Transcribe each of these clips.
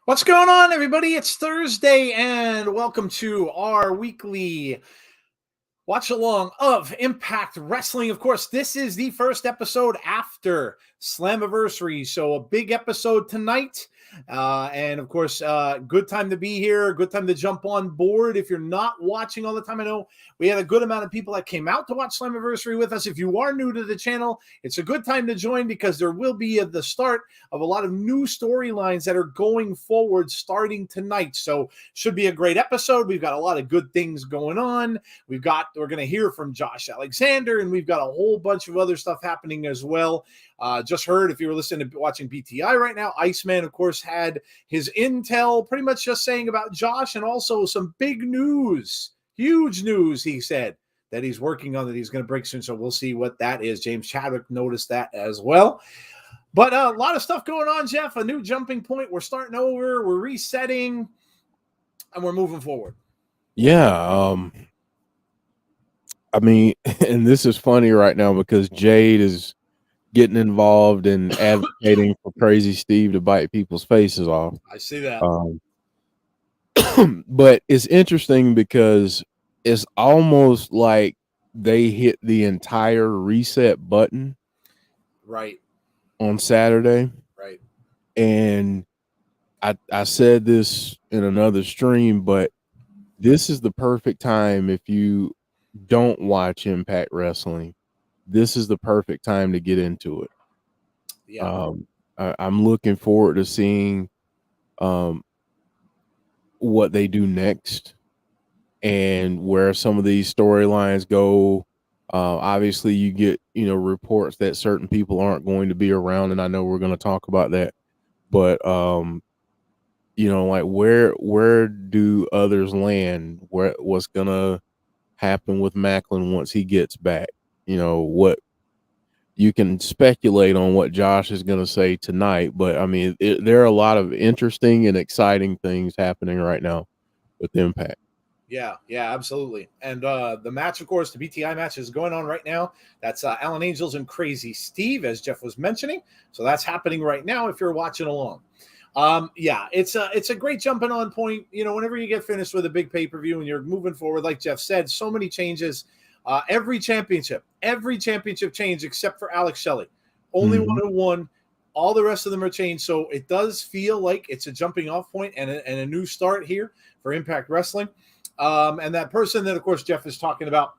What's going on, everybody? It's Thursday, and welcome to our weekly watch along of Impact Wrestling. Of course, this is the first episode after Slammiversary, so a big episode tonight. And of course, good time to be here, good time to jump on board. If you're not watching all the time, I know we had a good amount of people that came out to watch Slammiversary with us. If you are new to the channel, it's a good time to join because there will be the start of a lot of new storylines that are going forward starting tonight. So should be a great episode. We've got a lot of good things going on. We're going to hear from Josh Alexander, and we've got a whole bunch of other stuff happening as well. Just heard, if you were listening to watching BTI right now, Iceman, of course, had his intel pretty much just saying about Josh, and also some big news, huge news, he said, that he's working on, that he's going to break soon. So we'll see what that is. James Chadwick noticed that as well. But a lot of stuff going on, Jeff. A new jumping point. We're starting over. We're resetting, and we're moving forward. Yeah. I mean, and this is funny right now because Jade is getting involved and advocating for Crazy Steve to bite people's faces off. I see that. But it's interesting because it's almost like they hit the entire reset button Right. on Saturday. Right. And I said this in another stream, but this is the perfect time if you don't watch Impact Wrestling. This is the perfect time to get into it. Yeah. I'm looking forward to seeing what they do next and where some of these storylines go. Obviously, you get reports that certain people aren't going to be around, and I know we're going to talk about that. But like where do others land? What's gonna happen with Macklin once he gets back? What you can speculate on what Josh is going to say tonight, but I mean, there are a lot of interesting and exciting things happening right now with Impact. Yeah, absolutely. And the match, of course, the BTI match is going on right now. That's Alan Angels and Crazy Steve, as Jeff was mentioning. So that's happening right now if you're watching along. It's a great jumping on point. Whenever you get finished with a big pay-per-view and you're moving forward, like Jeff said, so many changes. Every championship changed except for Alex Shelley. Only one who won. All the rest of them are changed. So it does feel like it's a jumping off point and a new start here for Impact Wrestling. And that person that, of course, Jeff is talking about,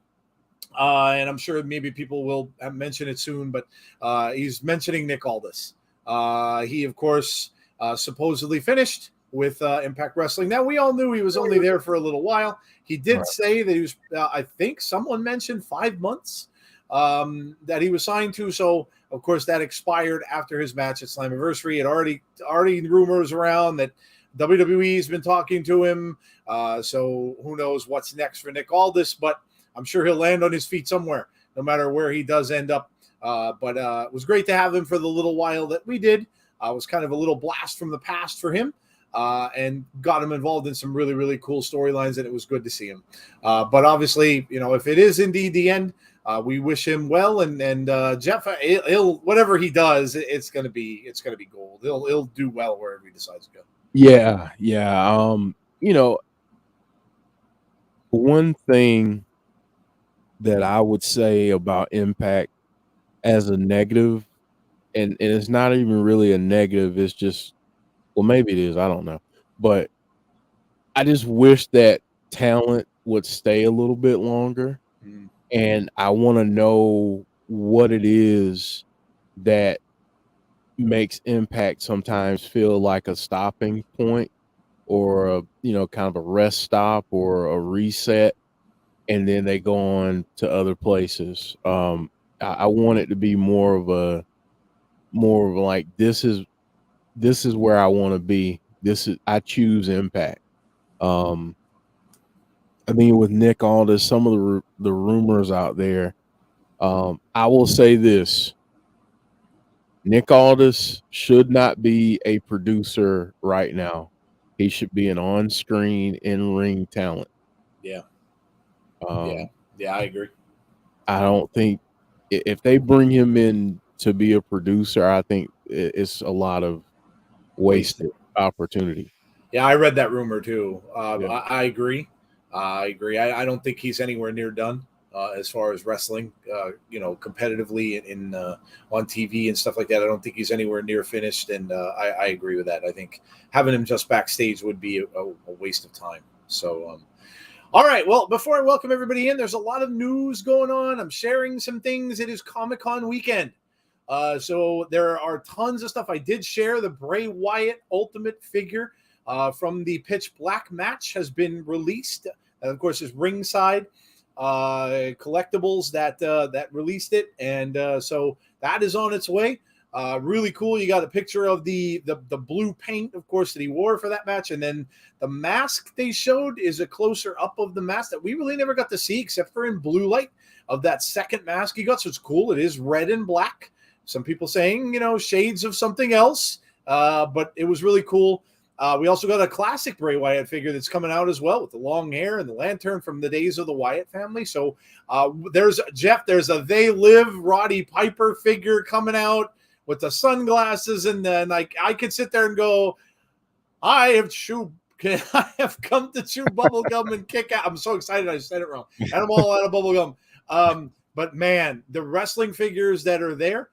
and I'm sure maybe people will mention it soon, but he's mentioning Nick Aldis. He, of course, supposedly finished with Impact Wrestling. Now, we all knew he was only there for a little while. He did say that he was, I think someone mentioned 5 months that he was signed to. So, of course, that expired after his match at Slammiversary. It already rumors around that WWE's been talking to him. So who knows what's next for Nick Aldis, but I'm sure he'll land on his feet somewhere, no matter where he does end up. But it was great to have him for the little while that we did. It was kind of a little blast from the past for him, and got him involved in some really, really cool storylines, and it was good to see him. But obviously, if it is indeed the end, we wish him well, and Jeff, he'll whatever he does, it's gonna be gold. He'll do well wherever he decides to go. Yeah. One thing that I would say about Impact as a negative, and it's not even really a negative, it's just, well, maybe it is, I don't know. But I just wish that talent would stay a little bit longer. And I want to know what it is that makes Impact sometimes feel like a stopping point or a, kind of a rest stop or a reset, and then they go on to other places. I want it to be more of like, this is where I want to be. I choose Impact. I mean, with Nick Aldis, some of the rumors out there, I will say this: Nick Aldis should not be a producer right now. He should be an on-screen, in-ring talent. Yeah. I agree. I don't think if they bring him in to be a producer, I think it's a lot of wasted opportunity. Yeah, I read that rumor too. Yeah. I agree. I agree. I don't think he's anywhere near done as far as wrestling. Competitively on TV and stuff like that. I don't think he's anywhere near finished, and I agree with that. I think having him just backstage would be a waste of time. So, all right. Well, before I welcome everybody in, there's a lot of news going on. I'm sharing some things. It is Comic-Con weekend. So there are tons of stuff. I did share the Bray Wyatt Ultimate figure from the Pitch Black match has been released. And of course, is Ringside Collectibles that released it, and so that is on its way. Really cool. You got a picture of the blue paint, of course, that he wore for that match, and then the mask they showed is a closer up of the mask that we really never got to see except for in blue light of that second mask he got. So it's cool. It is red and black. Some people saying, shades of something else, but it was really cool. We also got a classic Bray Wyatt figure that's coming out as well with the long hair and the lantern from the days of the Wyatt family. So there's a They Live Roddy Piper figure coming out with the sunglasses, and then I could sit there and go, I have come to chew bubble gum and kick out. I'm so excited I said it wrong. And I'm all out of bubble gum. But man, the wrestling figures that are there,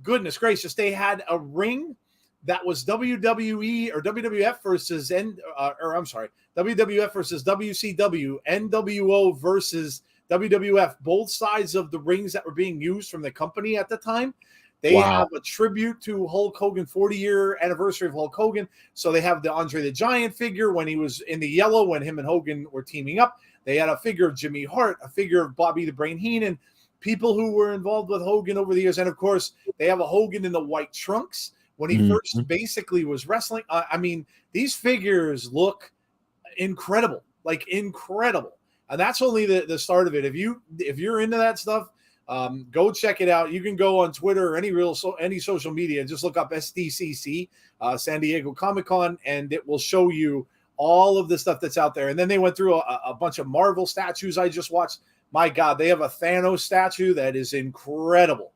goodness gracious, they had a ring that was WWE or WWF versus WWF versus WCW, NWO versus WWF, both sides of the rings that were being used from the company at the time. They have a tribute to Hulk Hogan, 40-year anniversary of Hulk Hogan. So they have the Andre the Giant figure when he was in the yellow, when him and Hogan were teaming up. They had a figure of Jimmy Hart, a figure of Bobby the Brain Heenan, people who were involved with Hogan over the years. And of course, they have a Hogan in the white trunks when he first basically was wrestling. I mean, these figures look incredible, like incredible. And that's only the start of it. If you're into that stuff, go check it out. You can go on Twitter or any social media, just look up SDCC, San Diego Comic-Con, and it will show you all of the stuff that's out there. And then they went through a bunch of Marvel statues I just watched. My God, they have a Thanos statue that is incredible.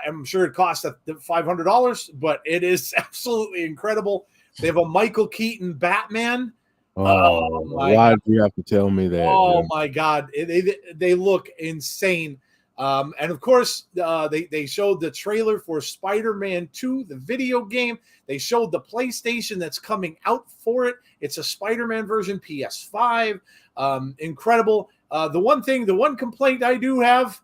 I'm sure it cost $500, but it is absolutely incredible. They have a Michael Keaton Batman. Why do you have to tell me that? Oh Jim? my God, they look insane. And of course, they showed the trailer for Spider-Man 2, the video game. They showed the PlayStation that's coming out for it. It's a Spider-Man version, PS5. Incredible. The one complaint I do have,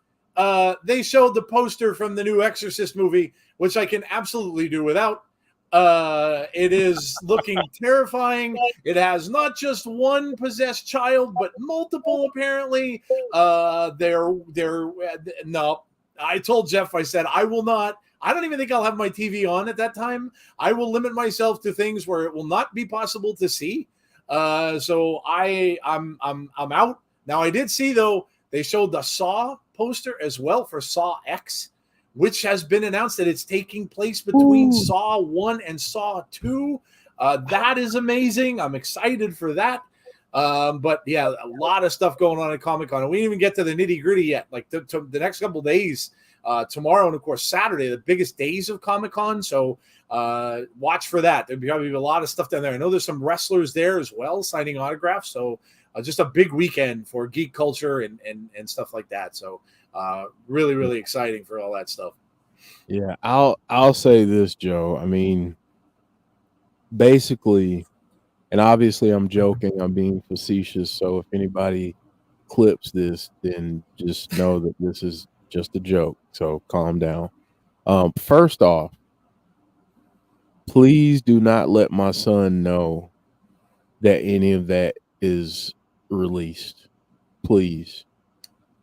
they showed the poster from the new Exorcist movie, which I can absolutely do without. It is looking terrifying. It has not just one possessed child, but multiple, apparently. No. I told Jeff, I said, I don't even think I'll have my TV on at that time. I will limit myself to things where it will not be possible to see. So I'm out. Now I did see, though, they showed the Saw poster as well for Saw X, which has been announced that it's taking place between Saw 1 and Saw 2. That is amazing. I'm excited for that. But yeah, a lot of stuff going on at Comic-Con. And we didn't even get to the nitty-gritty yet. Like the next couple of days, tomorrow and, of course, Saturday, the biggest days of Comic-Con. So watch for that. There'll be probably a lot of stuff down there. I know there's some wrestlers there as well signing autographs. So just a big weekend for geek culture and stuff like that. So really, really exciting for all that stuff. Yeah, I'll say this, Joe. I mean, basically, and obviously I'm joking, I'm being facetious. So if anybody clips this, then just know that this is just a joke. So calm down. First off, please do not let my son know that any of that is released. Please.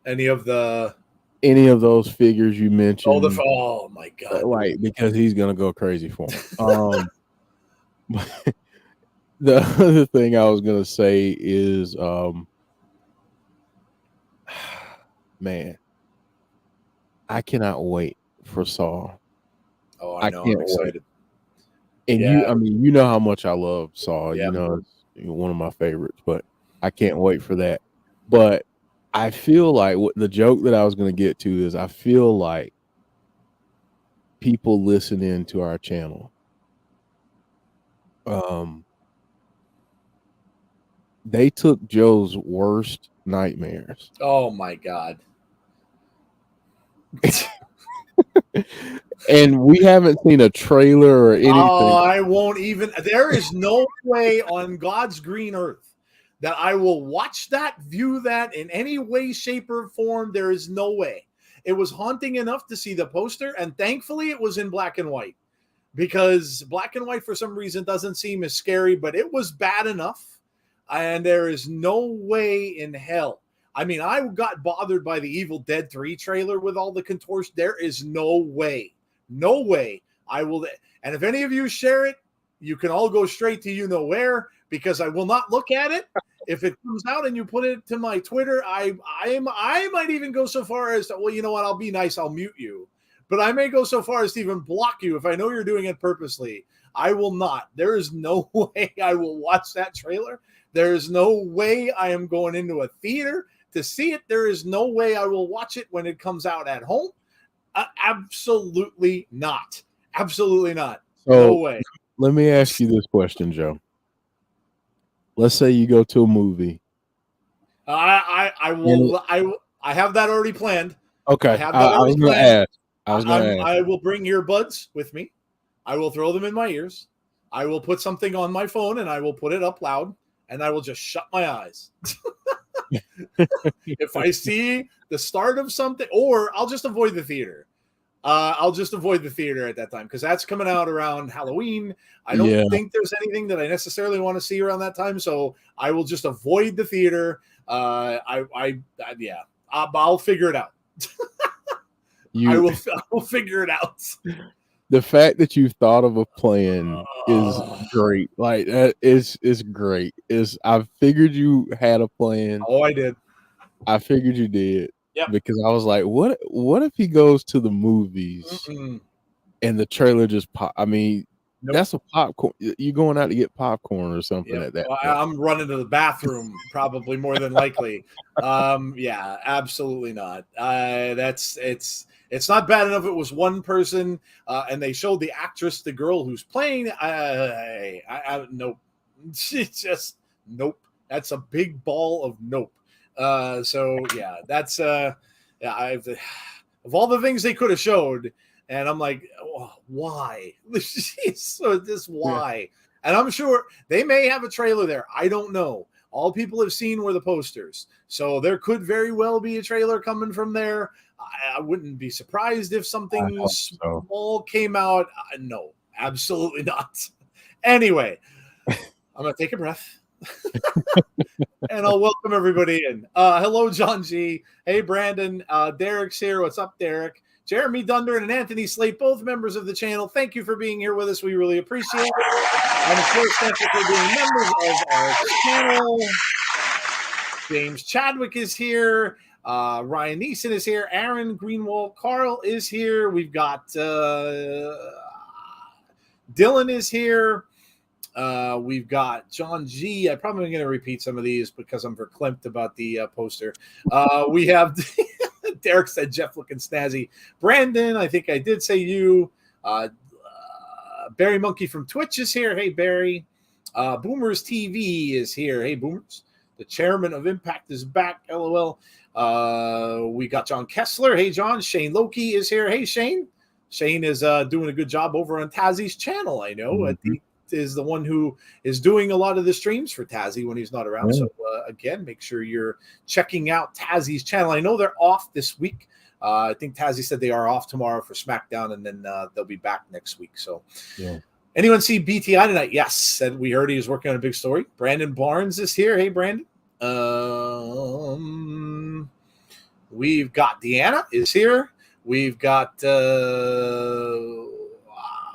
Any of those figures you mentioned. Oh my God. Like, because he's gonna go crazy for them. The other thing I was gonna say is man, I cannot wait for Saw. Oh, I know. I'm excited. And yeah. I mean, you know how much I love Saw. Yeah. You know, it's one of my favorites, but I can't wait for that. But I feel like the joke that I was going to get to is I feel like people listening to our channel they took Joe's worst nightmares. Oh my God. And we haven't seen a trailer or anything. Oh, I won't even. There is no way on God's green earth that I will watch that, view that in any way, shape, or form. There is no way. It was haunting enough to see the poster, and thankfully it was in black and white, because black and white for some reason doesn't seem as scary, but it was bad enough. And there is no way in hell. I mean, I got bothered by the Evil Dead 3 trailer with all the contortion. There is no way. No way I will. And if any of you share it, you can all go straight to you know where, because I will not look at it. If it comes out and you put it to my Twitter, I might even go so far as to, well, you know what? I'll be nice. I'll mute you. But I may go so far as to even block you if I know you're doing it purposely. I will not. There is no way I will watch that trailer. There is no way I am going into a theater to see it. There is no way I will watch it when it comes out at home. Absolutely not. Absolutely not. So, no way. Let me ask you this question, Joe. Let's say you go to a movie. I will. I have that already planned. Okay. I have that already planned. I will bring earbuds with me. I will throw them in my ears. I will put something on my phone and I will put it up loud, and I will just shut my eyes. If I see the start of something, or I'll just avoid the theater. I'll just avoid the theater at that time, because that's coming out around Halloween. I don't think there's anything that I necessarily want to see around that time, so I will just avoid the theater. I'll figure it out. I will figure it out. The fact that you've thought of a plan is great. Like, that is great. I figured you had a plan. Oh, I did. I figured you did. Yep. Because I was like, what if he goes to the movies and the trailer just pop? I mean, that's a popcorn. You're going out to get popcorn or something at that point. I'm running to the bathroom probably more than likely. Yeah, absolutely not. It's not bad enough it was one person and they showed the actress, the girl who's playing. Nope. It's just nope. That's a big ball of nope. So yeah, that's of all the things they could have showed, and I'm like, oh, why? So this why? Yeah. And I'm sure they may have a trailer there. I don't know. All people have seen were the posters, so there could very well be a trailer coming from there. I wouldn't be surprised if something small came out. No, absolutely not. Anyway, I'm gonna take a breath. And I'll welcome everybody in. Hello, John G. Hey, Brandon. Derek's here. What's up, Derek? Jeremy Dunder and Anthony Slate, both members of the channel. Thank you for being here with us. We really appreciate it. And of course, thank you for being members of our channel. James Chadwick is here. Ryan Neeson is here. Aaron Greenwald Carl is here. We've got Dylan is here. We've got John G. I'm probably going to repeat some of these because I'm verklempt about the poster. We have Derek said Jeff looking snazzy. Brandon, I think I did say you. Barry Monkey from Twitch is here. Hey, Barry. Boomers TV is here. Hey, Boomers. The chairman of Impact is back. LOL. We got John Kessler. Hey, John. Shane Loki is here. Hey, Shane. Shane is doing a good job over on Tazzy's channel, I know. Mm-hmm. Is the one who is doing a lot of the streams for Tazzy when he's not around. So again, make sure you're checking out Tazzy's channel. I know they're off this week. I think Tazzy said they are off tomorrow for SmackDown, and then they'll be back next week. So anyone see BTI tonight? Yes. Said we heard he was working on a big story. Brandon Barnes is here. Hey, Brandon. We've got Deanna is here. We've got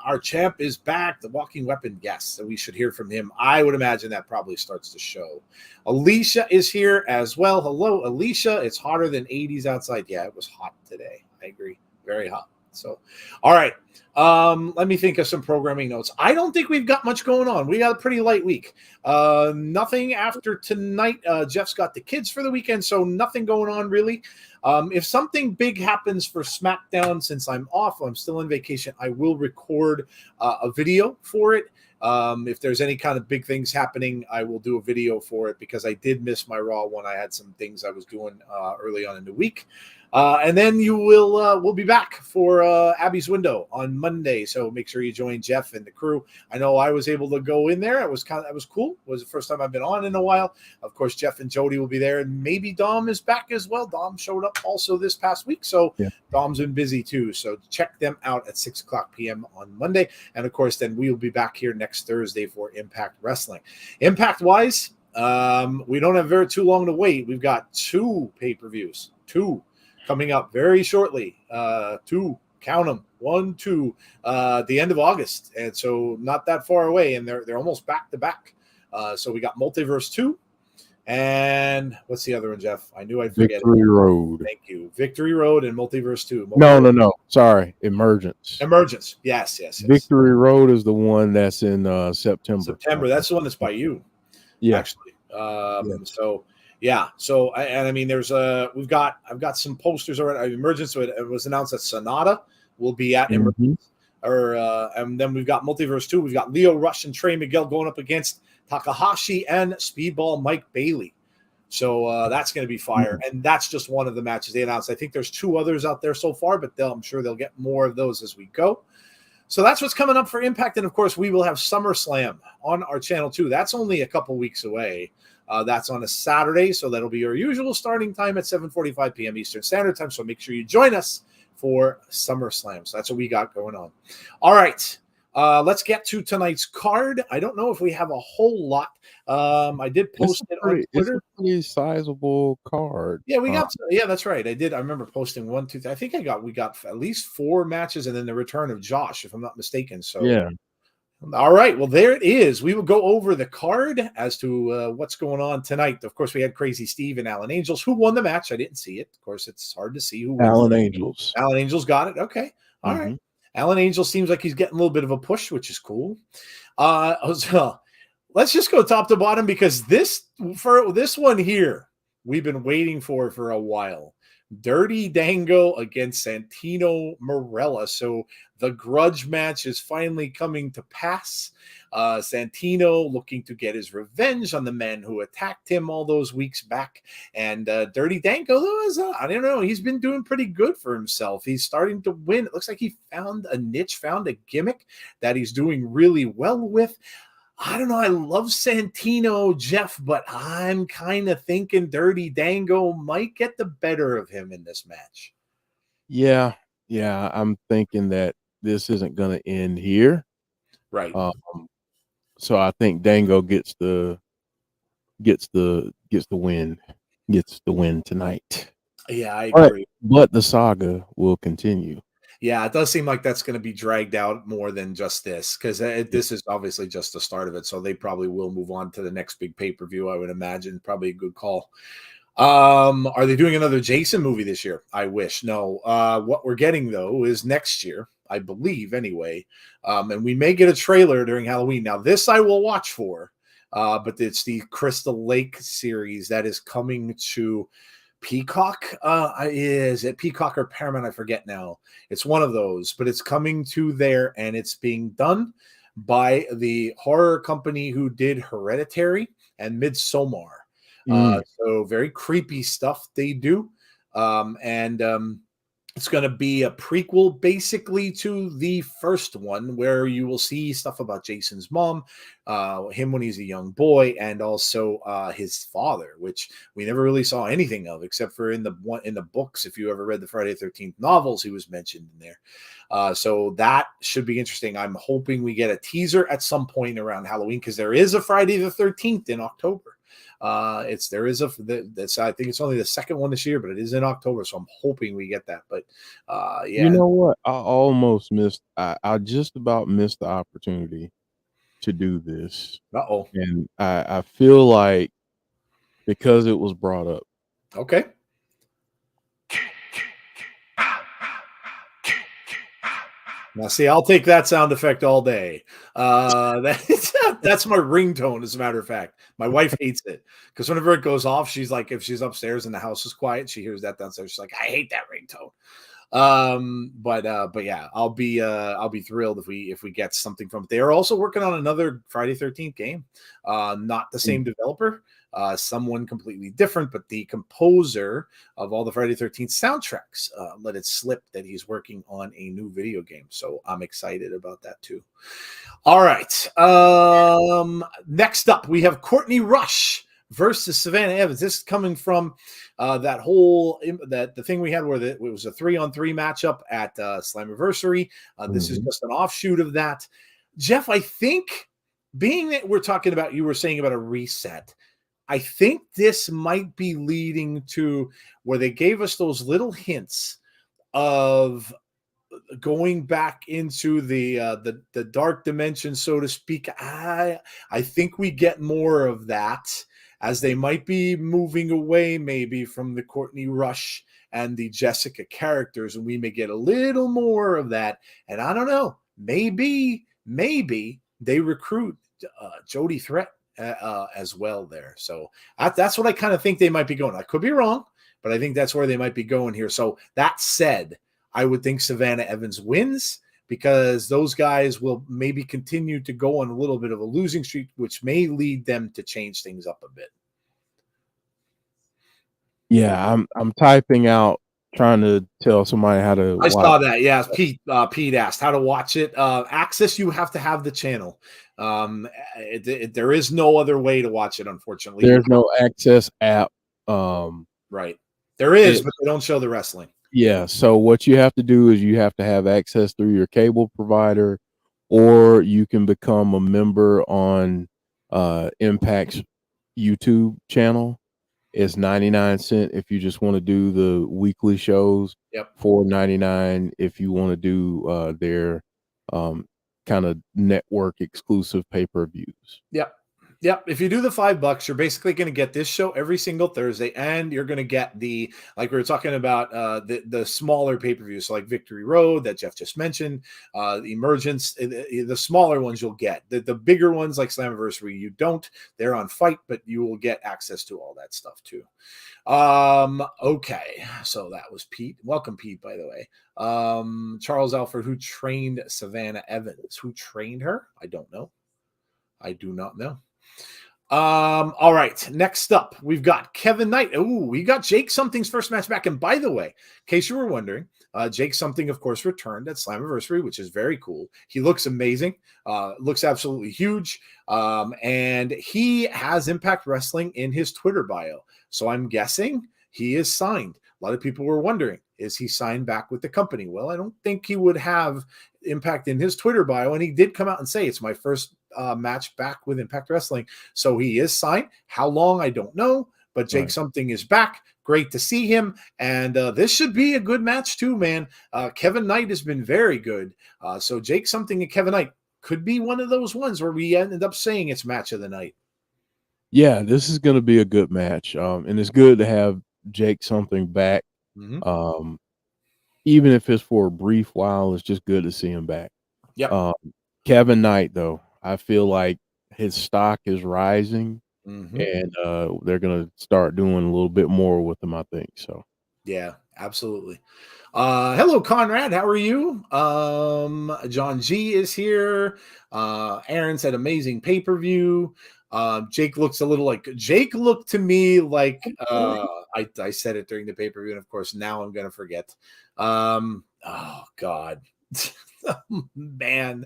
our champ is back, the walking weapon. Yes, so we should hear from him. I would imagine that probably starts the show. Alicia is here as well. Hello, Alicia. It's hotter than 80s outside. Yeah, it was hot today. I agree. Very hot. So, all right. Let me think of some programming notes. I don't think we've got much going on. We got a pretty light week. Nothing after tonight. Jeff's got the kids for the weekend, so nothing going on really. If something big happens for SmackDown, since I'm off, I'm still on vacation, I will record a video for it. If there's any kind of big things happening, I will do a video for it because I did miss my Raw one. I had some things I was doing early on in the week. And then we'll be back for Abby's Window on Monday. So make sure you join Jeff and the crew. I know I was able to go in there. That was cool. It was the first time I've been on in a while. Of course, Jeff and Jody will be there, and maybe Dom is back as well. Dom showed up also this past week, so yeah. Dom's been busy too. So check them out at 6:00 p.m. on Monday, and of course, then we'll be back here next Thursday for Impact Wrestling. Impact wise, we don't have very too long to wait. We've got 2 pay-per-views, 2. Coming up very shortly, 2, count them, 1, 2, the end of August, and so not that far away, and they're almost back to back. So we got Multiverse 2, and what's the other one, Jeff? I knew I'd forget. Victory Road. Thank you, Victory Road and Multiverse 2. No, sorry, Emergence. Yes. Victory Road is the one that's in September. That's the one that's by you. Yeah, actually. So. Yeah, so I mean, I've got some posters already. Emergence, so it was announced that Sonata will be at Emergence, and then we've got Multiverse 2. We've got Leo Rush and Trey Miguel going up against Takahashi and Speedball Mike Bailey. So that's going to be fire, and that's just one of the matches they announced. I think there's 2 others out there so far, but I'm sure they'll get more of those as we go. So that's what's coming up for Impact, and of course, we will have SummerSlam on our channel too. That's only a couple weeks away. That's on a Saturday, so that'll be our usual starting time at 7:45 p.m. Eastern Standard Time. So make sure you join us for SummerSlam. So that's what we got going on. All right, let's get to tonight's card. I don't know if we have a whole lot. I did post it on Twitter. It's a pretty sizable card. Yeah, we got. Yeah, that's right. I did. I remember posting 1, 2. I think we got at least 4 matches, and then the return of Josh, if I'm not mistaken. So yeah. All right, well, there it is. We will go over the card as to what's going on tonight. Of course, we had Crazy Steve and Alan Angels. Who won the match? I didn't see it. Of course, it's hard to see who won. Alan Angels. Alan Angels got it. Okay. All right. Alan Angels seems like he's getting a little bit of a push, which is cool. So let's just go top to bottom because this one here, we've been waiting for a while. Dirty Dango against Santino Marella. So the grudge match is finally coming to pass. Santino looking to get his revenge on the men who attacked him all those weeks back. And Dirty Dango, I don't know, he's been doing pretty good for himself. He's starting to win. It looks like he found a niche, found a gimmick that he's doing really well with. I don't know. I love Santino, Jeff, but I'm kind of thinking Dirty Dango might get the better of him in this match. Yeah. I'm thinking that this isn't going to end here. Right. So I think Dango gets the win tonight. Yeah, I agree. But the saga will continue. Yeah, it does seem like that's going to be dragged out more than just this because this is obviously just the start of it. So they probably will move on to the next big pay-per-view, I would imagine. Probably a good call. Are they doing another Jason movie this year? I wish. No. What we're getting, though, is next year, I believe, anyway. And we may get a trailer during Halloween. Now, this I will watch for, but it's the Crystal Lake series that is coming to Peacock. Is it Peacock or Paramount? I forget now. It's one of those, but it's coming to there, and it's being done by the horror company who did Hereditary and Midsommar. So very creepy stuff they do. It's going to be a prequel basically to the first one where you will see stuff about Jason's mom, him when he's a young boy, and also his father, which we never really saw anything of except for in the books. If you ever read the Friday the 13th novels, he was mentioned in there. So that should be interesting. I'm hoping we get a teaser at some point around Halloween because there is a Friday the 13th in October. I think it's only the second one this year, but it is in October, so I'm hoping we get that. But yeah, you know what? I just about missed the opportunity to do this. And I feel like because it was brought up. Okay. Now, see, I'll take that sound effect all day. That's my ringtone, as a matter of fact. My wife hates it because whenever it goes off, she's like, if she's upstairs and the house is quiet, she hears that downstairs. She's like, I hate that ringtone. But yeah, I'll be thrilled if we get something from it. They are also working on another Friday 13th game. Not the same developer, someone completely different, but the composer of all the Friday 13th soundtracks let it slip that he's working on a new video game. So I'm excited about that too. All right. Next up, we have Courtney Rush versus Savannah Evans. This is coming from the thing we had where it was a 3-on-3 matchup at Slammiversary. This is just an offshoot of that. Jeff, I think, being that we're talking about, you were saying about a reset, I think this might be leading to where they gave us those little hints of going back into the dark dimension, so to speak. I think we get more of that, as they might be moving away maybe from the Courtney Rush and the Jessica characters, and we may get a little more of that. And I don't know, maybe they recruit Jody Threat as well there. So that's what I kind of think they might be going. I could be wrong, but I think that's where they might be going here. So that said, I would think Savannah Evans wins, because those guys will maybe continue to go on a little bit of a losing streak, which may lead them to change things up a bit. Yeah, I'm typing out, trying to tell somebody how to watch. Saw that. Yeah, Pete asked how to watch it. Access, you have to have the channel. There is no other way to watch it, unfortunately. There's no Access app. Right. There is, but they don't show the wrestling. Yeah, so what you have to do is you have to have access through your cable provider, or you can become a member on Impact's YouTube channel. It's 99 cents if you just want to do the weekly shows. Yep. $4.99 if you want to do their kind of network exclusive pay-per-views. Yep. If you do the $5, you're basically going to get this show every single Thursday, and you're going to get the, like we were talking about, the smaller pay-per-views, so like Victory Road that Jeff just mentioned, Emergence, the smaller ones you'll get. The bigger ones like Slammiversary, you don't. They're on Fight, but you will get access to all that stuff too. Okay, so that was Pete. Welcome, Pete, by the way. Charles Alford, who trained Savannah Evans? Who trained her? I don't know. I do not know. All right. Next up, we've got Kevin Knight. Ooh, we got Jake Something's first match back. And by the way, in case you were wondering, Jake Something, of course, returned at Slammiversary, which is very cool. He looks amazing. Looks absolutely huge. And he has Impact Wrestling in his Twitter bio. So I'm guessing he is signed. A lot of people were wondering, is he signed back with the company? Well, I don't think he would have Impact in his Twitter bio. And he did come out and say, it's my first match back with Impact Wrestling. So he is signed. How long, I don't know. But Jake Something is back. Great to see him. And this should be a good match too, man. Kevin Knight has been very good. So Jake Something and Kevin Knight could be one of those ones where we ended up saying it's match of the night. Yeah, this is going to be a good match. And it's good to have Jake Something back. Even if it's for a brief while, it's just good to see him back. Yeah. Kevin Knight, though, I feel like his stock is rising, and they're going to start doing a little bit more with him, I think. So, yeah, absolutely. Hello, Conrad. How are you? John G is here. Aaron said amazing pay-per-view. Jake looks a little like Jake looked to me like I said it during the pay-per-view, and of course now I'm gonna forget. Oh God. Man,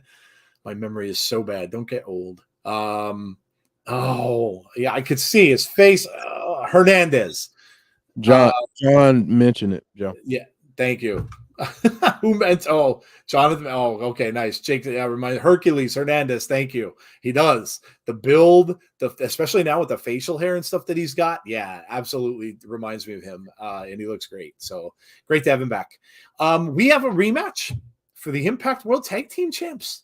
my memory is so bad. Don't get old. Oh yeah, I could see his face. Hernandez. John mentioned it, Joe. Yeah, thank you. Who meant? Oh, Jonathan. Oh, okay, nice. Jake, remind Hercules Hernandez. Thank you. He does the build, especially now with the facial hair and stuff that he's got. Yeah, absolutely reminds me of him, and he looks great. So great to have him back. We have a rematch for the Impact World Tag Team Champs.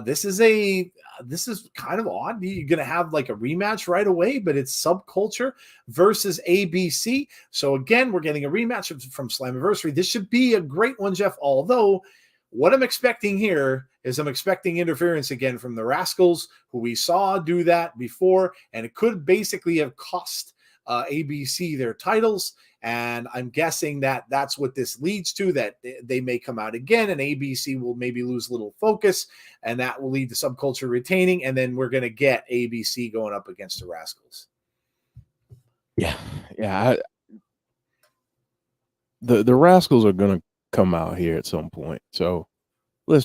This is kind of odd. You're going to have like a rematch right away, but it's Subculture versus ABC. So again, we're getting a rematch from Slammiversary. This should be a great one, Jeff. Although what I'm expecting here is I'm expecting interference again from the Rascals, who we saw do that before, and it could basically have cost ABC their titles. And I'm guessing that that's what this leads to, that they may come out again and ABC will maybe lose a little focus, and that will lead to Subculture retaining. And then we're going to get ABC going up against the Rascals. Yeah. The Rascals are going to come out here at some point. So I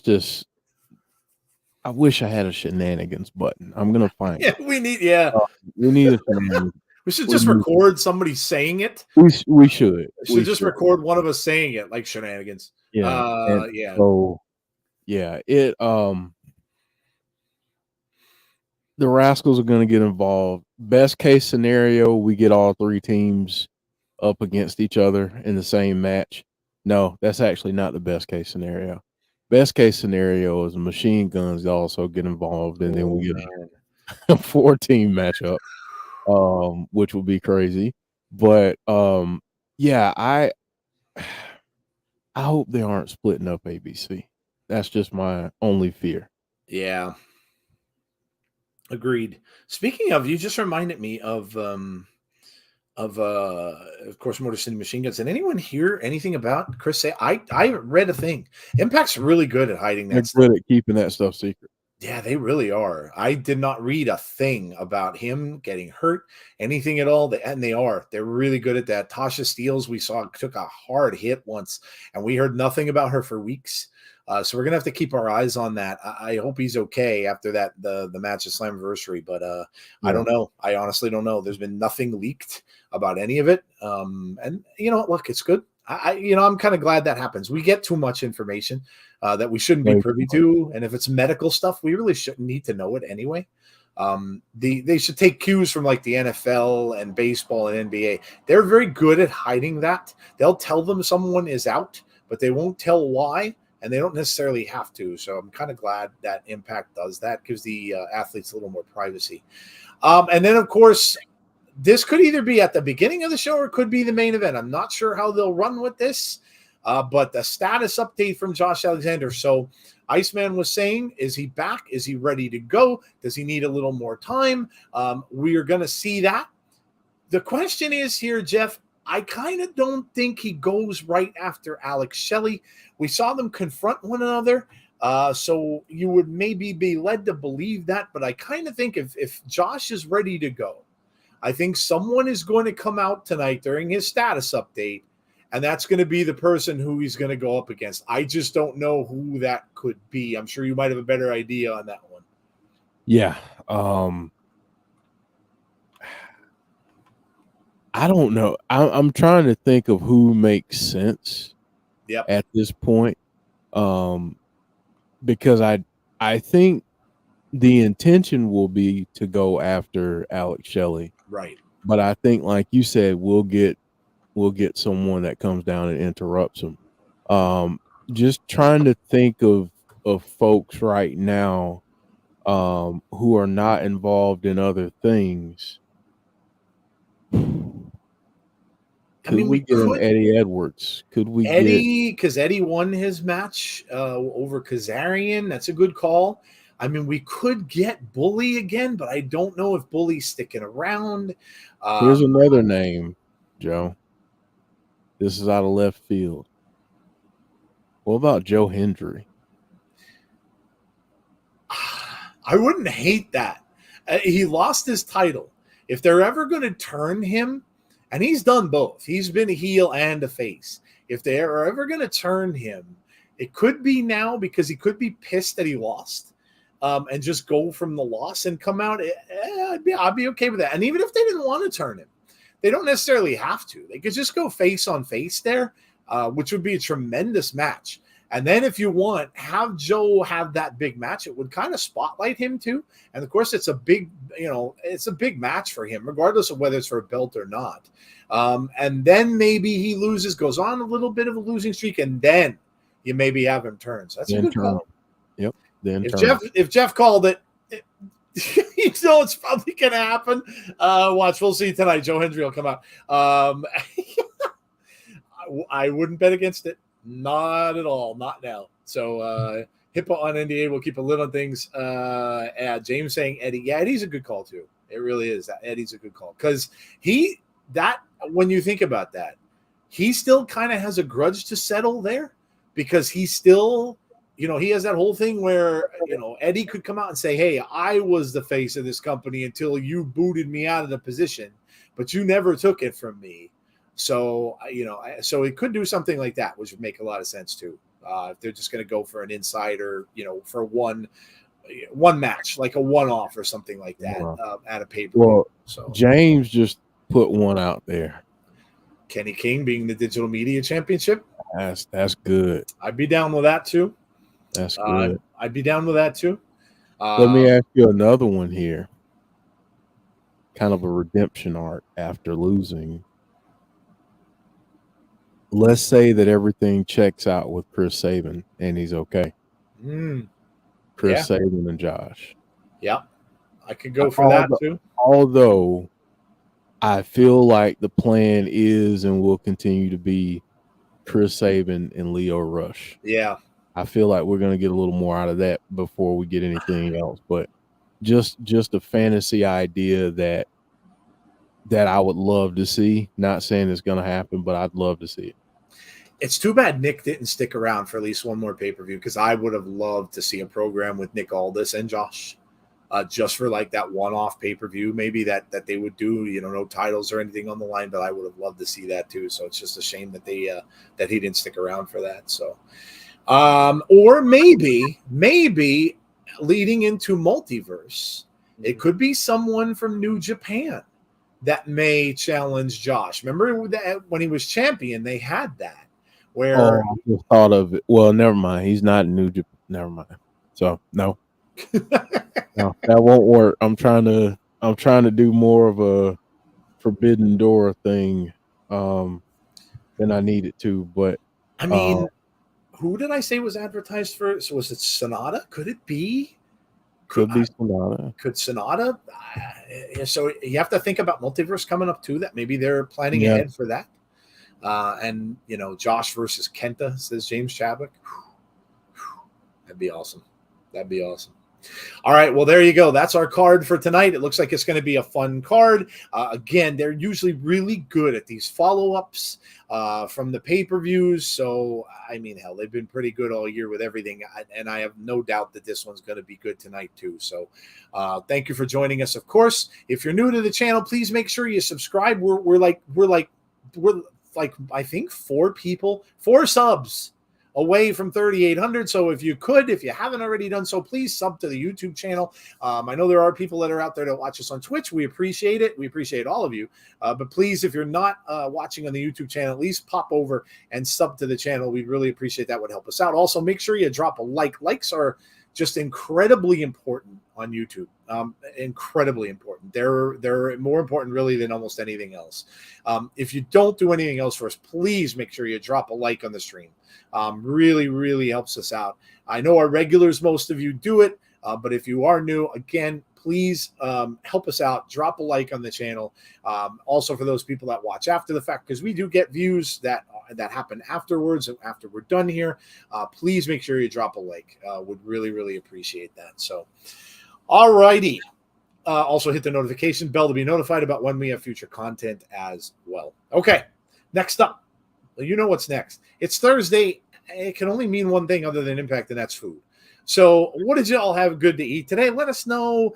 wish I had a shenanigans button. I'm going to find it. We need a shenanigans. We should just record somebody saying it. We should. We should record one of us saying it, like shenanigans. Yeah. Yeah. So yeah, the Rascals are going to get involved. Best case scenario, we get all three teams up against each other in the same match. No, that's actually not the best case scenario. Best case scenario is machine guns also get involved, and then we get a 4-team matchup, which will be crazy. But yeah, I hope they aren't splitting up ABC. That's just my only fear. Yeah. Agreed. Speaking of, you just reminded me of course, Motor City Machine Guns. Did anyone hear anything about Chris say? I read a thing. Impact's really good at hiding that stuff. They're good at keeping that stuff secret. Yeah, they really are. I did not read a thing about him getting hurt, anything at all. And they are. They're really good at that. Tasha Steeles, we saw, took a hard hit once, and we heard nothing about her for weeks. So we're gonna have to keep our eyes on that. I hope he's okay after that the match at Slammiversary, but I don't know. I honestly don't know. There's been nothing leaked about any of it. And you know, look, it's good. I'm kind of glad that happens. We get too much information that we shouldn't be privy to, and if it's medical stuff, we really shouldn't need to know it anyway. They should take cues from like the NFL and baseball and NBA. They're very good at hiding that. They'll tell them someone is out, but they won't tell why. And they don't necessarily have to. So I'm kind of glad that Impact does that. Gives the athletes a little more privacy. And then, of course, this could either be at the beginning of the show or it could be the main event. I'm not sure how they'll run with this. But the status update from Josh Alexander. So Iceman was saying, is he back? Is he ready to go? Does he need a little more time? We are going to see that. The question is here, Jeff, I kind of don't think he goes right after Alex Shelley. We saw them confront one another, so you would maybe be led to believe that, but I kind of think if Josh is ready to go, I think someone is going to come out tonight during his status update, and that's going to be the person who he's going to go up against. I just don't know who that could be. I'm sure you might have a better idea on that one. Yeah. I don't know. I'm trying to think of who makes sense at this point. Because I think the intention will be to go after Alex Shelley. Right. But I think, like you said, we'll get someone that comes down and interrupts him. Just trying to think of folks right now who are not involved in other things. Could we get an Eddie Edwards? Could we Eddie, because Eddie won his match over Kazarian. That's a good call. I mean, we could get Bully again, but I don't know if Bully's sticking around. Here's another name, Joe. This is out of left field. What about Joe Hendry? I wouldn't hate that. He lost his title. If they're ever going to turn him, and he's done both. He's been a heel and a face. If they are ever going to turn him, it could be now because he could be pissed that he lost and just go from the loss and come out. I'd be okay with that. And even if they didn't want to turn him, they don't necessarily have to. They could just go face on face there, which would be a tremendous match. And then if you want, have Joe have that big match. It would kind of spotlight him too. And of course, it's a big match for him, regardless of whether it's for a belt or not. And then maybe he loses, goes on a little bit of a losing streak, and then you maybe have him turn. So that's a good call. Yep. If Jeff called it, you know it's probably going to happen. Watch, we'll see tonight. Joe Hendry will come out. I wouldn't bet against it. Not at all. Not now. So HIPAA on NDA will keep a lid on things. James saying Eddie. Yeah, Eddie's a good call too. It really is. Eddie's a good call because he that when you think about that, he still kind of has a grudge to settle there because he still, he has that whole thing where, Eddie could come out and say, hey, I was the face of this company until you booted me out of the position, but you never took it from me. So, so it could do something like that, which would make a lot of sense too. If they're just going to go for an insider, for one match, like a one-off or something like that at a pay-per-view. Well, so James just put one out there. Kenny King being the digital media championship. That's good. I'd be down with that too. That's good. I'd be down with that too. Let me ask you another one here. Kind of a redemption arc after losing. Let's say that everything checks out with Chris Sabin and he's okay. Chris Sabin and Josh. Yeah, I could go for that too. Although I feel like the plan is and will continue to be Chris Sabin and Leo Rush. Yeah. I feel like we're going to get a little more out of that before we get anything else. But just a fantasy idea that I would love to see. Not saying it's going to happen, but I'd love to see it. It's too bad Nick didn't stick around for at least one more pay-per-view, because I would have loved to see a program with Nick Aldis and Josh, just for like that one-off pay-per-view, maybe that they would do, no titles or anything on the line, but I would have loved to see that too. So it's just a shame that that he didn't stick around for that. So, or maybe leading into Multiverse, it could be someone from New Japan that may challenge Josh. Remember that when he was champion, they had that. Where I just thought of it. Well, never mind. He's not New Japan. Never mind. So no, no, that won't work. I'm trying to do more of a Forbidden Door thing than I needed to. But I mean, who did I say was advertised for? So was it Sonata? Could it be? Could be Sonata. Could Sonata? So you have to think about Multiverse coming up too. That maybe they're planning ahead for that. And Josh versus Kenta, says James Chadwick. That'd be awesome. All right, well, there you go. That's our card for tonight. It looks like it's going to be a fun card. Again, they're usually really good at these follow-ups from the pay-per-views. So, I mean, hell, they've been pretty good all year with everything. And I have no doubt that this one's going to be good tonight, too. So, thank you for joining us, of course. If you're new to the channel, please make sure you subscribe. We're like I think 4 subs away from 3,800. So if you haven't already done so, please sub to the YouTube channel. I know there are people that are out there that watch us on Twitch. We appreciate it. We appreciate all of you. But please, if you're not watching on the YouTube channel, at least pop over and sub to the channel. We'd really appreciate that. Would help us out. Also, make sure you drop a like. Likes are just incredibly important on YouTube. Incredibly important. They're more important really than almost anything else. If you don't do anything else for us, please make sure you drop a like on the stream. Really, really helps us out. I know our regulars, most of you do it, but if you are new, again, please help us out. Drop a like on the channel. Also for those people that watch after the fact, because we do get views that happen afterwards, after we're done here. Please make sure you drop a like. Would really, really appreciate that. So, all righty. Also hit the notification bell to be notified about when we have future content as well. Okay, next up. Well, you know what's next. It's Thursday. It can only mean one thing other than Impact, and that's food. So what did y'all have good to eat today? Let us know.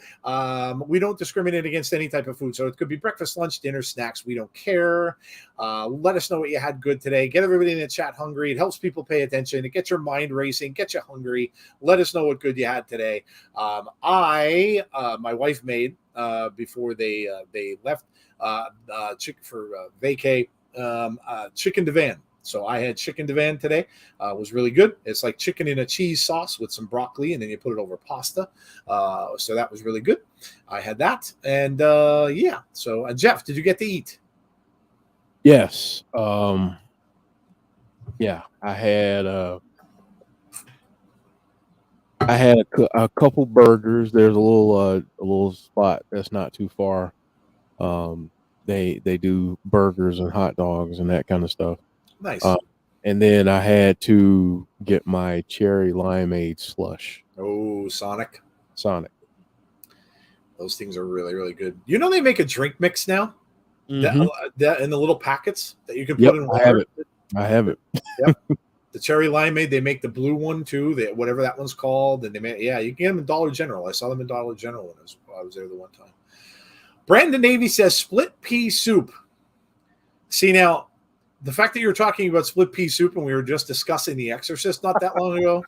We don't discriminate against any type of food. So it could be breakfast, lunch, dinner, snacks. We don't care. Let us know what you had good today. Get everybody in the chat hungry. It helps people pay attention. It gets your mind racing, get you hungry. Let us know what good you had today. My wife made, before they left for vacay, chicken divan. So I had chicken divan today. It was really good. It's like chicken in a cheese sauce with some broccoli, and then you put it over pasta. So that was really good. I had that. And yeah. So Jeff, did you get to eat? Yes. Yeah, I had a couple burgers. There's a little spot that's not too far. They do burgers and hot dogs and that kind of stuff. Nice. And then I had to get my cherry limeade slush. Oh, Sonic. Those things are really, really good. You know they make a drink mix now? Mm-hmm. That in the little packets that you can Yep, put in I have water. it. I have it. Yep. The cherry limeade, they make the blue one too. Whatever that one's called, and they make, yeah, you can get them in Dollar General. I saw them in Dollar General when I was there the one time. Brandon Navy says split pea soup. See, now the fact that you're talking about split pea soup and we were just discussing The Exorcist not that long ago.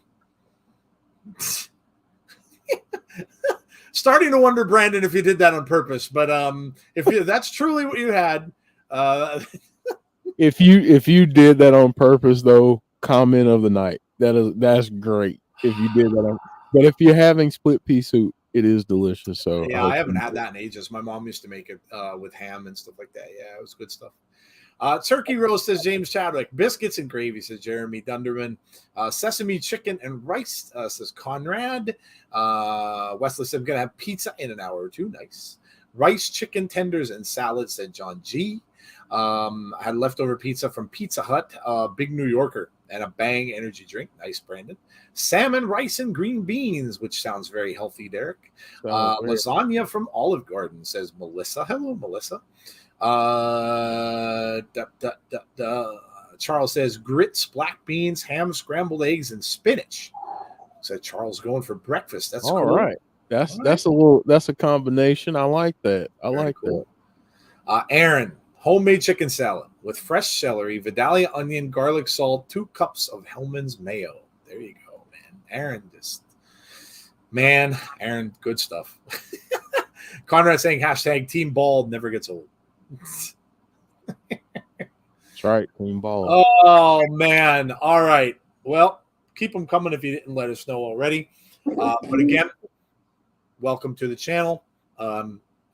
Starting to wonder, Brandon, if you did that on purpose. But if that's truly what you had, if you did that on purpose, though, comment of the night. That's great. If you did that on, but if you're having split pea soup, it is delicious. So yeah, I haven't had that in ages. My mom used to make it with ham and stuff like that. Yeah, it was good stuff. Turkey roast, says James Chadwick. Biscuits and gravy, says Jeremy Dunderman. Sesame chicken and rice, says Conrad. Wesley said, I'm going to have pizza in an hour or two. Nice. Rice, chicken tenders, and salad, said John G. I had leftover pizza from Pizza Hut, Big New Yorker, and a Bang energy drink. Nice, Brandon. Salmon, rice, and green beans, which sounds very healthy, Derek. Lasagna from Olive Garden, says Melissa. Hello, Melissa. Charles says grits, black beans, ham, scrambled eggs, and spinach. Said Charles going for breakfast. That's all cool. right. That's a combination. I like that. I Very like cool. Aaron, homemade chicken salad with fresh celery, Vidalia onion, garlic salt, 2 cups of Hellman's mayo. There you go, man. Aaron, good stuff. Conrad saying hashtag Team Bald never gets old. That's right, Team Bald. Oh man! All right. Well, keep them coming if you didn't let us know already. But again, welcome to the channel.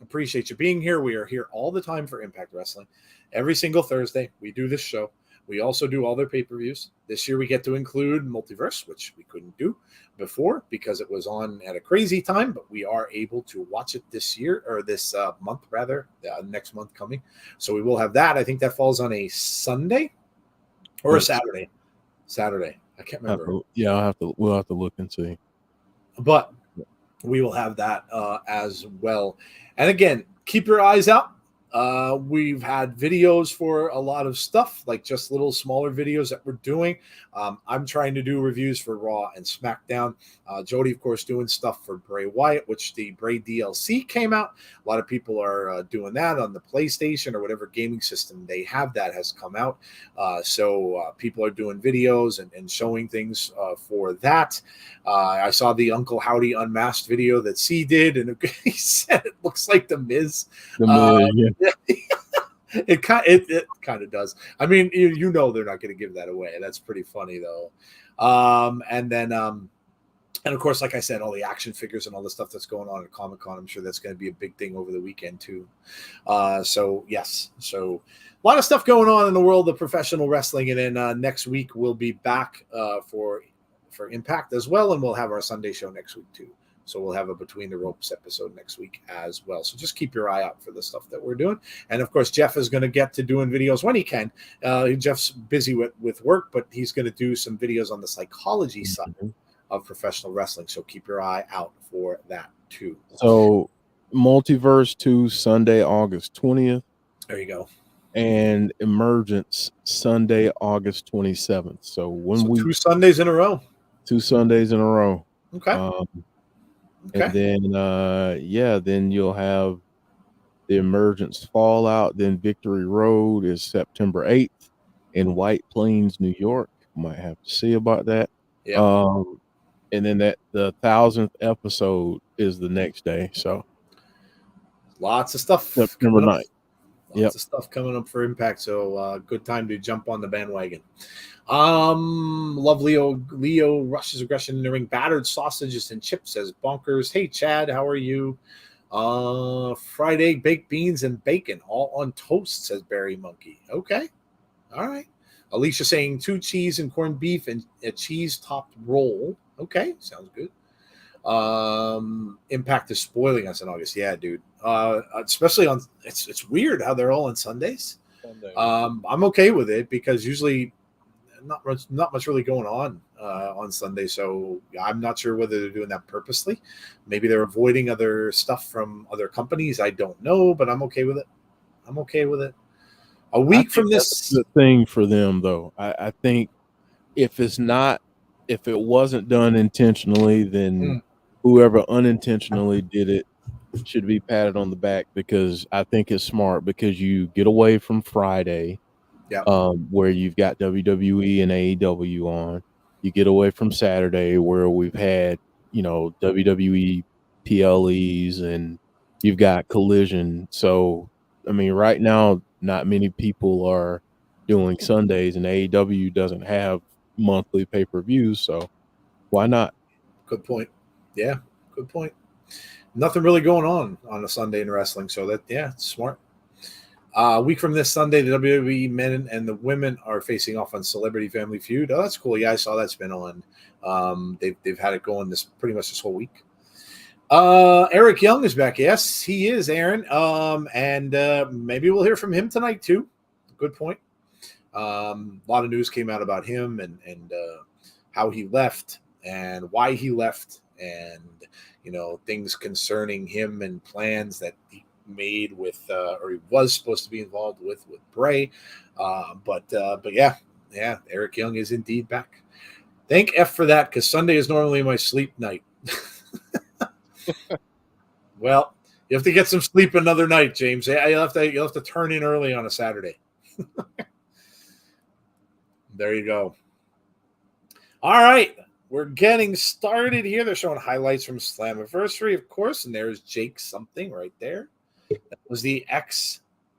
Appreciate you being here. We are here all the time for Impact Wrestling. Every single Thursday, we do this show. We also do all their pay-per-views. This year, we get to include Multiverse, which we couldn't do before because it was on at a crazy time, but we are able to watch it this year, or this month, rather, next month coming. So we will have that. I think that falls on a Sunday or a Saturday. Saturday. I can't remember. We'll have to look and see. But we will have that as well. And again, keep your eyes out. We've had videos for a lot of stuff, like just little smaller videos that we're doing. I'm trying to do reviews for Raw and SmackDown. Jody, of course, doing stuff for Bray Wyatt, which the Bray DLC came out. A lot of people are doing that on the PlayStation or whatever gaming system they have that has come out. So people are doing videos and showing things for that. I saw the Uncle Howdy Unmasked video that C did, and he said it looks like The Miz. Yeah. It kind of does. I mean, you know they're not going to give that away. That's pretty funny though. And of course, like I said, all the action figures and all the stuff that's going on at Comic-Con, I'm sure that's going to be a big thing over the weekend too. So yes, so a lot of stuff going on in the world of professional wrestling, and then next week we'll be back for Impact as well, and we'll have our Sunday show next week too. So we'll have a Between the Ropes episode next week as well. So just keep your eye out for the stuff that we're doing. And, of course, Jeff is going to get to doing videos when he can. Jeff's busy with work, but he's going to do some videos on the psychology side of professional wrestling. So keep your eye out for that too. So Multiverse 2, Sunday, August 20th. There you go. And Emergence, Sunday, August 27th. So 2 Sundays in a row. 2 Sundays in a row. Okay. Okay. And then, then you'll have the Emergence Fallout. Then Victory Road is September 8th in White Plains, New York. Might have to see about that. Yeah. And then the 1000th episode is the next day. So lots of stuff. September 9th. Lots of stuff coming up for Impact. So good time to jump on the bandwagon. Love Leo rushes aggression in the ring. Battered sausages and chips, says Bonkers. Hey Chad, how are you? Fried egg, baked beans, and bacon all on toast, says Barry Monkey. Okay. All right. Alicia saying 2 cheese and corned beef and a cheese topped roll. Okay, sounds good. Impact is spoiling us in August. Yeah, dude. Especially on it's weird how they're all on Sundays. I'm okay with it because usually not much really going on Sunday, so I'm not sure whether they're doing that purposely. Maybe they're avoiding other stuff from other companies. I don't know, but I'm okay with it. I'm okay with it. A week from this good thing for them, though. I think if it wasn't done intentionally, then whoever unintentionally did it should be patted on the back, because I think it's smart, because you get away from Friday, where you've got WWE and AEW on. You get away from Saturday, where we've had, WWE PLEs, and you've got Collision. So, I mean, right now, not many people are doing Sundays, and AEW doesn't have monthly pay-per-views, so why not? Good point. Yeah, good point. Nothing really going on a Sunday in wrestling, so it's smart. A week from this Sunday, the WWE men and the women are facing off on Celebrity Family Feud. Oh, that's cool. Yeah, I saw that's been on. They've had it going pretty much this whole week. Eric Young is back. Yes, he is, Aaron. And maybe we'll hear from him tonight too. Good point. A lot of news came out about him and how he left and why he left, and things concerning him and plans that he made with or he was supposed to be involved with Bray. But yeah, Eric Young is indeed back. Thank F for that, because Sunday is normally my sleep night. Well, you have to get some sleep another night, James. You'll have to turn in early on a Saturday. There you go. All right, we're getting started here. They're showing highlights from Slammiversary, of course, and there's Jake something right there. That was the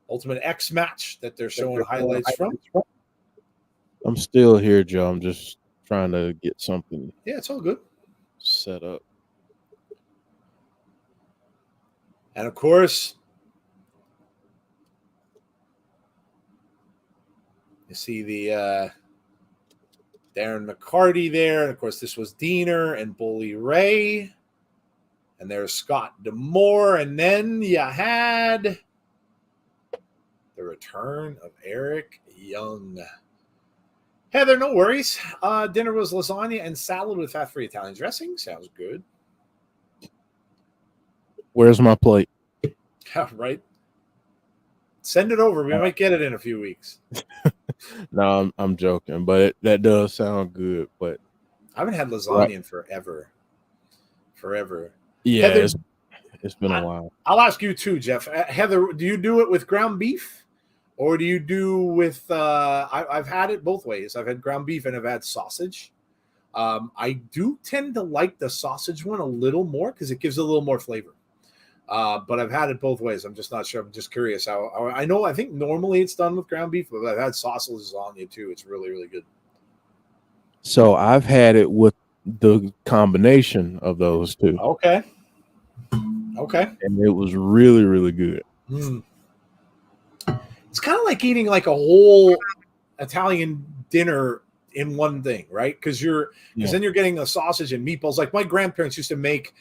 Ultimate X match that they're showing highlights from. I'm still here, Joe. I'm just trying to get something. Yeah, it's all good. Set up. And of course, you see the Darren McCarty there. And of course, this was Diener and Bully Ray. And there's Scott D'Amore. And then you had the return of Eric Young. Heather, no worries. Dinner was lasagna and salad with fat-free Italian dressing. Sounds good. Where's my plate? Right. Send it over. We might get it in a few weeks. No, I'm joking, but that does sound good. But I haven't had lasagna in forever. Yeah, Heather, it's been a while. I'll ask you too, Jeff. Heather, do you do it with ground beef, or do you do with? I've had it both ways. I've had ground beef and I've had sausage. I do tend to like the sausage one a little more because it gives a little more flavor. But I've had it both ways. I'm just not sure. I'm just curious how. I think normally it's done with ground beef, but I've had sausages on it too. It's really, really good. So I've had it with the combination of those two. Okay. And it was really, really good. It's kind of like eating like a whole Italian dinner in one thing, right? Because then you're getting a sausage and meatballs. Like my grandparents used to make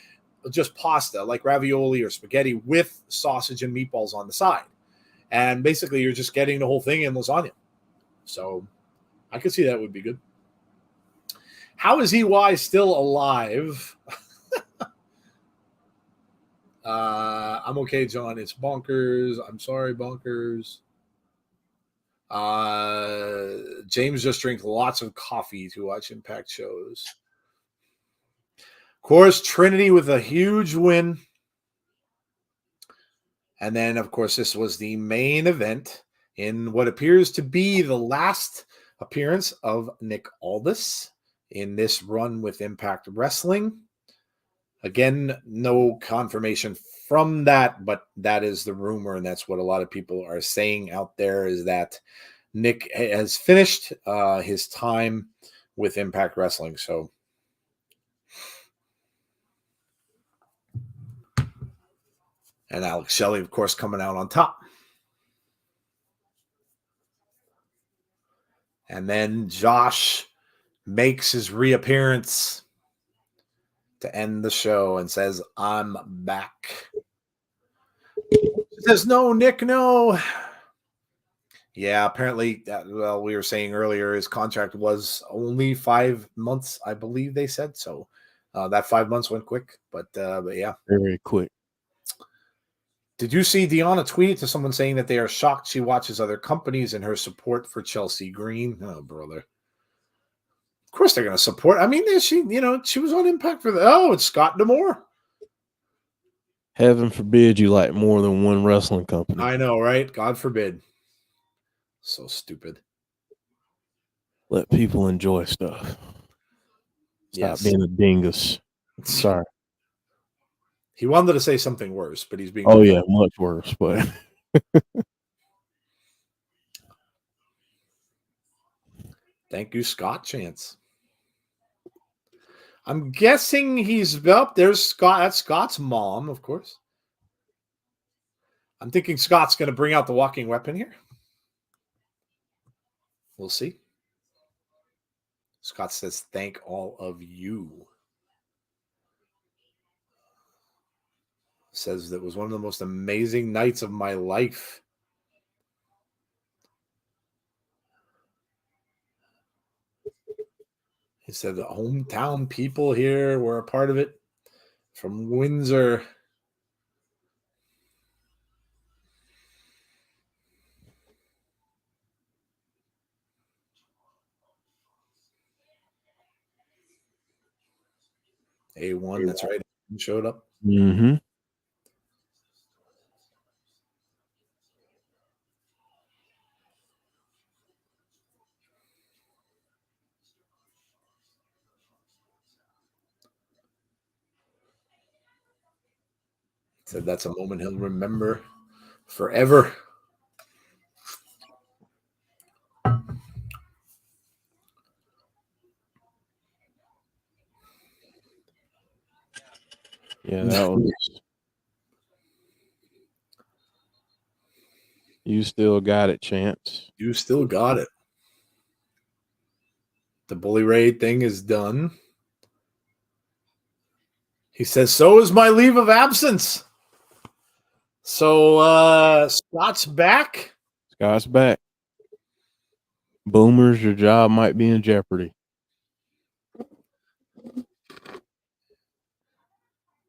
just pasta, like ravioli or spaghetti with sausage and meatballs on the side. And basically you're just getting the whole thing in lasagna. So I could see that would be good. How is EY still alive? I'm okay, John. It's bonkers. I'm sorry, bonkers. James just drinks lots of coffee to watch Impact shows. Of course, Trinity with a huge win. And then, of course, this was the main event in what appears to be the last appearance of Nick Aldis in this run with Impact Wrestling. Again, no confirmation from that, but that is the rumor, and that's what a lot of people are saying out there, is that Nick has finished his time with Impact Wrestling. So and Alex Shelley, of course, coming out on top. And then Josh makes his reappearance to end the show and says, "I'm back." He says, "No, Nick, no." Yeah, apparently, we were saying earlier, his contract was only 5 months, I believe they said. So that 5 months went quick, but yeah. Very quick. Did you see Deanna tweet to someone saying that they are shocked she watches other companies and her support for Chelsea Green? Oh, brother. Of course they're going to support. I mean, she was on Impact for the. Oh, it's Scott D'Amore. Heaven forbid you like more than one wrestling company. I know, right? God forbid. So stupid. Let people enjoy stuff. Stop Yes. being a dingus. Sorry. He wanted to say something worse, but he's being. Oh yeah, much worse. But thank you, Scott Chance. I'm guessing he's up. There's Scott. That's Scott's mom, of course. I'm thinking Scott's going to bring out the walking weapon here. We'll see. Scott says, thank all of you. Says that was one of the most amazing nights of my life. He said the hometown people here were a part of it. From Windsor. A1, that's right. Showed up. mm-hmm. Said that's a moment he'll remember forever. Yeah, that was. You still got it, Chance. You still got it. The Bully Ray thing is done. He says, so is my leave of absence. So Scott's back. Scott's back. Boomers, your job might be in jeopardy.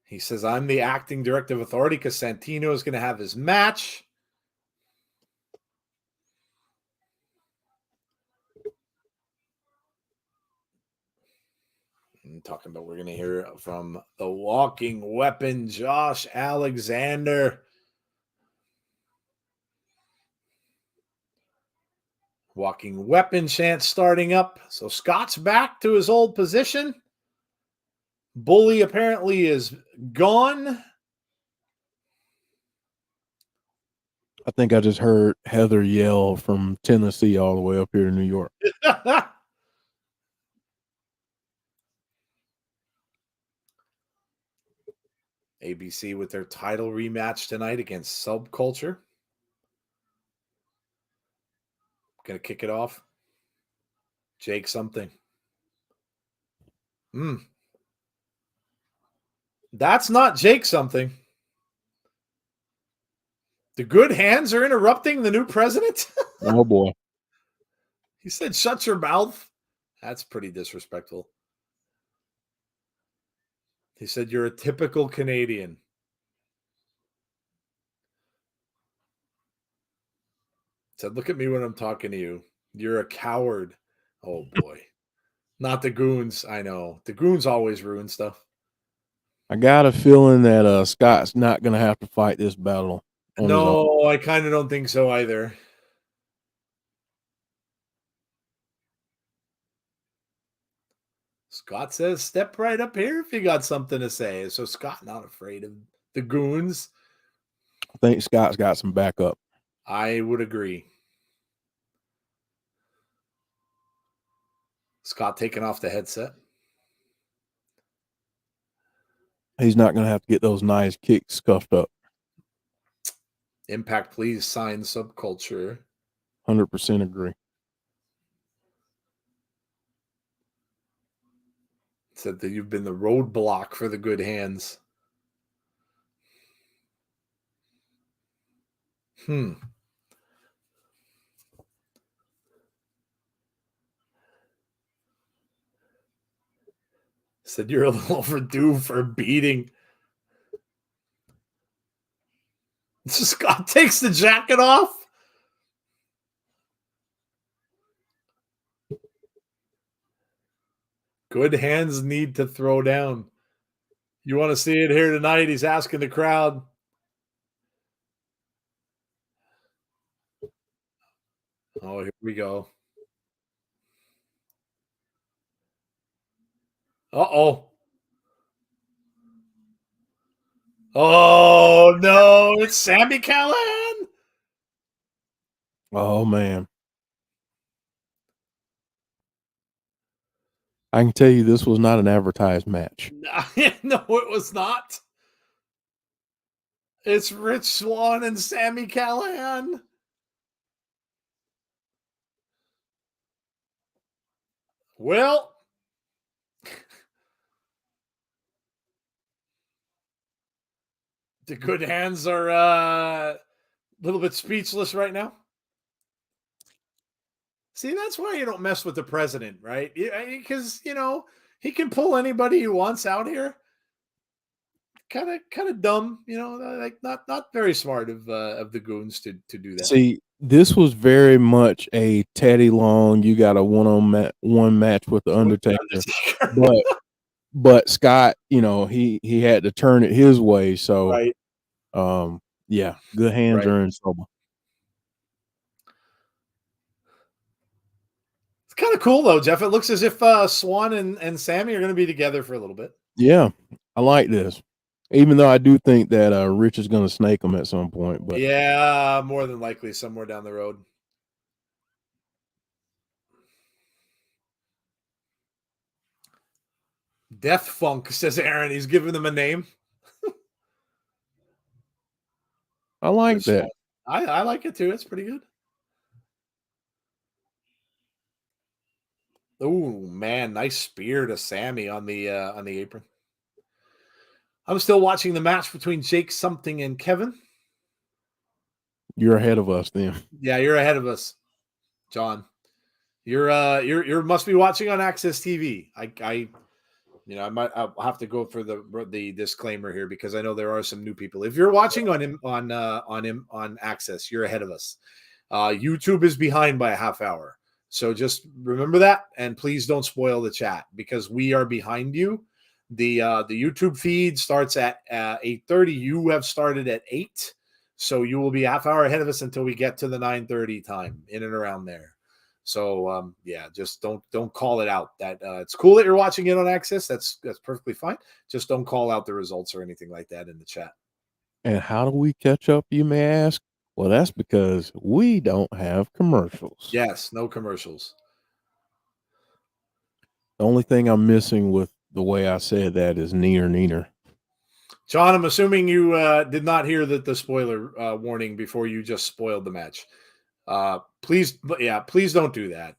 He says, I'm the acting director of authority because Santino is going to have his match. I'm talking about we're going to hear from the walking weapon, Josh Alexander. Walking weapon chant starting up. So Scott's back to his old position. Bully apparently is gone. I think I just heard Heather yell from Tennessee all the way up here to New York. ABC with their title rematch tonight against Subculture. Gonna kick it off. Jake something. That's not Jake something. The good hands are interrupting the new president? Oh, boy. He said, shut your mouth. That's pretty disrespectful. He said, you're a typical Canadian. Said, look at me when I'm talking to you. You're a coward. Oh, boy. Not the goons. I know. The goons always ruin stuff. I got a feeling that Scott's not going to have to fight this battle. No, I kind of don't think so either. Scott says, step right up here if you got something to say. So Scott not afraid of the goons. I think Scott's got some backup. I would agree. Scott taking off the headset. He's not going to have to get those nice kicks scuffed up. Impact, please sign Subculture. 100% agree. Said that you've been the roadblock for the good hands. Said you're a little overdue for beating. Scott takes the jacket off. Good hands need to throw down. You want to see it here tonight? He's asking the crowd. Oh, here we go. Uh-oh. Oh, no. It's Sami Callihan. Oh, man. I can tell you this was not an advertised match. No, it was not. It's Rich Swann and Sami Callihan. Well, the good hands are a little bit speechless right now. See, that's why you don't mess with the president, right? Because, he can pull anybody he wants out here. Kind of dumb, like not very smart of the goons to do that. See, this was very much a Teddy Long. You got a one match with the Undertaker, but Scott, he had to turn it his way. So, right. Yeah, good hands are in trouble. It's kind of cool though, Jeff. It looks as if Swann and Sami are going to be together for a little bit. Yeah, I like this. Even though I do think that Rich is going to snake him at some point, but yeah, more than likely somewhere down the road. Death Funk, says Aaron. He's giving them a name. I like that. I like it too. It's pretty good. Oh man, nice spear to Sami on the apron. I'm still watching the match between Jake Something and Kevin. You're ahead of us then. Yeah, you're ahead of us, John. You're must be watching on Access TV. I'll have to go for the disclaimer here because I know there are some new people. If you're watching on Access, you're ahead of us. YouTube is behind by a half hour. So just remember that, and please don't spoil the chat because we are behind you. The YouTube feed starts at 8:30. You have started at 8, so you will be a half hour ahead of us until we get to the 9:30 time, in and around there. So just don't call it out. That it's cool that you're watching it on Access. That's perfectly fine. Just don't call out the results or anything like that in the chat. And how do we catch up, you may ask? Well, that's because we don't have commercials. Yes, no commercials. The only thing I'm missing with the way I said that is neener. John, I'm assuming you did not hear the spoiler warning before you just spoiled the match. Please don't do that.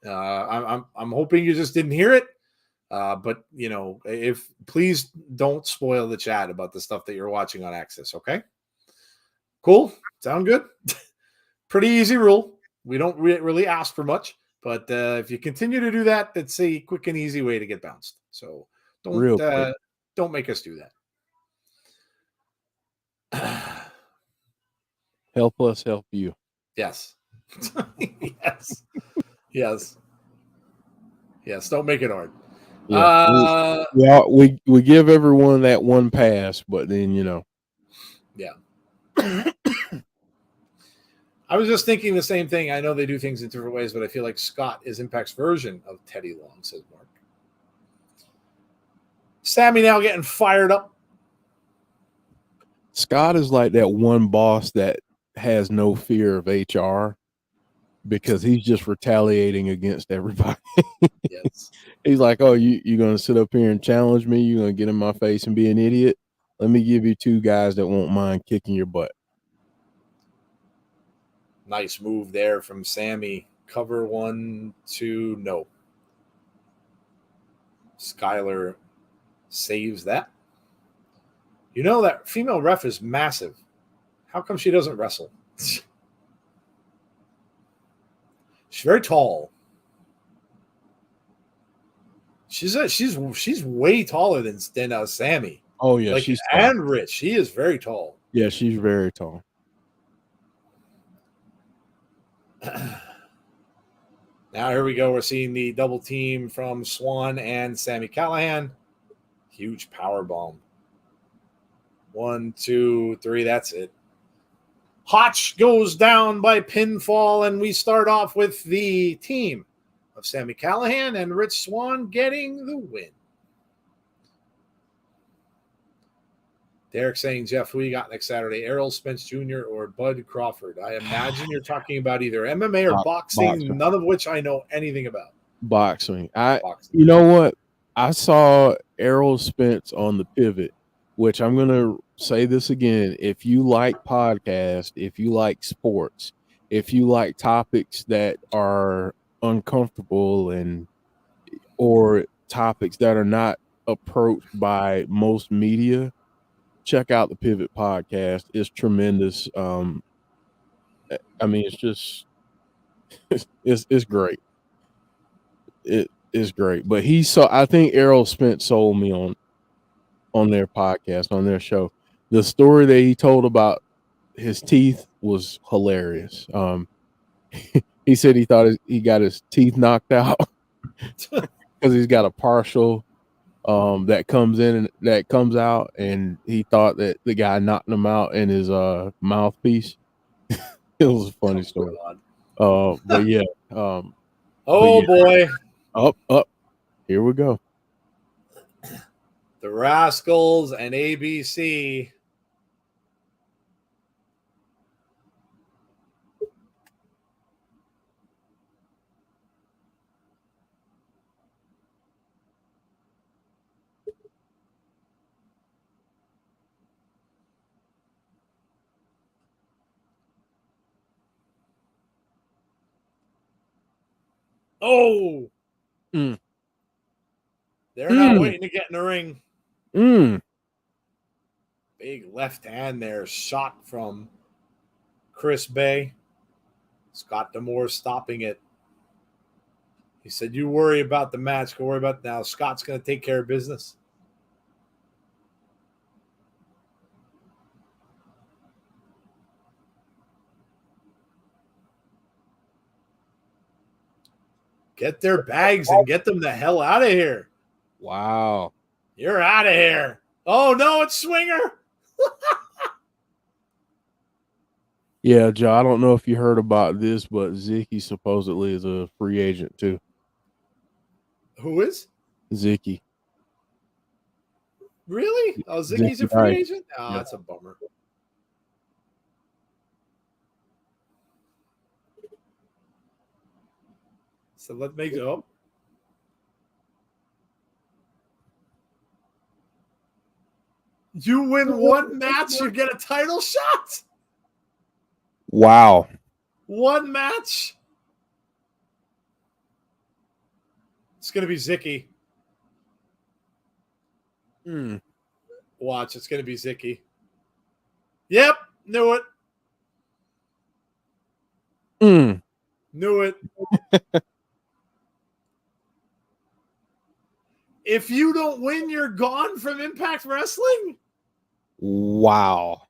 I'm hoping you just didn't hear it. But if please don't spoil the chat about the stuff that you're watching on Access. Okay. Cool. Sound good? Pretty easy rule. We don't really ask for much, but if you continue to do that, that's a quick and easy way to get bounced. So don't make us do that. Help us help you. Yes. Yes. Don't make it hard. Yeah. We give everyone that one pass, but then Yeah. I was just thinking the same thing. I know they do things in different ways, but I feel like Scott is Impact's version of Teddy Long, says Mark. Sami now getting fired up. Scott is like that one boss that has no fear of HR because he's just retaliating against everybody. Yes. He's like, oh, you're going to sit up here and challenge me? You're going to get in my face and be an idiot? Let me give you 2 guys that won't mind kicking your butt. Nice move there from Sami. Cover 1, 2, no. Skylar saves that. That female ref is massive. How come she doesn't wrestle? She's very tall. She's way taller than Sami. Oh yeah, she's tall. And Rich. She is very tall. Yeah, she's very tall. Now here we go. We're seeing the double team from Swan and Sami Callihan. Huge power bomb. 1, 2, 3. That's it. Hotch goes down by pinfall, and we start off with the team of Sami Callihan and Rich Swann getting the win. Derek saying, Jeff, who you got next Saturday? Errol Spence Jr. or Bud Crawford? I imagine you're talking about either MMA or boxing, none of which I know anything about. Boxing. You know what? I saw Errol Spence on the Pivot, which I'm going to say this again. If you like podcasts, if you like sports, if you like topics that are uncomfortable or topics that are not approached by most media, check out the Pivot podcast. It's tremendous. I mean, it's just it's great. It is great. But I think Errol Spence sold me on their podcast, on their show. The story that he told about his teeth was hilarious. He said he thought he got his teeth knocked out because he's got a partial that comes in and that comes out, and he thought that the guy knocked him out in his mouthpiece. It was a funny story. But yeah. Boy. Up. Here we go. The Rascals and ABC. Oh, they're not waiting to get in the ring. Big left hand there, shot from Chris Bay. Scott D'Amore stopping it. He said, you worry about the match. Go worry about it now. Scott's going to take care of business. Get their bags and get them the hell out of here. Wow. You're out of here. Oh, no, it's Swinger. Yeah, Joe, I don't know if you heard about this, but Zicky supposedly is a free agent too. Who is? Zicky. Really? Oh, Zicky's a free agent? Oh, that's a bummer. So let's make it up. You win one match, you get a title shot. Wow. One match. It's going to be Zicky. Watch, it's going to be Zicky. Yep, knew it. Knew it. If you don't win, you're gone from Impact Wrestling? Wow.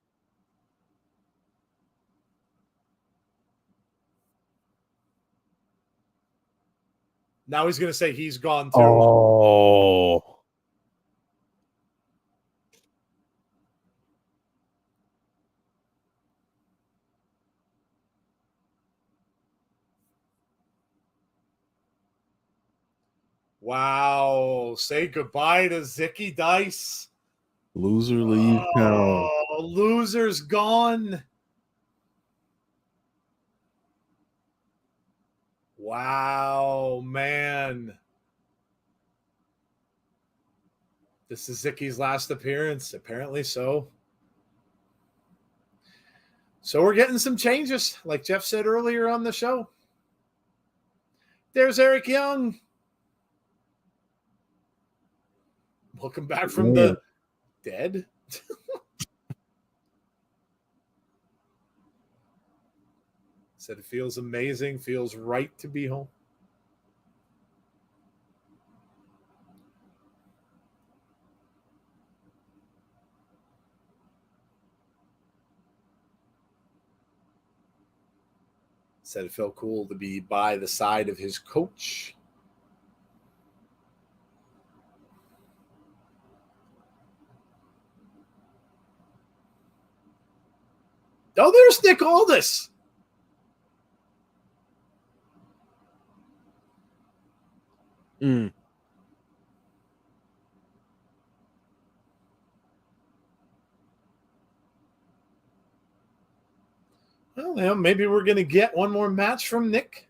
Now he's going to say he's gone too. Oh. Wow. Say goodbye to Zicky Dice. Loser leaves town. Loser's gone. Wow, man. This is Zicky's last appearance. Apparently so. So we're getting some changes, like Jeff said earlier on the show. There's Eric Young. Welcome back from the dead. Said it feels amazing, feels right to be home. Said it felt cool to be by the side of his coach. Oh, there's Nick Aldis. Mm. Well, you know, maybe we're going to get one more match from Nick.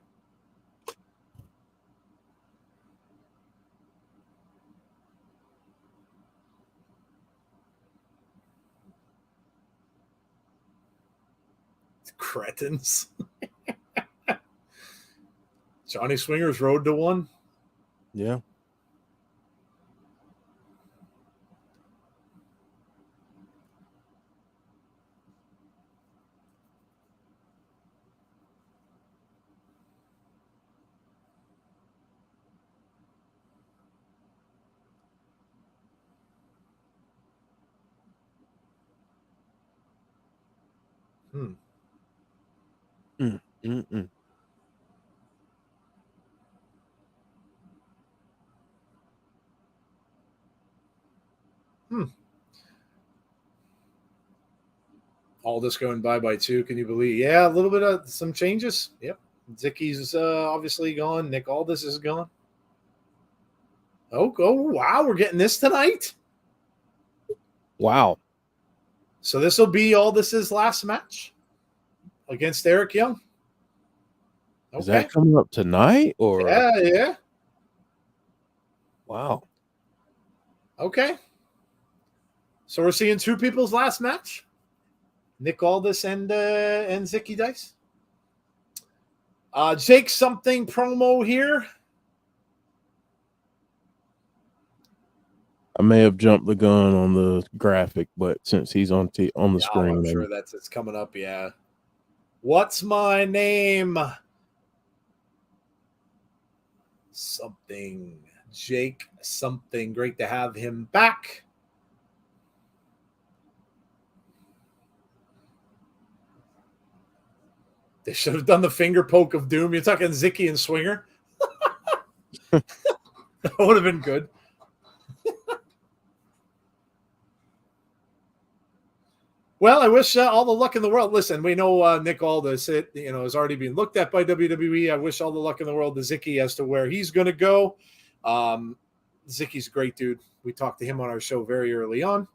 Cretins. Johnny Swinger's road to one. Yeah. Hmm. Mm. Mm-mm. Hmm. All this going bye-bye too. Can you believe? Yeah, a little bit of some changes. Yep. Zicky's obviously gone. Nick Aldis is gone. Oh, wow. We're getting this tonight. Wow. So this will be Aldis's last match against Eric Young. Okay. Is that coming up tonight or? Yeah. Wow. Okay. So we're seeing two people's last match. Nick Aldis and Zicky Dice. Jake something promo here. I may have jumped the gun on the graphic, but since he's on the screen, I'm sure it's coming up. Yeah. What's my name? Something. Jake something. Great to have him back. They should have done the finger poke of doom. You're talking Zicky and Swinger. That would have been good. Well, I wish all the luck in the world. Listen, we know Nick Aldis has already been looked at by WWE. I wish all the luck in the world to Zicky as to where he's going to go. Zicky's a great dude. We talked to him on our show very early on.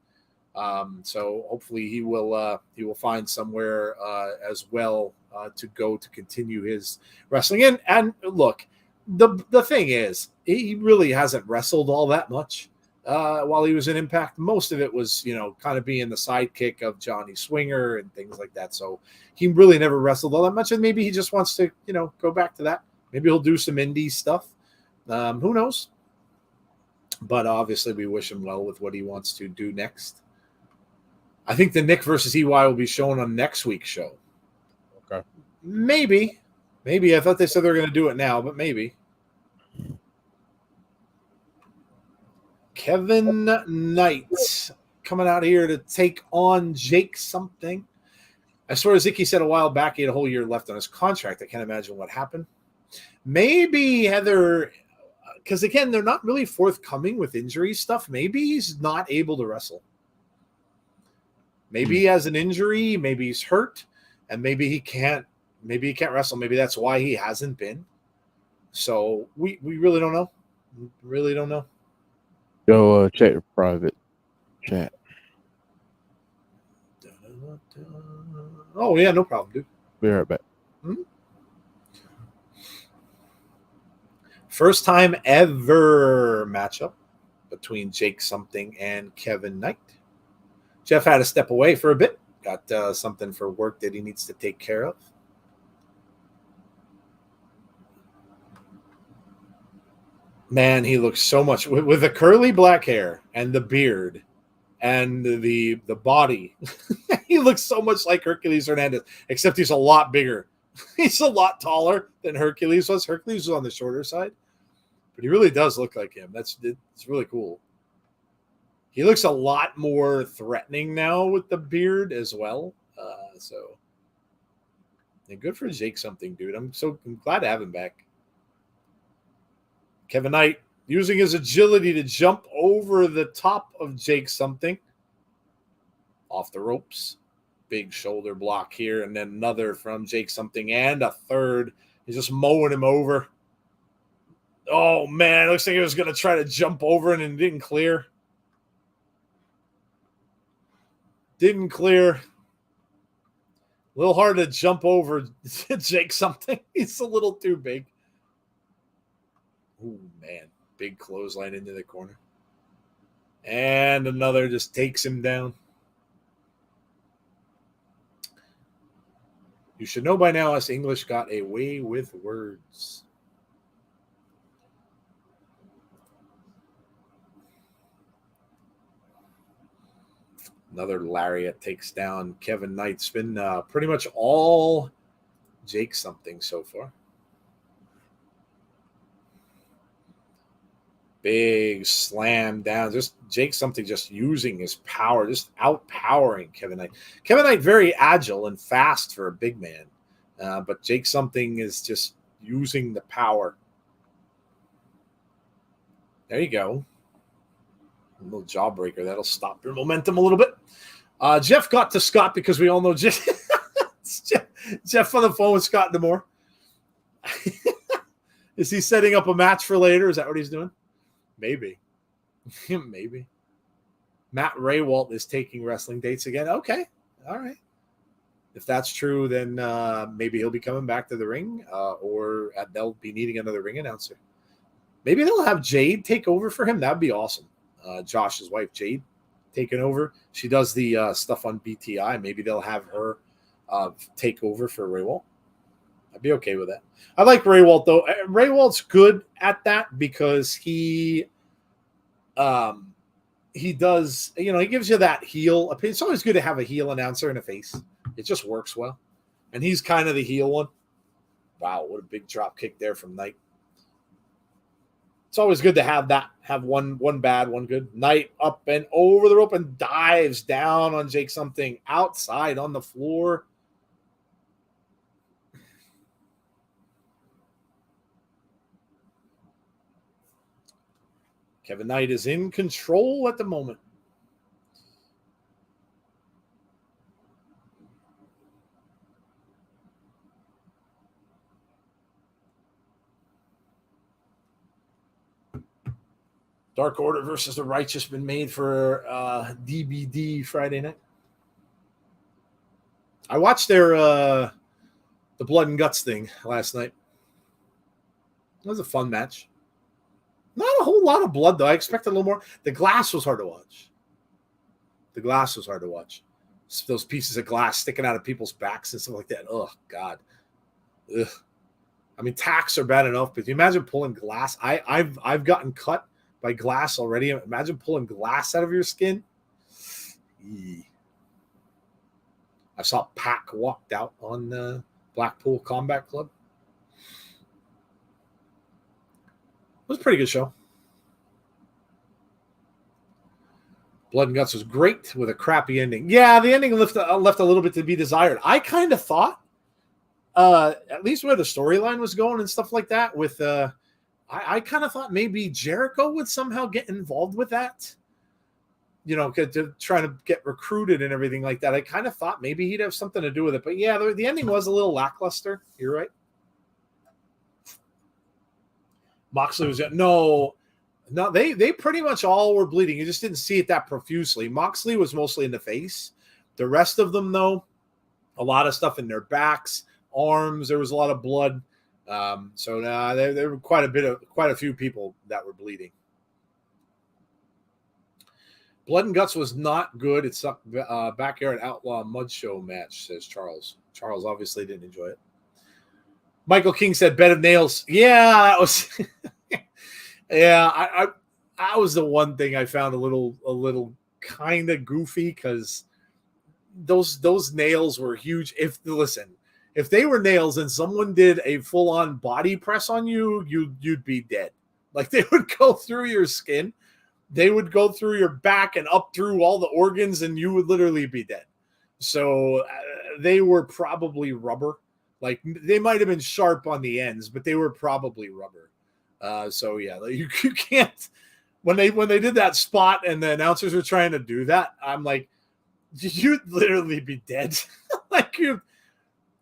So hopefully he will find somewhere as well to go to continue his wrestling. And look, the thing is, he really hasn't wrestled all that much while he was in Impact. Most of it was, kind of being the sidekick of Johnny Swinger and things like that. So he really never wrestled all that much. And maybe he just wants to, go back to that. Maybe he'll do some indie stuff. Who knows? But obviously we wish him well with what he wants to do next. I think the Nick versus EY will be shown on next week's show. Okay. Maybe. I thought they said they were going to do it now, but maybe. Kevin Knight coming out here to take on Jake something. I swear Zicky said a while back he had a whole year left on his contract. I can't imagine what happened. Maybe Heather, because again, they're not really forthcoming with injury stuff. Maybe he's not able to wrestle. Maybe he has an injury, maybe he's hurt, and maybe he can't wrestle. Maybe that's why he hasn't been. So we really don't know. Really don't know. Go check your private chat. Oh yeah, no problem, dude. Be right back. First time ever matchup between Jake something and Kevin Knight. Jeff had to step away for a bit. Got something for work that he needs to take care of. Man, he looks so much with the curly black hair and the beard and the body. He looks so much like Hercules Hernandez, except he's a lot bigger. He's a lot taller than Hercules was. Hercules was on the shorter side, but he really does look like him. It's really cool. He looks a lot more threatening now with the beard as well. So And good for Jake something, dude. I'm glad to have him back. Kevin Knight using his agility to jump over the top of Jake something. Off the ropes. Big shoulder block here, and then another from Jake something, and a third. He's just mowing him over. Oh, man. It looks like he was going to try to jump over and it didn't clear. Didn't clear. A little hard to jump over Jake something. He's a little too big. Oh, man. Big clothesline into the corner. And another just takes him down. You should know by now us English got a way with words. Another lariat takes down Kevin Knight. It's been pretty much all Jake something so far. Big slam down. Just Jake something just using his power, just outpowering Kevin Knight. Kevin Knight very agile and fast for a big man. But Jake something is just using the power. There you go. A little jawbreaker. That'll stop your momentum a little bit. Jeff got to Scott because we all know Jeff on the phone with Scott Demore. Is he setting up a match for later? Is that what he's doing? Maybe. Maybe. Matt Raywalt is taking wrestling dates again. Okay. All right. If that's true, then maybe he'll be coming back to the ring or they'll be needing another ring announcer. Maybe they'll have Jade take over for him. That would be awesome. Josh's wife, Jade, taking over. She does the stuff on BTI. Maybe they'll have her take over for Raywalt. I'd be okay with that. I like Raywalt, though. Raywalt's good at that because he does, he gives you that heel opinion. It's always good to have a heel announcer and a face. It just works well. And he's kind of the heel one. Wow, what a big drop kick there from Knight. It's always good to have that. Have one bad, one good. Knight up and over the rope and dives down on Jake something outside on the floor. Kevin Knight is in control at the moment. Dark Order versus the Righteous been made for DBD Friday night. I watched their the Blood and Guts thing last night. It was a fun match. Not a whole lot of blood, though. I expected a little more. The glass was hard to watch. Those pieces of glass sticking out of people's backs and stuff like that. Oh, God. Ugh. I mean, tacks are bad enough, but you imagine pulling glass. I've gotten cut by glass already. Imagine pulling glass out of your skin. Eee. I saw Pac walked out on Blackpool Combat Club. It was a pretty good show. Blood and Guts was great with a crappy ending. Yeah, the ending left a little bit to be desired. I kind of thought, at least where the storyline was going and stuff like that, with I kind of thought maybe Jericho would somehow get involved with that. To trying to get recruited and everything like that. I kind of thought maybe he'd have something to do with it. But yeah, the ending was a little lackluster. You're right. Moxley was no, they pretty much all were bleeding. You just didn't see it that profusely. Moxley was mostly in the face. The rest of them, though, a lot of stuff in their backs, arms. There was a lot of blood. There were quite a few people that were bleeding. Blood and Guts was not good. It's a backyard outlaw mud show match, says Charles. Charles obviously didn't enjoy it. Michael King said bed of nails. Yeah, that was yeah, I was the one thing I found a little kind of goofy because those nails were huge. If they were nails and someone did a full-on body press on you, you'd be dead. Like they would go through your skin, they would go through your back and up through all the organs, and you would literally be dead. So they were probably rubber. Like they might have been sharp on the ends, but they were probably rubber. So yeah, you can't when they did that spot and the announcers were trying to do that. I'm like, you'd literally be dead. Like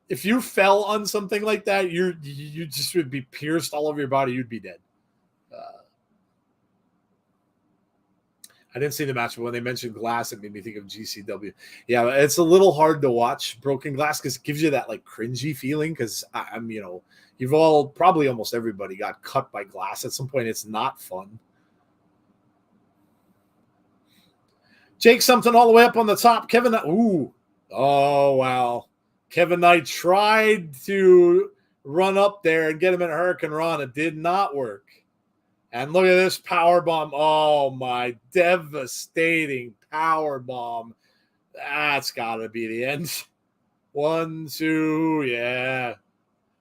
if you fell on something like that, you just would be pierced all over your body. You'd be dead. I didn't see the match, but when they mentioned glass, it made me think of GCW. Yeah, it's a little hard to watch Broken Glass because it gives you that like cringy feeling. Because I'm, you've all probably almost everybody got cut by glass at some point. It's not fun. Jake something all the way up on the top. Kevin, ooh, oh wow. Kevin Knight tried to run up there and get him in a Hurricane Run. It did not work. And look at this power bomb. Oh, my devastating power bomb. That's got to be the end. 1, 2, yeah.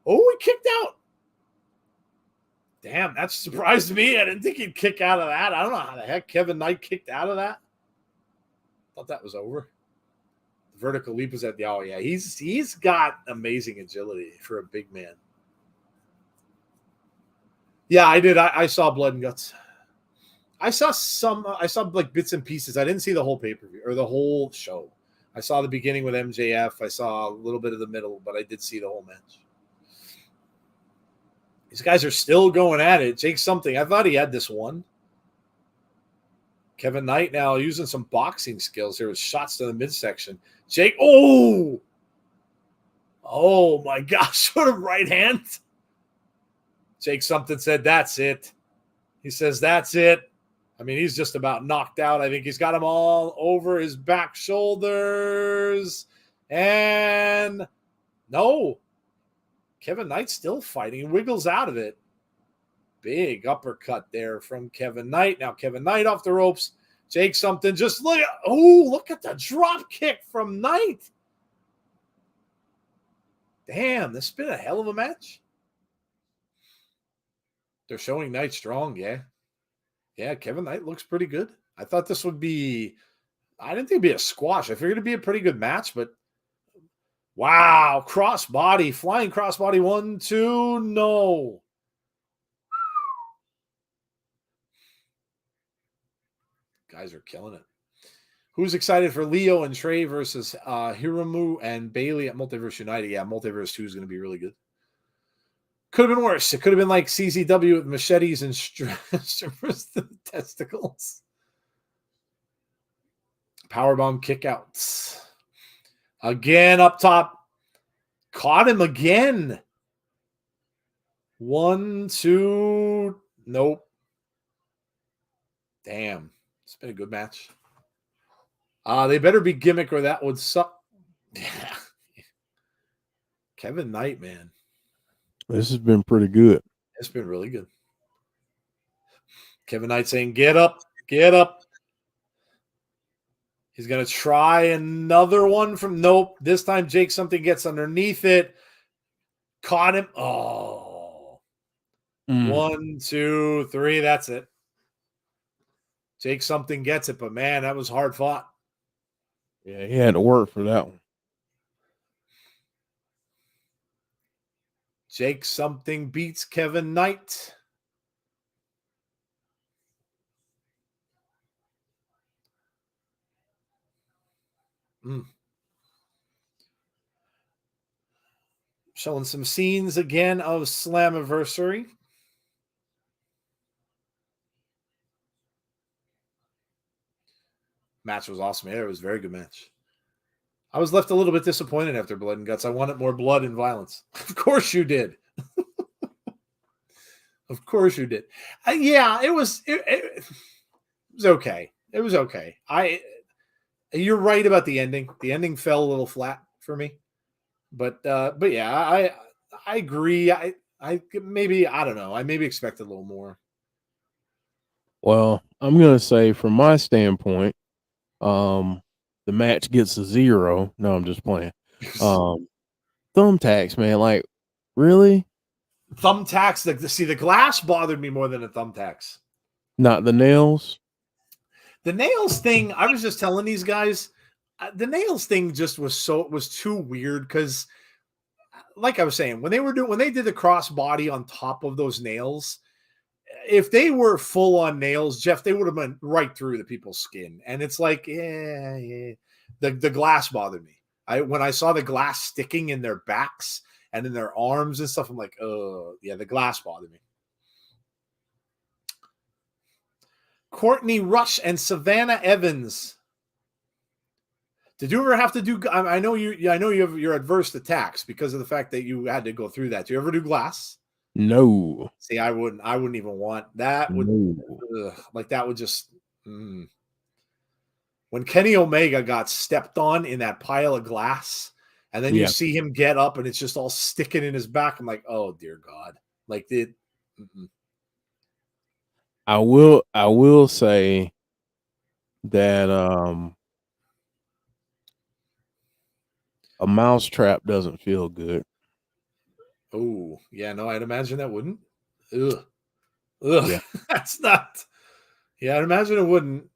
Oh, he kicked out. Damn, that surprised me. I didn't think he'd kick out of that. I don't know how the heck Kevin Knight kicked out of that. Thought that was over. The vertical leap was at the, oh, yeah. He's got amazing agility for a big man. Yeah, I did. I saw Blood and Guts. I saw like bits and pieces. I didn't see the whole pay-per-view or the whole show. I saw the beginning with MJF. I saw a little bit of the middle, but I did see the whole match. These guys are still going at it. Jake something. I thought he had this one. Kevin Knight now using some boxing skills here with shots to the midsection. Jake, oh my gosh, what a right hand. Jake something said, that's it. He says, that's it. I mean, he's just about knocked out. I think he's got him all over his back shoulders. And no. Kevin Knight's still fighting. He wiggles out of it. Big uppercut there from Kevin Knight. Now Kevin Knight off the ropes. Jake something just look at the drop kick from Knight. Damn, this has been a hell of a match. They're showing Knight strong, yeah. Yeah, Kevin Knight looks pretty good. I thought this would be, I didn't think it'd be a squash. I figured it'd be a pretty good match, but wow, crossbody, flying crossbody, 1, 2, no. Guys are killing it. Who's excited for Leo and Trey versus Hiromu and Bailey at Multiverse United? Yeah, Multiverse 2 is going to be really good. Could have been worse. It could have been like CZW with machetes and strippers to the testicles. Powerbomb kickouts. Again up top. Caught him again. 1, 2. Nope. Damn. It's been a good match. They better be gimmick or that would suck. Yeah. Kevin Knight, man. This has been pretty good. It's been really good. Kevin Knight saying, get up, get up. He's going to try another one from, nope. This time Jake something gets underneath it. Caught him. Oh. 1, 2, 3. That's it. Jake something gets it, but man, that was hard fought. Yeah, he had to work for that one. Jake something beats Kevin Knight. Showing some scenes again of Slammiversary. Match was awesome. Yeah, it was a very good match. I was left a little bit disappointed after Blood and Guts. I wanted more blood and violence. Of course you did. Of course you did. Yeah, it was okay. It was okay. You're right about the ending. The ending fell a little flat for me. But yeah, I agree. I maybe, I don't know. I maybe expected a little more. Well, I'm gonna say from my standpoint, the match gets a 0. No, I'm just playing. Thumbtacks, man. Like, really? Thumbtacks. The glass bothered me more than the thumbtacks. Not the nails. The nails thing. I was just telling these guys, the nails thing just was too weird because like I was saying, when they did the crossbody on top of those nails, if they were full on nails, Jeff, they would have been right through the people's skin. And it's like, yeah. The glass bothered me. When I saw the glass sticking in their backs and in their arms and stuff, I'm like, oh yeah, the glass bothered me. Courtney Rush and Savannah Evans. Did you ever have to do? I know you're adverse to tax because of the fact that you had to go through that. Do you ever do glass? No. See, I wouldn't even want that. No. Like that would just. When Kenny Omega got stepped on in that pile of glass, and then you see him get up and it's just all sticking in his back, I'm like, oh dear God! Like it. I will say that a mouse trap doesn't feel good. Oh yeah, no, I'd imagine that wouldn't. Ugh. Yeah. That's not. Yeah, I'd imagine it wouldn't.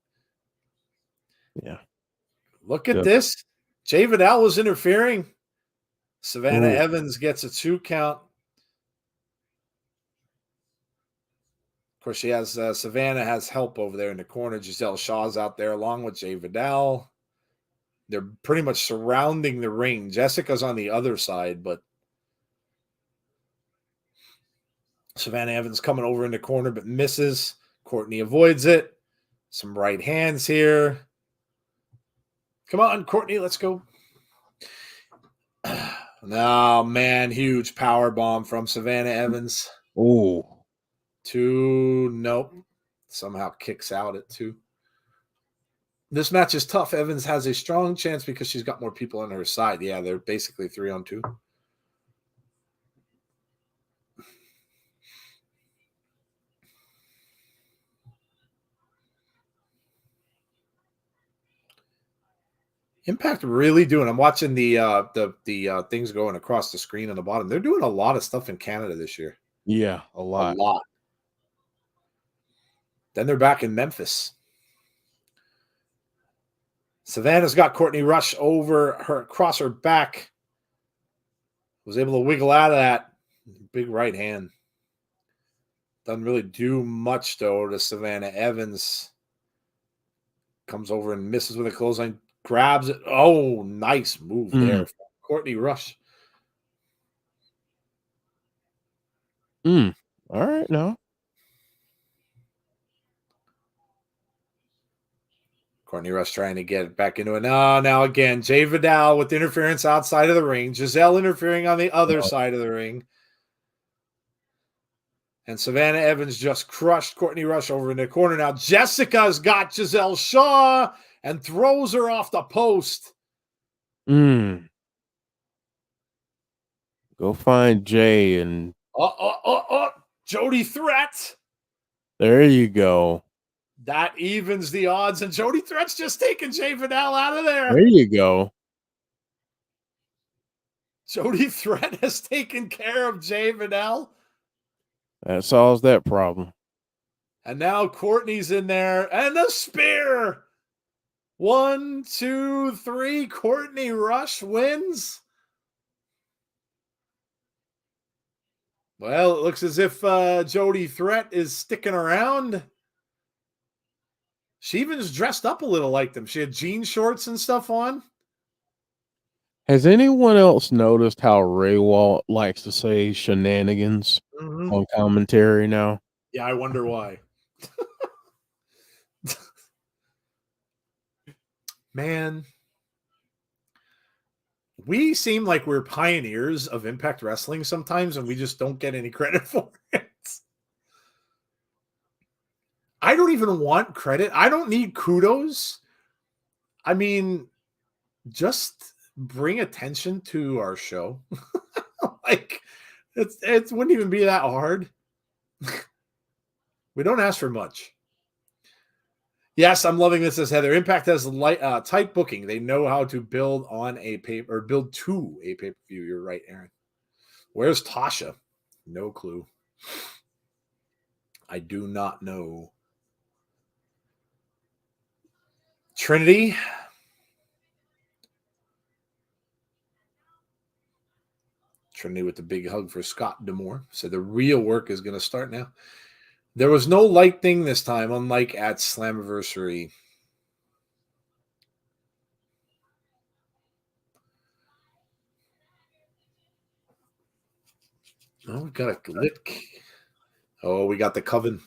Yeah. Look at this. Jay Vidal was interfering. Savannah Evans gets a 2 count. Of course, she has Savannah has help over there in the corner. Giselle Shaw's out there along with Jay Vidal. They're pretty much surrounding the ring. Jessica's on the other side, but Savannah Evans coming over in the corner but misses. Courtney avoids it. Some right hands here. Come on, Courtney, let's go. Oh, man, huge power bomb from Savannah Evans. Oh. 2, nope. Somehow kicks out at 2. This match is tough. Evans has a strong chance because she's got more people on her side. Yeah, they're basically 3-on-2. Impact really doing. I'm watching the things going across the screen on the bottom. They're doing a lot of stuff in Canada this year. Yeah, a lot. Then they're back in Memphis. Savannah's got Courtney Rush over her, across her back. Was able to wiggle out of that. Big right hand. Doesn't really do much, though, to Savannah Evans. Comes over and misses with a clothesline. Grabs it. Oh, nice move there. Courtney Rush. All right, now. Courtney Rush trying to get back into it. Now again, Jay Vidal with interference outside of the ring. Giselle interfering on the other side of the ring. And Savannah Evans just crushed Courtney Rush over in the corner. Now Jessica's got Giselle Shaw and throws her off the post. Go find Jay and Jody Threat. There you go. That evens the odds, and Jody Threat's just taking Jay Vidal out of there. There you go. Jody Threat has taken care of Jay Vidal. That solves that problem. And now Courtney's in there, and the spear. 1, 2, 3. Courtney Rush wins. Well, it looks as if Jody Threat is sticking around. She even is dressed up a little like them. She had jean shorts and stuff on. Has anyone else noticed how Ray Walt likes to say shenanigans on commentary now? Yeah, I wonder why. Man, we seem like we're pioneers of Impact Wrestling sometimes, and we just don't get any credit for it. I don't even want credit. I don't need kudos. I mean, just bring attention to our show. Like, it wouldn't even be that hard. We don't ask for much. Yes, I'm loving this, says Heather. Impact has tight booking. They know how to build on a paper or build to a pay-per-view. You're right, Aaron. Where's Tasha? No clue. I do not know. Trinity. Trinity with the big hug for Scott D'Amore. So the real work is going to start now. There was no light thing this time, unlike at Slammiversary. Oh, we got a lick. Oh, we got the coven.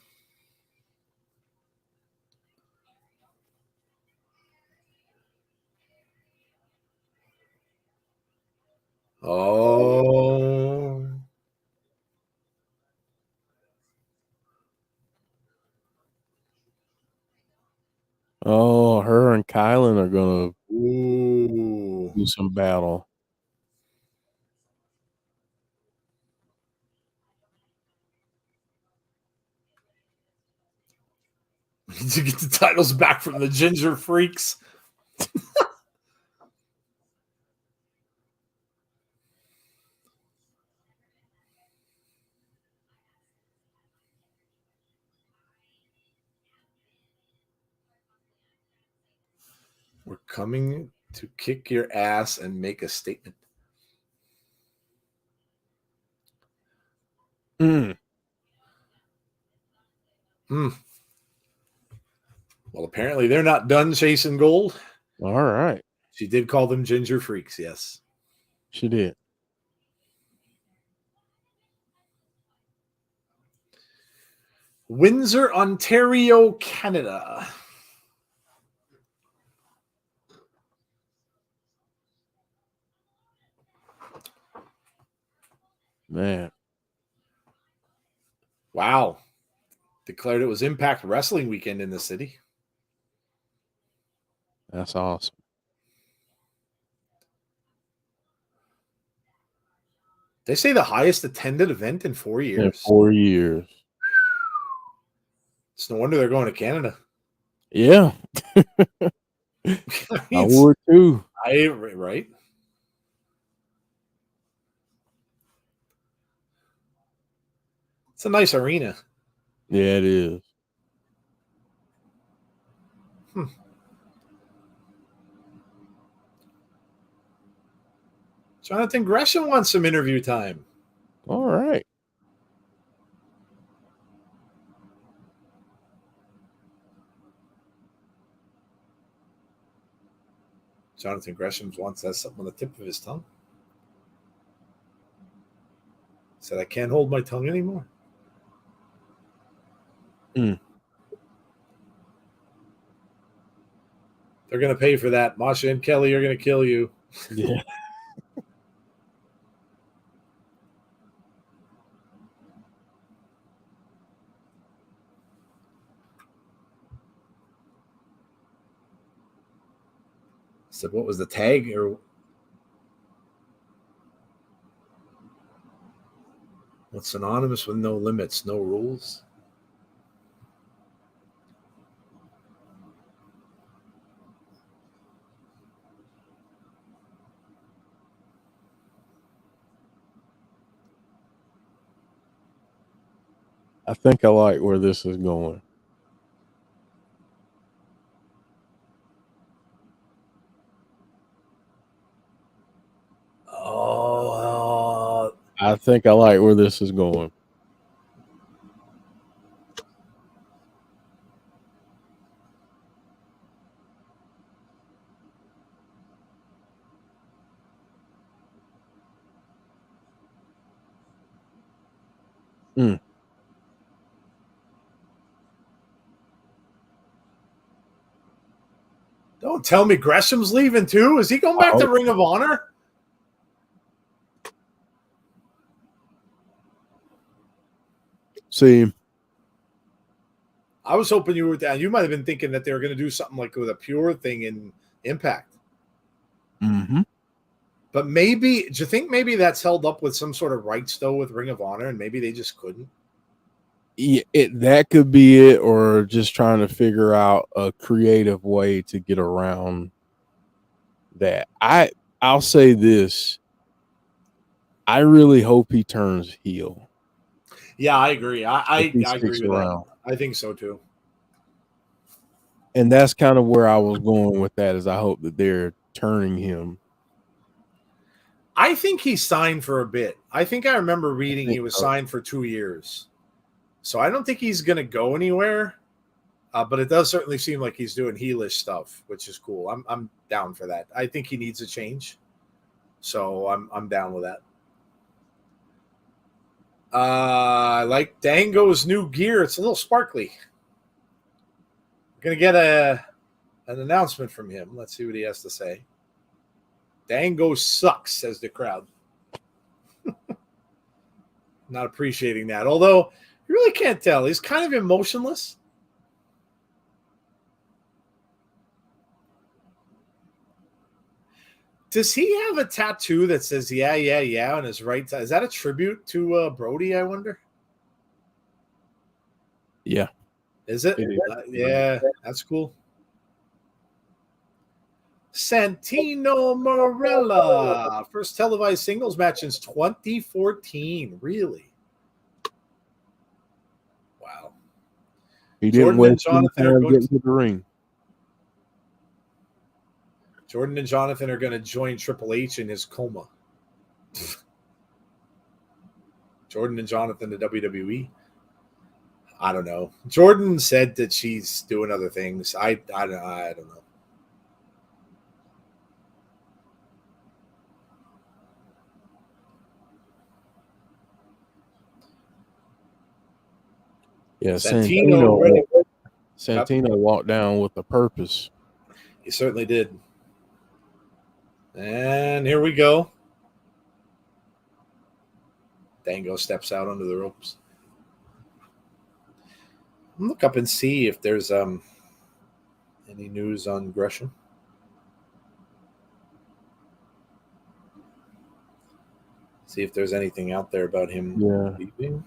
Oh. Oh, her and Kylan are gonna Ooh. do some battle. To get the titles back from the Ginger Freaks. We're coming to kick your ass and make a statement. Hmm. Well, apparently they're not done chasing gold. All right. She did call them Ginger Freaks, yes. She did. Windsor, Ontario, Canada. Man. Wow. Declared it was Impact Wrestling weekend in the city. That's awesome. They say the highest attended event in 4 years. In 4 years. It's no wonder they're going to Canada. Yeah. I would too. Right? It's a nice arena. Yeah, it is. Jonathan Gresham wants some interview time. All right. Jonathan Gresham wants to have something on the tip of his tongue. Said, I can't hold my tongue anymore. Mm. They're going to pay for that. Masha and Kelly are going to kill you. Yeah. Said, what was the tag? Or what's synonymous with no limits, no rules? I think I like where this is going. Oh, I think I like where this is going. Mm. don't tell me Gresham's leaving too. Is he going back to Ring of Honor? See, I was hoping you were down. You might have been thinking that they were going to do something like with a pure thing in Impact. mm-hmm. But maybe, do you think maybe that's held up with some sort of rights though with Ring of Honor, and maybe they just couldn't? Yeah, that could be it, or just trying to figure out a creative way to get around that. I'll say this. I really hope he turns heel. Yeah, I agree. I agree with around. that. I think so too. And that's kind of where I was going with that, is I hope that they're turning him. I think he signed for a bit. I think I remember reading he was so. signed for 2 years. So I don't think he's going to go anywhere. But it does certainly seem like he's doing heelish stuff, which is cool. I'm down for that. I think he needs a change. So I'm down with that. I like Dango's new gear. It's a little sparkly. We're going to get an announcement from him. Let's see what he has to say. Dango sucks, says the crowd. Not appreciating that. Although, you really can't tell. He's kind of emotionless. Does he have a tattoo that says "yeah, yeah, yeah" on his right side? Is that a tribute to Brody? I wonder. Yeah, Is it? Yeah, that's cool. Santino Marella, first televised singles match since 2014. Really? Wow. he didn't Jordan and waste any Jonathan are time going getting to the ring. Jordan and Jonathan are going to join Triple H in his coma. Jordan and Jonathan to WWE. I don't know. Jordan said that she's doing other things. I don't know. Yeah, Santino walked down with a purpose. He certainly did. And here we go. Dango steps out under the ropes. Look up and see if there's any news on Gresham. See if there's anything out there about him leaving.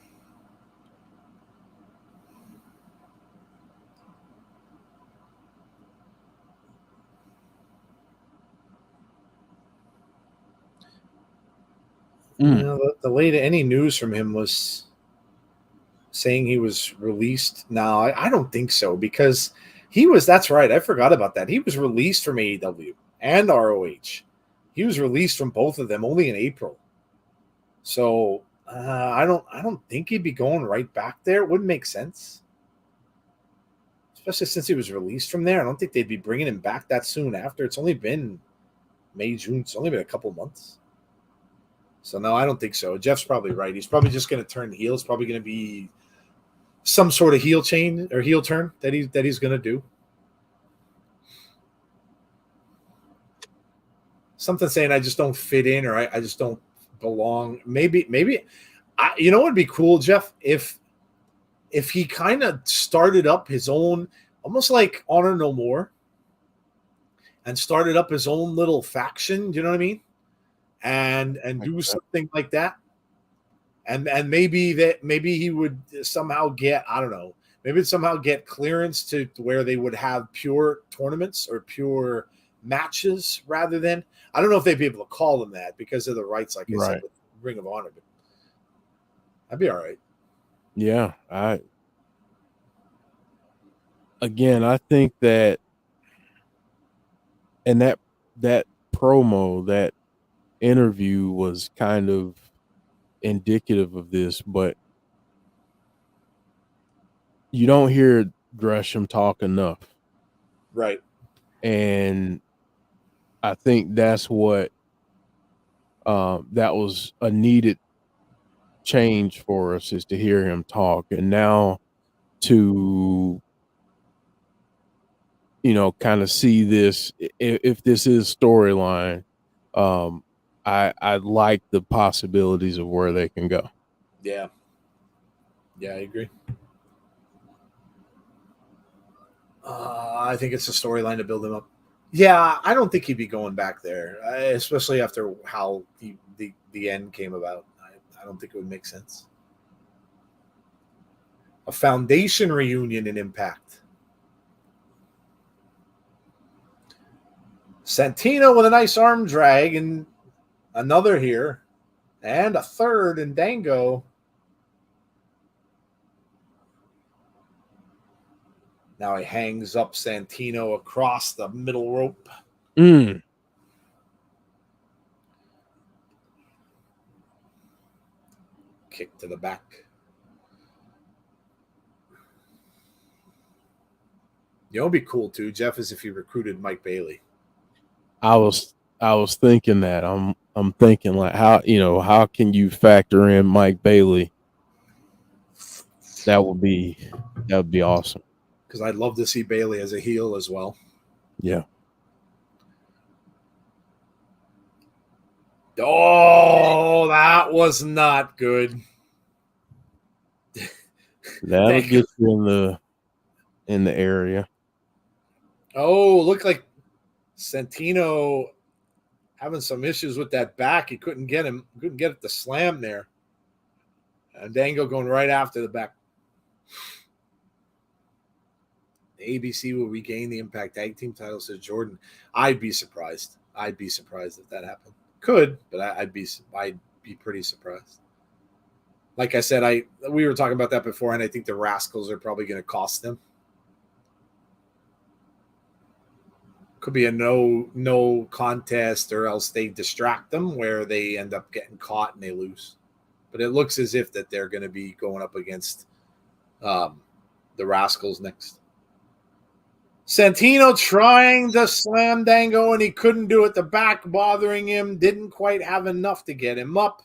The late any news from him was saying he was released. No, I don't think so, because he was. That's right. I forgot about that. He was released from AEW and ROH. He was released from both of them only in April. So I don't think he'd be going right back there. It wouldn't make sense, especially since he was released from there. I don't think they'd be bringing him back that soon after. It's only been May, June. It's only been a couple months. So, no, I don't think so. Jeff's probably right. He's probably just going to turn heel. It's probably going to be some sort of heel change or heel turn that he's going to do. Something saying I just don't fit in, or I just don't belong. Maybe you know what would be cool, Jeff, if he kind of started up his own, almost like Honor No More, and started up his own little faction. Do you know what I mean? And do something like that, and maybe he would somehow get, I don't know, maybe somehow get clearance to where they would have pure tournaments or pure matches rather than, I don't know if they'd be able to call them that because of the rights, like I said, with Ring of Honor, but that'd be all right. Yeah, I think that, and that promo, that interview was kind of indicative of this, but you don't hear Gresham talk enough. Right. And I think that's what that was a needed change for us, is to hear him talk. And now to, kind of see this, if this is storyline, I like the possibilities of where they can go. Yeah, I agree. I think it's a storyline to build him up. Yeah, I don't think he'd be going back there, especially after how the end came about. I don't think it would make sense. A foundation reunion in Impact. Santino with a nice arm drag, and another here, and a third in Dango. Now he hangs up Santino across the middle rope. Kick to the back. You know, it'd be cool too, Jeff, is if you recruited Mike Bailey. I was thinking that. I'm thinking like how can you factor in Mike Bailey? That would be awesome. Because I'd love to see Bailey as a heel as well. Yeah. Oh, that was not good. That'll get you in the area. Oh, looked like Santino having some issues with that back. He couldn't get it to slam there. And Dango going right after the back. The ABC will regain the Impact Tag Team title, says Jordan. I'd be surprised. I'd be surprised if that happened. Could, but I'd be pretty surprised. Like I said, we were talking about that before, and I think the Rascals are probably going to cost them. Could be a no contest, or else they distract them where they end up getting caught and they lose. But it looks as if that they're going to be going up against the Rascals next. Santino trying to slam Dango, and he couldn't do it. The back bothering him. Didn't quite have enough to get him up.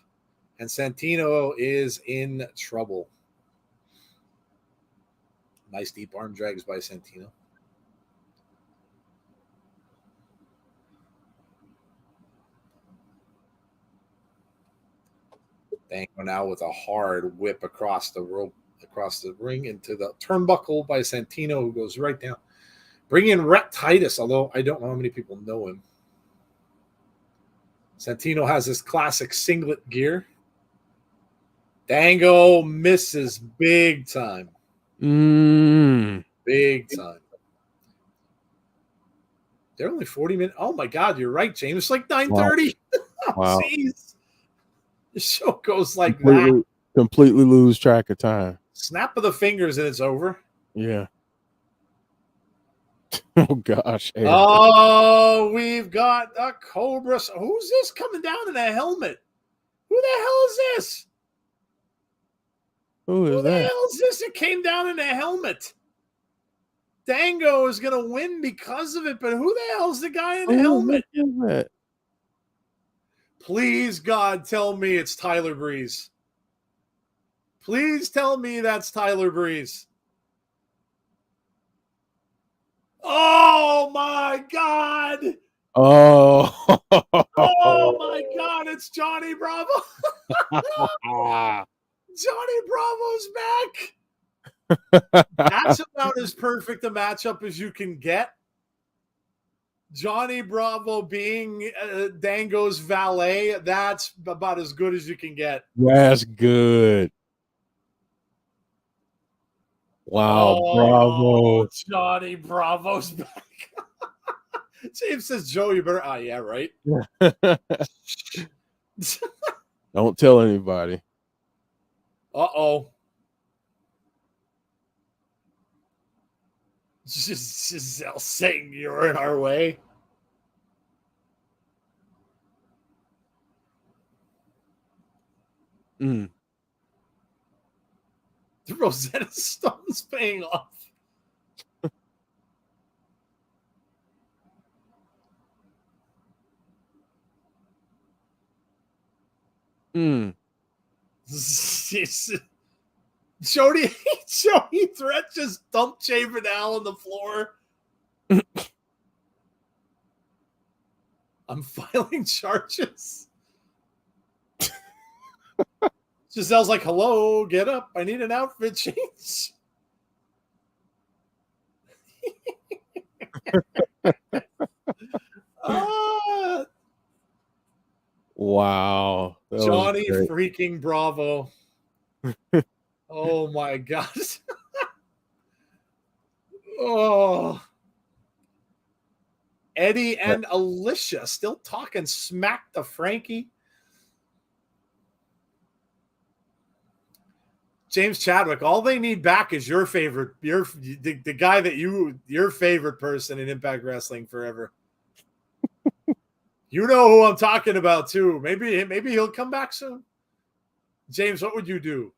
And Santino is in trouble. Nice deep arm drags by Santino. Dango now with a hard whip across the rope, across the ring into the turnbuckle by Santino, who goes right down. Bring in Rhett Titus, although I don't know how many people know him. Santino has his classic singlet gear. Dango misses big time. Big time. They're only 40 minutes. Oh, my God. You're right, James. It's like 9:30. Wow. Jeez. The show goes like that. Completely lose track of time. Snap of the fingers and it's over. Yeah. Oh, gosh. Oh, we've got a Cobra. Who's this coming down in a helmet? Who the hell is this? Who the hell is this that came down in a helmet? Dango is going to win because of it, but who the hell's the guy in the helmet? What is that? Please, God, tell me it's Tyler Breeze. Please tell me that's Tyler Breeze. Oh, my God. Oh. Oh, my God. It's Johnny Bravo. Johnny Bravo's back. That's about as perfect a matchup as you can get. Johnny Bravo being Dango's valet, that's about as good as you can get. That's good. Wow, Bravo. Johnny Bravo's back. James says, Joe, you better. Oh, yeah, right. Don't tell anybody. Uh-oh. Giselle saying you're in our way. The Rosetta Stone's paying off. Jody Threat just dumped Jay Vidal on the floor. I'm filing charges. Giselle's like, hello, get up. I need an outfit change. Wow. Johnny freaking Bravo. Oh, my God. Oh. Eddie and Alicia still talking smack to Frankie. James Chadwick, all they need back is your favorite, the guy that your favorite person in Impact Wrestling forever. You know who I'm talking about too. Maybe he'll come back soon. James, what would you do?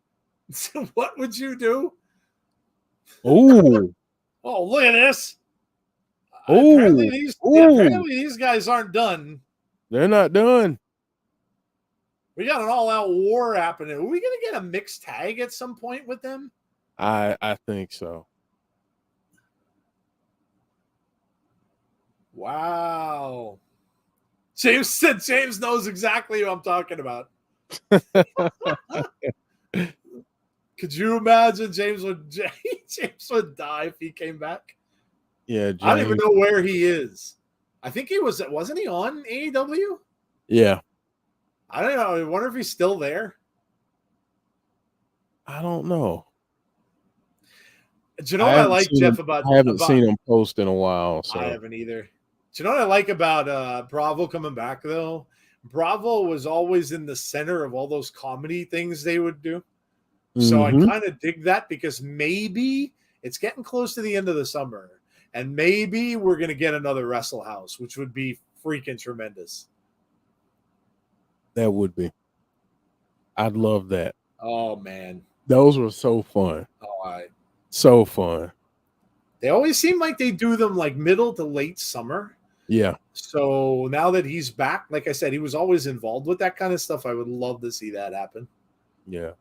What would you do? Oh, Oh, look at this. oh, Apparently these guys aren't done. they're not done. We got an all-out war happening. Are we going to get a mixed tag at some point with them? I think so. Wow. James said James knows exactly who I'm talking about. Could you imagine James would die if he came back? Yeah, James. I don't even know where he is. I think he wasn't he on AEW? Yeah. I don't know. I wonder if he's still there. I don't know. Do you know what I like, Jeff, about I haven't seen him post in a while. So. I haven't either. Do you know what I like about Bravo coming back, though? Bravo was always in the center of all those comedy things they would do. So I kind of dig that because maybe it's getting close to the end of the summer and maybe we're going to get another Wrestle House, which would be freaking tremendous. That would be. I'd love that. Oh, man. Those were so fun. So fun. They always seem like they do them like middle to late summer. Yeah. So now that he's back, like I said, he was always involved with that kind of stuff. I would love to see that happen. Yeah.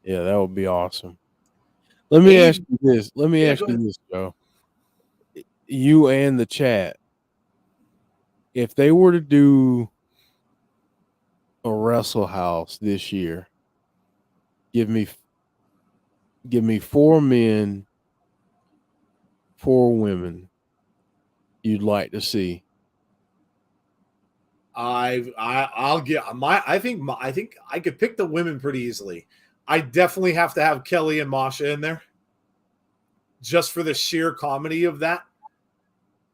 Yeah, that would be awesome. Let me ask you this. Joe. You and the chat. If they were to do a Wrestle House this year, give me 4 men, 4 women you'd like to see. I'll get I think I could pick the women pretty easily. I definitely have to have Kelly and Masha in there just for the sheer comedy of that.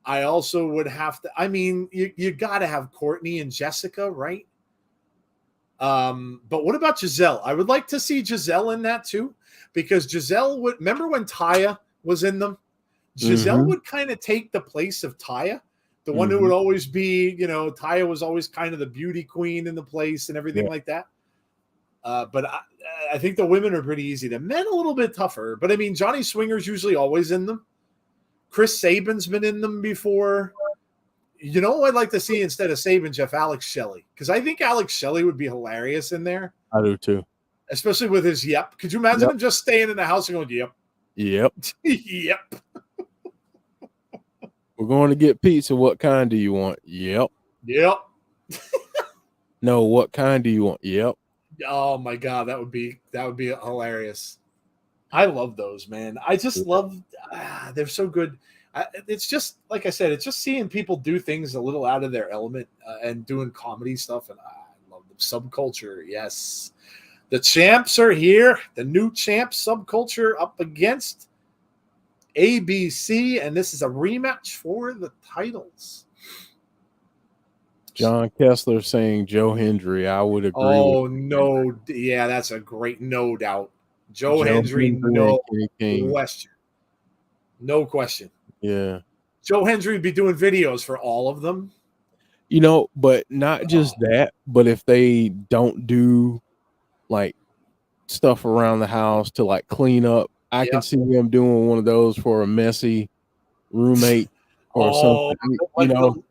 I also would have to, I mean, you got to have Courtney and Jessica, right? But what about Giselle? I would like to see Giselle in that too, because Giselle would, remember when Taya was in them? Giselle would kind of take the place of Taya, the one who would always be, Taya was always kind of the beauty queen in the place and everything like that. But I think the women are pretty easy. The men a little bit tougher. But I mean, Johnny Swinger's usually always in them. Chris Sabin's been in them before. You know what I'd like to see instead of Sabin, Jeff? Alex Shelley. Because I think Alex Shelley would be hilarious in there. I do too. Especially with his yep. Could you imagine him just staying in the house and going, yep? Yep. Yep. We're going to get pizza. What kind do you want? Yep. Yep. No, what kind do you want? Yep. Oh my God, that would be hilarious. I love those, man. I just love they're so good. It's just like I said, it's just seeing people do things a little out of their element and doing comedy stuff, and I love them. Subculture, yes. The champs are here. The new champs, Subculture, up against ABC, and this is a rematch for the titles. John Kessler saying Joe Hendry. I would agree. Oh, no. Yeah, that's a great no doubt. Joe Hendry, no question. No question. Yeah. Joe Hendry would be doing videos for all of them. But not just that, but if they don't do like stuff around the house to like clean up, I can see them doing one of those for a messy roommate or something.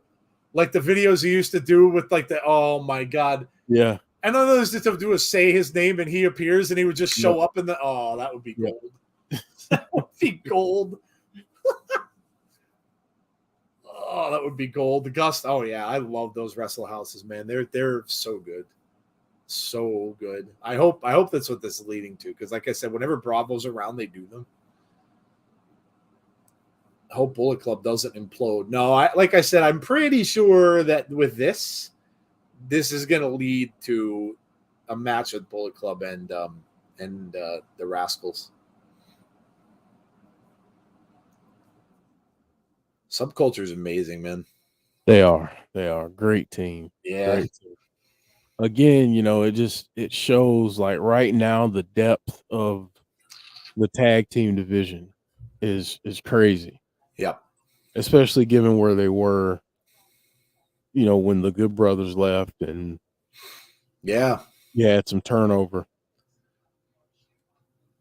Like the videos he used to do with like oh my God. Yeah. And all those to do is say his name and he appears and he would just show up in the that would be gold. That would be gold. That would be gold. The Gust. Oh yeah, I love those Wrestle Houses, man. They're so good. So good. I hope that's what this is leading to, because like I said, whenever Bravo's around, they do them. I hope Bullet Club doesn't implode. No, like I said, I'm pretty sure that with this is going to lead to a match with Bullet Club and the Rascals. Subculture is amazing, man. They are. Great team. Yeah. Great team. Again, it shows like right now the depth of the tag team division is crazy. Yep. Especially given where they were, when the Good Brothers left and yeah. Yeah, it's some turnover.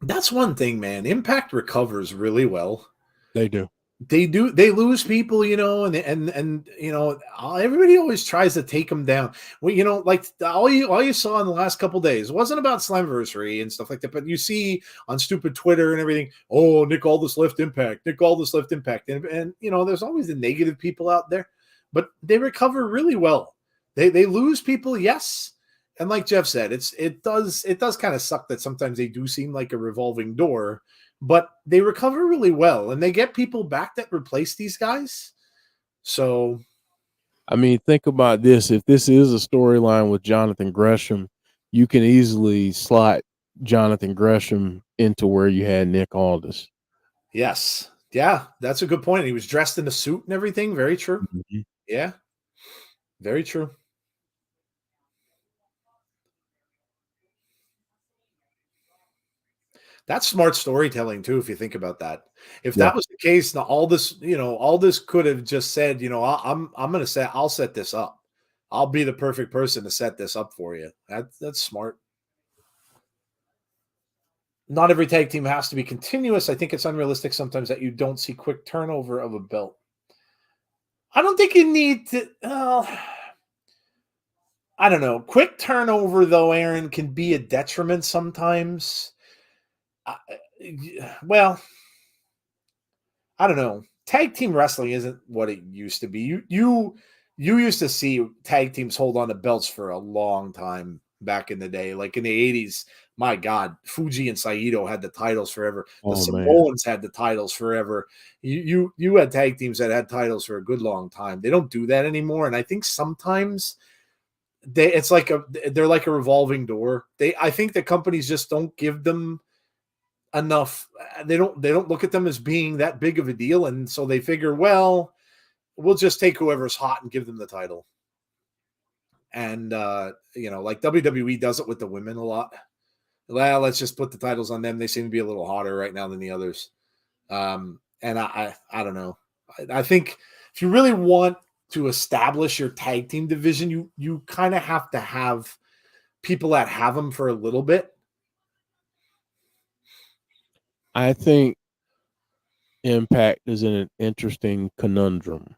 That's one thing, man. Impact recovers really well. They do. They do. They lose people, and everybody always tries to take them down. Well, like all you saw in the last couple days wasn't about Slammiversary and stuff like that, but you see on stupid Twitter and everything. Oh, Nick Aldis left Impact. Nick Aldis left Impact, and there's always the negative people out there, but they recover really well. They lose people, yes, and like Jeff said, it does kind of suck that sometimes they do seem like a revolving door, but they recover really well and they get people back that replace these guys. So, I mean, think about this. If this is a storyline with Jonathan Gresham, you can easily slot Jonathan Gresham into where you had Nick Aldis. yes. Yeah, that's a good point. He was dressed in a suit and everything. Very true. Mm-hmm. Yeah, very true. That's smart storytelling too, if you think about that. If Yeah. that was the case, now all this could have just said, I'm going to say, I'll set this up. I'll be the perfect person to set this up for you. That's smart. Not every tag team has to be continuous. I think it's unrealistic sometimes that you don't see quick turnover of a belt. I don't think you need to. I don't know. Quick turnover, though, Aaron, can be a detriment sometimes. Uh, well, I don't know. Tag team wrestling isn't what it used to be. You used to see tag teams hold on to belts for a long time back in the day. Like in the 80s, my God, Fuji and Saito had the titles forever. The Oh man. Samoans had the titles forever. You had tag teams that had titles for a good long time. They don't do that anymore. And I think sometimes they're like a revolving door. I think the companies just don't give them enough. They don't look at them as being that big of a deal, and so they figure, well, we'll just take whoever's hot and give them the title. And like WWE does it with the women a lot. Well, let's just put the titles on them. They seem to be a little hotter right now than the others. And I don't know. I think if you really want to establish your tag team division, you kind of have to have people that have them for a little bit. I think Impact is in an interesting conundrum.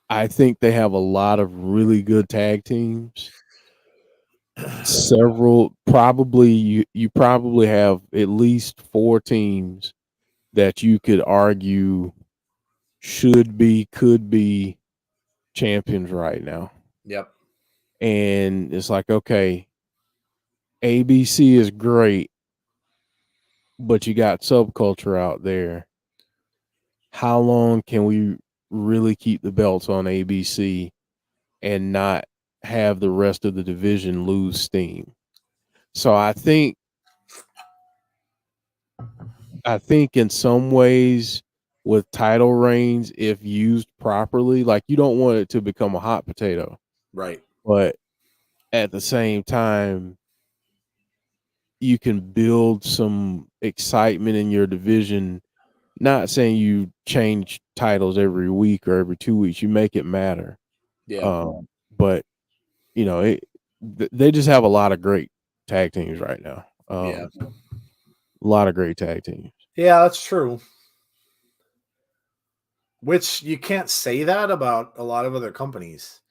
I think they have a lot of really good tag teams. Several, probably you probably have at least 4 teams that you could argue could be champions right now. Yep. And it's like, okay, ABC is great, but you got Subculture out there. How long can we really keep the belts on ABC and not have the rest of the division lose steam? So I think in some ways with title reigns, if used properly, like you don't want it to become a hot potato, Right. but at the same time, you can build some excitement in your division. Not saying you change titles every week or every 2 weeks, you make it matter. Yeah. But they just have a lot of great tag teams right now. Yeah. A lot of great tag teams. Yeah, that's true. Which you can't say that about a lot of other companies.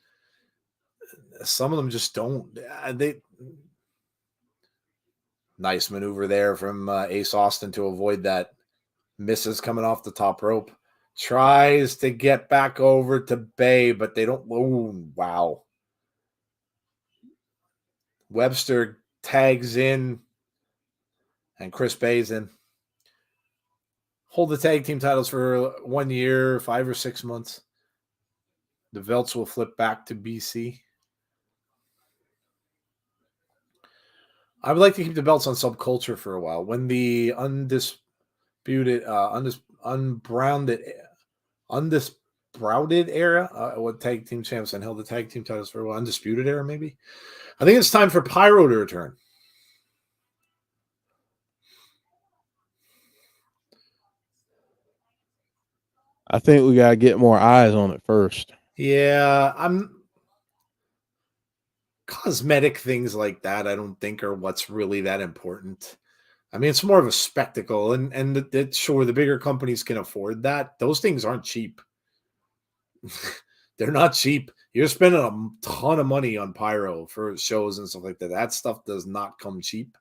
Some of them just don't. They Nice maneuver there from Ace Austin to avoid that. Misses coming off the top rope. Tries to get back over to Bay, but they don't. Oh, wow. Webster tags in, and Chris Bay's in. Hold the tag team titles for 1 year, 5 or 6 months. The belts will flip back to BC. I would like to keep the belts on Subculture for a while. When the undisputed era, what tag team champs and held the tag team titles for a while, undisputed era maybe. I think it's time for Pyro to return. I think we gotta get more eyes on it first. Yeah, cosmetic things like that, I don't think are what's really that important. I mean, it's more of a spectacle, and sure, the bigger companies can afford that. Those things aren't cheap. They're not cheap. You're spending a ton of money on pyro for shows and stuff like that. That stuff does not come cheap.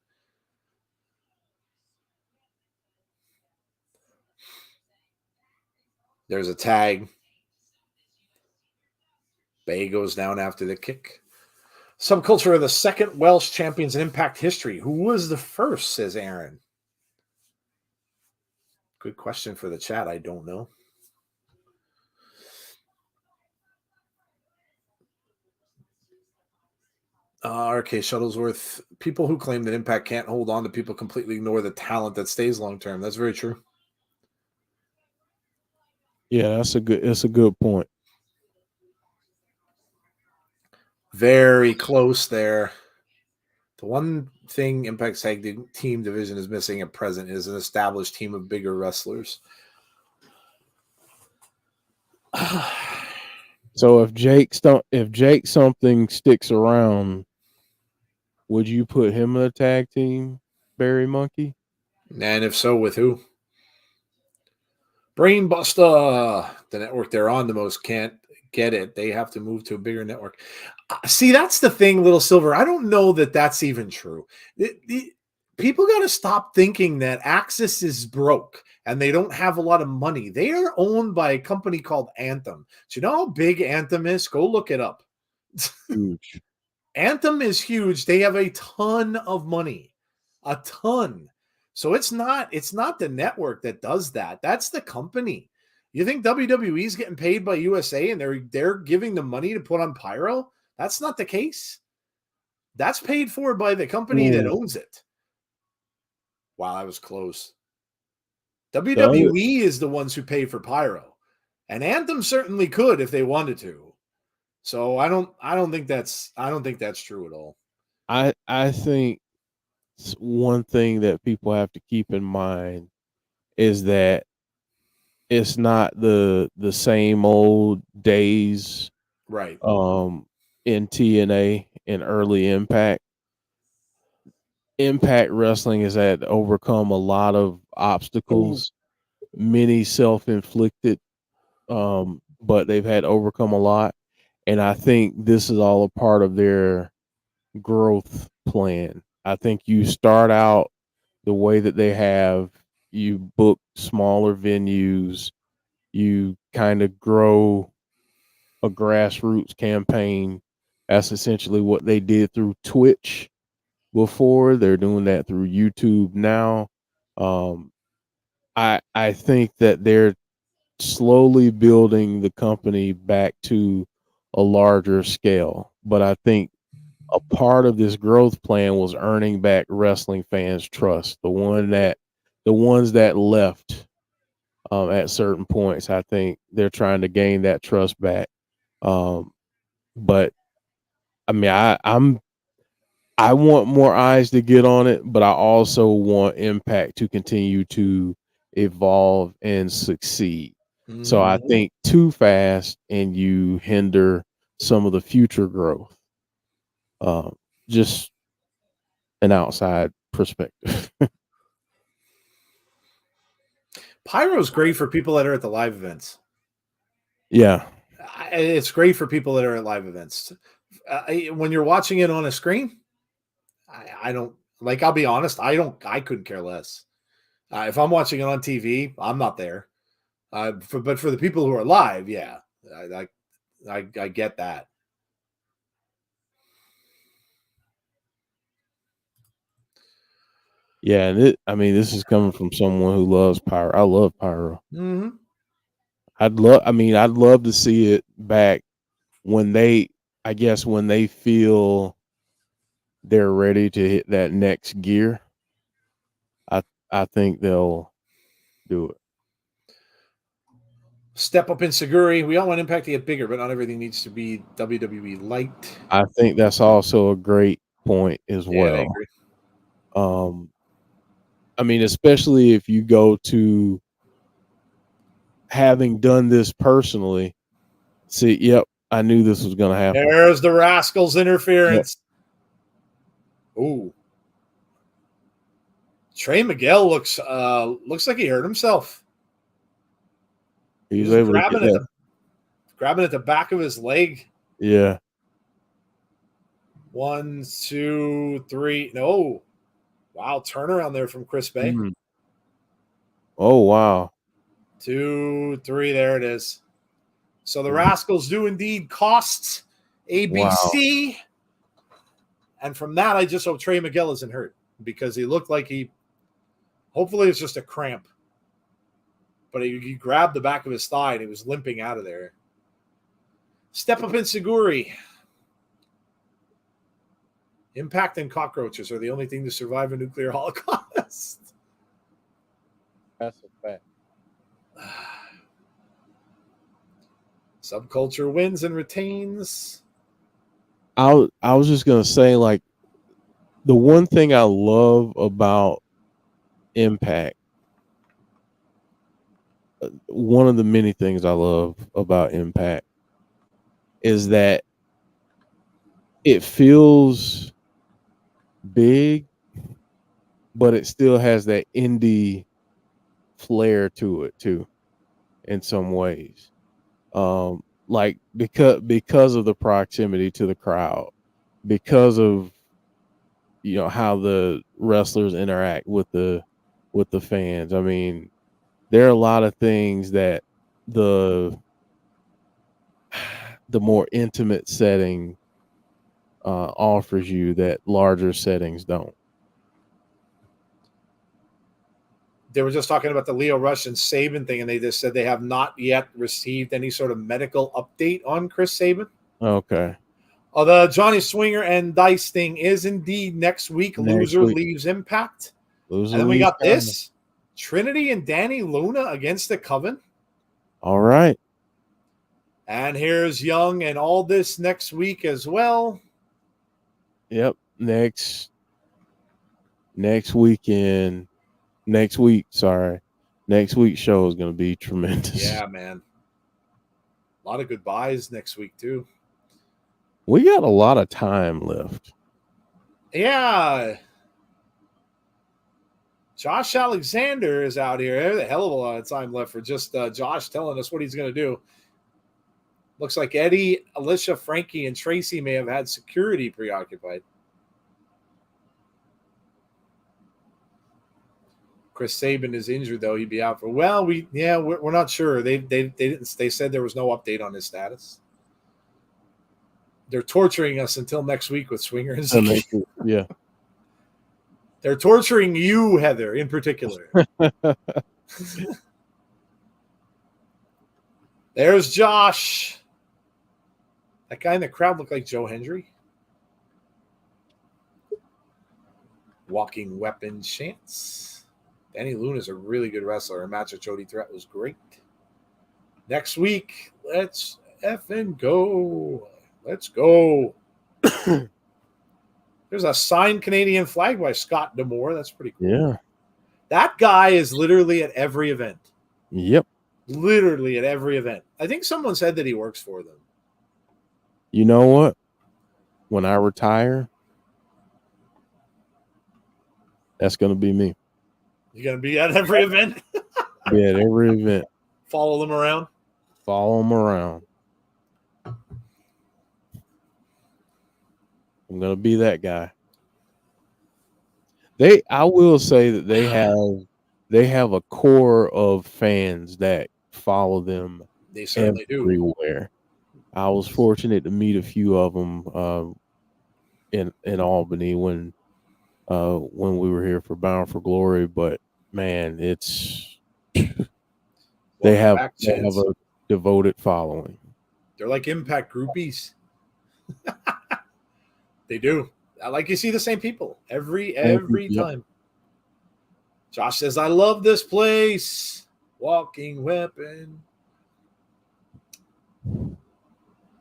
There's a tag. Bay goes down after the kick. Subculture are the second Welsh champions in Impact history. Who was the first, says Aaron. Good question for the chat. I don't know. RK Shuttlesworth, people who claim that Impact can't hold on to people completely ignore the talent that stays long term. That's very true. Yeah, that's a good point. Very close there. The one thing Impact's tag team division is missing at present is an established team of bigger wrestlers. So if Jake something sticks around, would you put him in a tag team, Barry Monkey? And if so, with who? Brainbuster, the network they're on the most, can't get it. They have to move to a bigger network. See, that's the thing, Little Silver. I don't know that that's even true. People got to stop thinking that Axis is broke and they don't have a lot of money. They are owned by a company called Anthem. Do you know how big Anthem is? Go look it up. Huge. Anthem is huge. They have a ton of money. A ton. So it's not the network that does that. That's the company. You think WWE is getting paid by USA and they're giving them money to put on pyro? That's not the case. That's paid for by the company that owns it. Wow, that was close. WWE is the ones who pay for pyro. And Anthem certainly could if they wanted to. So I don't think that's true at all. I think one thing that people have to keep in mind is that it's not the same old days, right? In TNA and early Impact. Impact Wrestling has had to overcome a lot of obstacles, many self-inflicted, but they've had to overcome a lot. And I think this is all a part of their growth plan. I think you start out the way that they have, you book smaller venues, you kind of grow a grassroots campaign. That's essentially what they did through Twitch before. They're doing that through YouTube now. I think that they're slowly building the company back to a larger scale. But I think a part of this growth plan was earning back wrestling fans' trust. The ones that left at certain points, I think they're trying to gain that trust back. But I mean, I want more eyes to get on it, but I also want Impact to continue to evolve and succeed. Mm-hmm. So I think too fast and you hinder some of the future growth. Just an outside perspective. Pyro's great for people that are at the live events. Yeah. It's great for people that are at live events. When you're watching it on a screen, I don't like. I'll be honest. I couldn't care less. If I'm watching it on TV, I'm not there. But for the people who are live, yeah, I get that. Yeah, and this is coming from someone who loves pyro. I love pyro. Mm-hmm. I'd love to see it back when they feel they're ready to hit that next gear. I think they'll do it. Step up in Seguri. We all want Impact to get bigger, but not everything needs to be WWE light. I think that's also a great point as well. I agree. I mean, especially if you go to having done this personally, see, yep, I knew this was going to happen. There's the Rascals interference. Yep. Ooh. Trey Miguel looks like he hurt himself. He was able to get that. Grabbing at the back of his leg. Yeah. 1, 2, 3. No. Wow, turnaround there from Chris Bay. Mm. Oh, wow. 2, 3, there it is. So the Rascals do indeed cost ABC. Wow. And from that, I just hope Trey Miguel isn't hurt because he looked like hopefully it's just a cramp. But he grabbed the back of his thigh and he was limping out of there. Step up in Seguri. Impact and cockroaches are the only thing to survive a nuclear holocaust. That's a fact. Subculture wins and retains. I was just going to say, like, the one thing I love about Impact, one of the many things I love about Impact is that it feels big, but it still has that indie flair to it too, in some ways. Like because of the proximity to the crowd, because of how the wrestlers interact with the fans. I mean, there are a lot of things that the more intimate setting offers you that larger settings don't. They were just talking about the Leo Rush and Saban thing, and they just said they have not yet received any sort of medical update on Chris Saban. Okay. The Johnny Swinger and Dice thing is indeed next week. Loser leaves Impact. And then we got this. Trinity and Danny Luna against the Coven. All right. And here's Young and all this next week as well. Yep. Next weekend. Next week, sorry. Next week's show is going to be tremendous. Yeah, man. A lot of goodbyes next week, too. We got a lot of time left. Yeah. Josh Alexander is out here. There's a hell of a lot of time left for just Josh telling us what he's going to do. Looks like Eddie, Alicia, Frankie, and Tracy may have had security preoccupied. Chris Saban is injured, though. He'd be out for we're not sure. They didn't. They said there was no update on his status. They're torturing us until next week with Swinger and Zeke. Yeah. They're torturing you, Heather, in particular. There's Josh. That guy in the crowd looked like Joe Hendry. Walking weapon chance. Danny Luna's a really good wrestler. Her match with Jody Threat was great. Next week, let's effing go. Let's go. There's a signed Canadian flag by Scott D'Amore. That's pretty cool. Yeah. That guy is literally at every event. Yep. Literally at every event. I think someone said that he works for them. You know what? When I retire, that's going to be me. You're going to be at every event? Be at every event. Follow them around? Follow them around. I'm going to be that guy. I will say that they have a core of fans that follow them. They certainly everywhere. I was fortunate to meet a few of them in Albany when we were here for Bound for Glory, but man, they have a devoted following. They're like Impact groupies. They do. Like you see the same people every time. Josh says, I love this place. Walking weapon.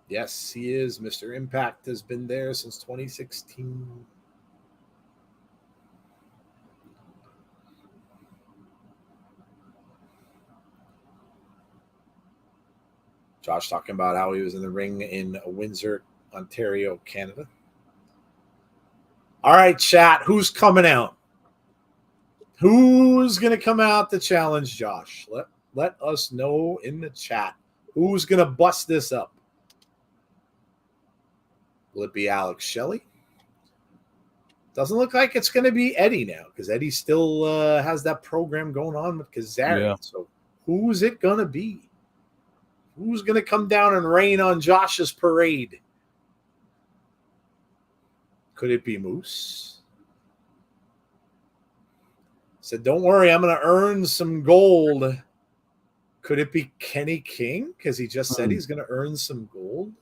Yes, he is. Mr. Impact has been there since 2016. Josh talking about how he was in the ring in Windsor, Ontario, Canada. All right, chat. Who's coming out? Who's going to come out to challenge Josh? Let us know in the chat. Who's going to bust this up? Will it be Alex Shelley? Doesn't look like it's going to be Eddie now because Eddie still has that program going on with Kazarian. Yeah. So who's it going to be? Who's going to come down and rain on Josh's parade? Could it be Moose? Said, don't worry, I'm going to earn some gold. Could it be Kenny King? Because he just said he's going to earn some gold.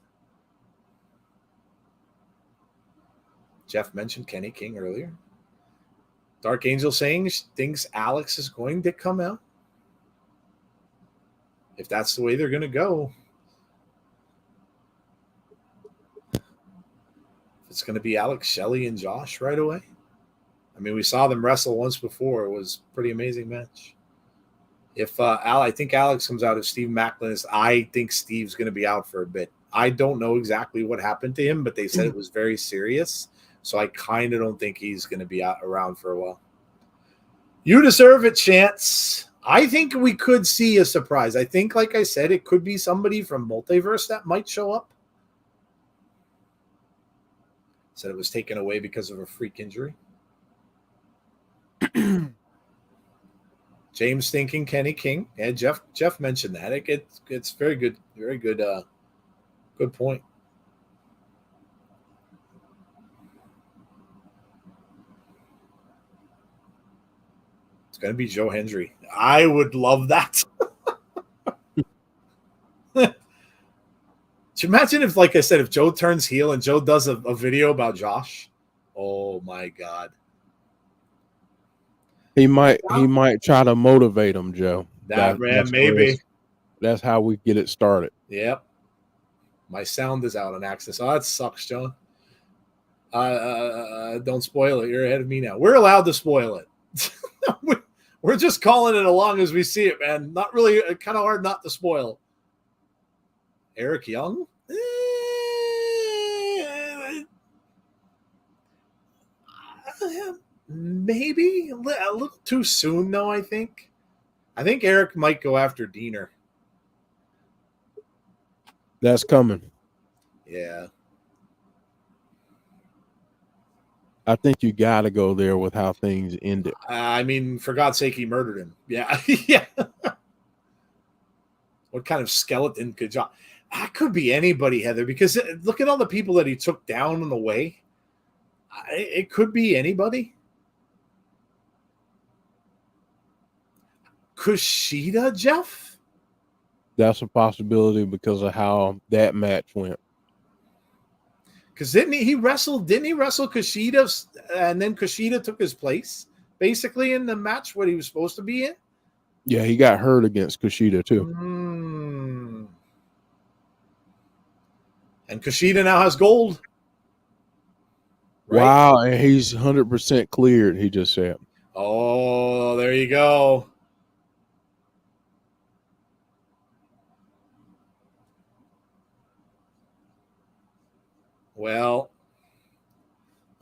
Jeff mentioned Kenny King earlier. Dark Angel saying she thinks Alex is going to come out. If that's the way they're going to go. If it's going to be Alex Shelley and Josh right away. I mean, we saw them wrestle once before. It was a pretty amazing match. If I think Alex comes out, if Steve Macklin is, I think Steve's going to be out for a bit. I don't know exactly what happened to him, but they said it was very serious. So I kind of don't think he's going to be around for a while. You deserve it, Chance. I think we could see a surprise. I think, like I said, it could be somebody from Multiverse that might show up. Said it was taken away because of a freak injury. James thinking Kenny King. Yeah, Jeff mentioned that. It's very good. Very good. Good point. It's going to be Joe Hendry. I would love that. Could you imagine if, like I said, if Joe turns heel and Joe does a video about Josh? Oh my God. He might try to motivate him, Joe. Maybe. That's how we get it started. Yep. My sound is out on access. Oh, that sucks, John. Don't spoil it. You're ahead of me now. We're allowed to spoil it. We're just calling it along as we see it, man. Not really, kind of hard not to spoil. Eric Young? Maybe a little too soon, though. I think Eric might go after Diener. That's coming. Yeah. I think you got to go there with how things ended. I mean, for God's sake, he murdered him. Yeah. Yeah. What kind of skeleton could John? That could be anybody, Heather, because look at all the people that he took down on the way. It could be anybody. Kushida, Jeff? That's a possibility because of how that match went. Because didn't he wrestle Kushida, and then Kushida took his place basically in the match what he was supposed to be in? Yeah, he got hurt against Kushida too. And Kushida now has gold. Right? Wow, and he's 100% cleared, he just said. Oh, there you go. Well,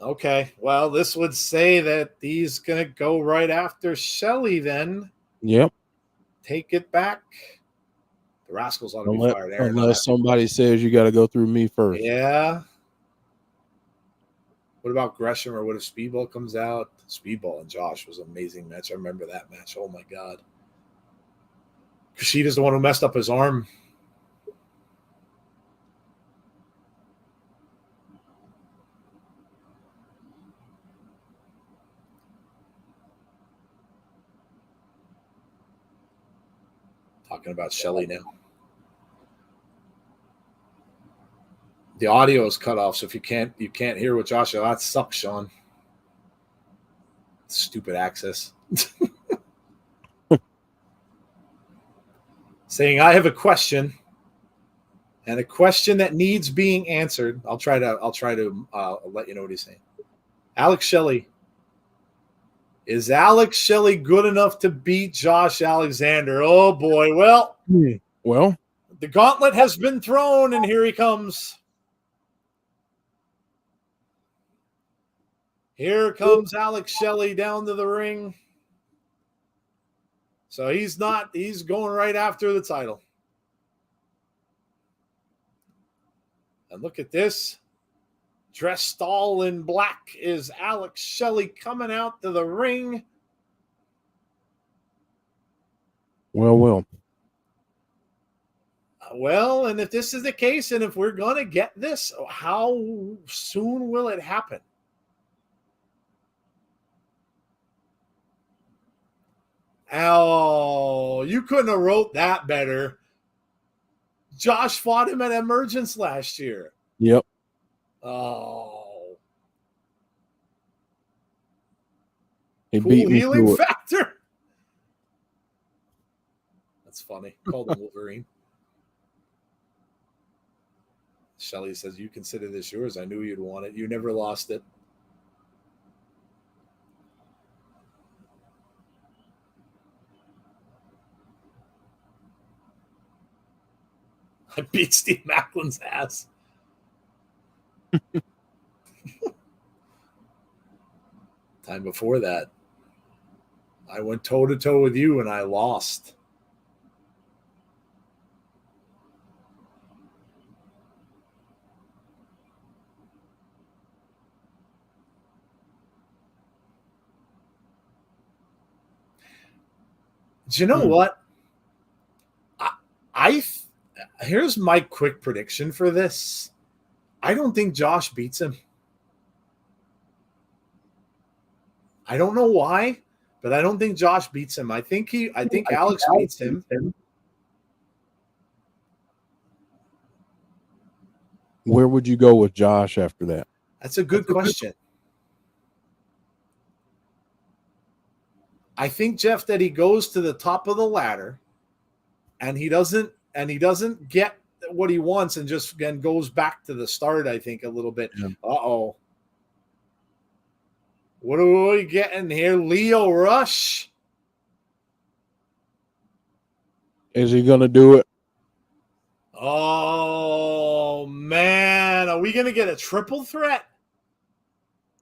okay. Well, this would say that he's going to go right after Shelley then. Yep. Take it back. The Rascals ought to be fired. Unless somebody says you got to go through me first. Yeah. What about Gresham, or what if Speedball comes out? Speedball and Josh was an amazing match. I remember that match. Oh, my God. Kushida's the one who messed up his arm. Talking about Shelley now. The audio is cut off, so if you can't hear what Josh. That sucks, Sean. Stupid access. Saying I have a question, and a question that needs being answered. I'll try to let you know what he's saying. Alex Shelley. Is Alex Shelley good enough to beat Josh Alexander? Oh boy. Well, The gauntlet has been thrown, and here he comes. Here comes Alex Shelley down to the ring. So he's going right after the title. And look at this. Dressed all in black is Alex Shelley coming out to the ring. Well. Well, and if this is the case, and if we're going to get this, how soon will it happen? Oh, you couldn't have wrote that better. Josh fought him at Emergence last year. Yep. Oh. He Cool beat me healing to it. factor. That's funny. Called him Wolverine. Shelley says, you consider this yours. I knew you'd want it. You never lost it. I beat Steve Macklin's ass. Time before that, I went toe-to-toe with you and I lost. Do you know what? Here's my quick prediction for this. I don't think Josh beats him. I don't know why, but I don't think Josh beats him. I think Alex beats him. Where would you go with Josh after that? That's a good question. I think, Jeff, that he goes to the top of the ladder and he doesn't get what he wants and just again goes back to the start, I think, a little bit. Yeah. Uh-oh. What are we getting here? Lio Rush? Is he going to do it? Oh, man. Are we going to get a triple threat?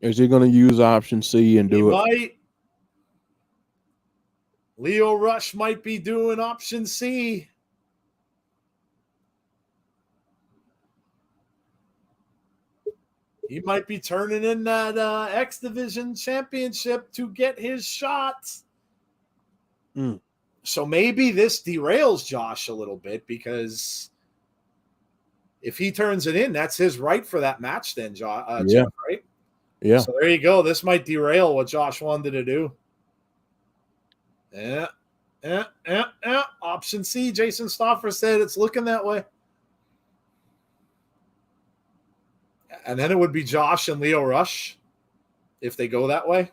Is he going to use option C and do it? Might. Lio Rush might be doing option C. He might be turning in that X Division championship to get his shots. So maybe this derails Josh a little bit because if he turns it in, that's his right for that match then, Jeff, right? Yeah. So there you go. This might derail what Josh wanted to do. Yeah. Option C, Jason Stoffer said it's looking that way. And then it would be Josh and Lio Rush if they go that way.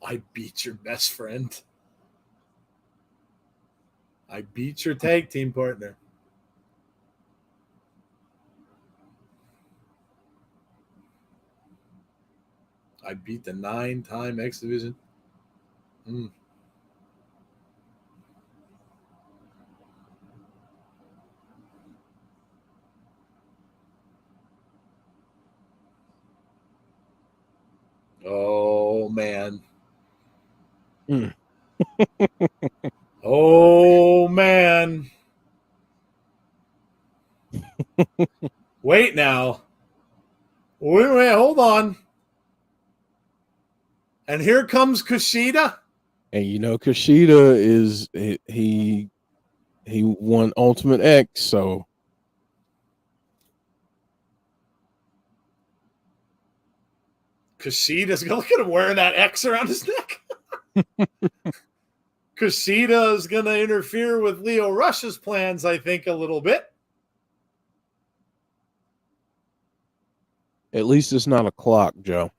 I beat your best friend. I beat your tag team partner. I beat the 9-time X Division. Oh, man. Oh, man. Wait now. Wait, hold on. And here comes Kushida. And you know, Kushida is he won Ultimate X, so Kushida's look at him wearing that X around his neck. Kushida is going to interfere with Lio Rush's plans, I think, a little bit. At least it's not a clock, Joe.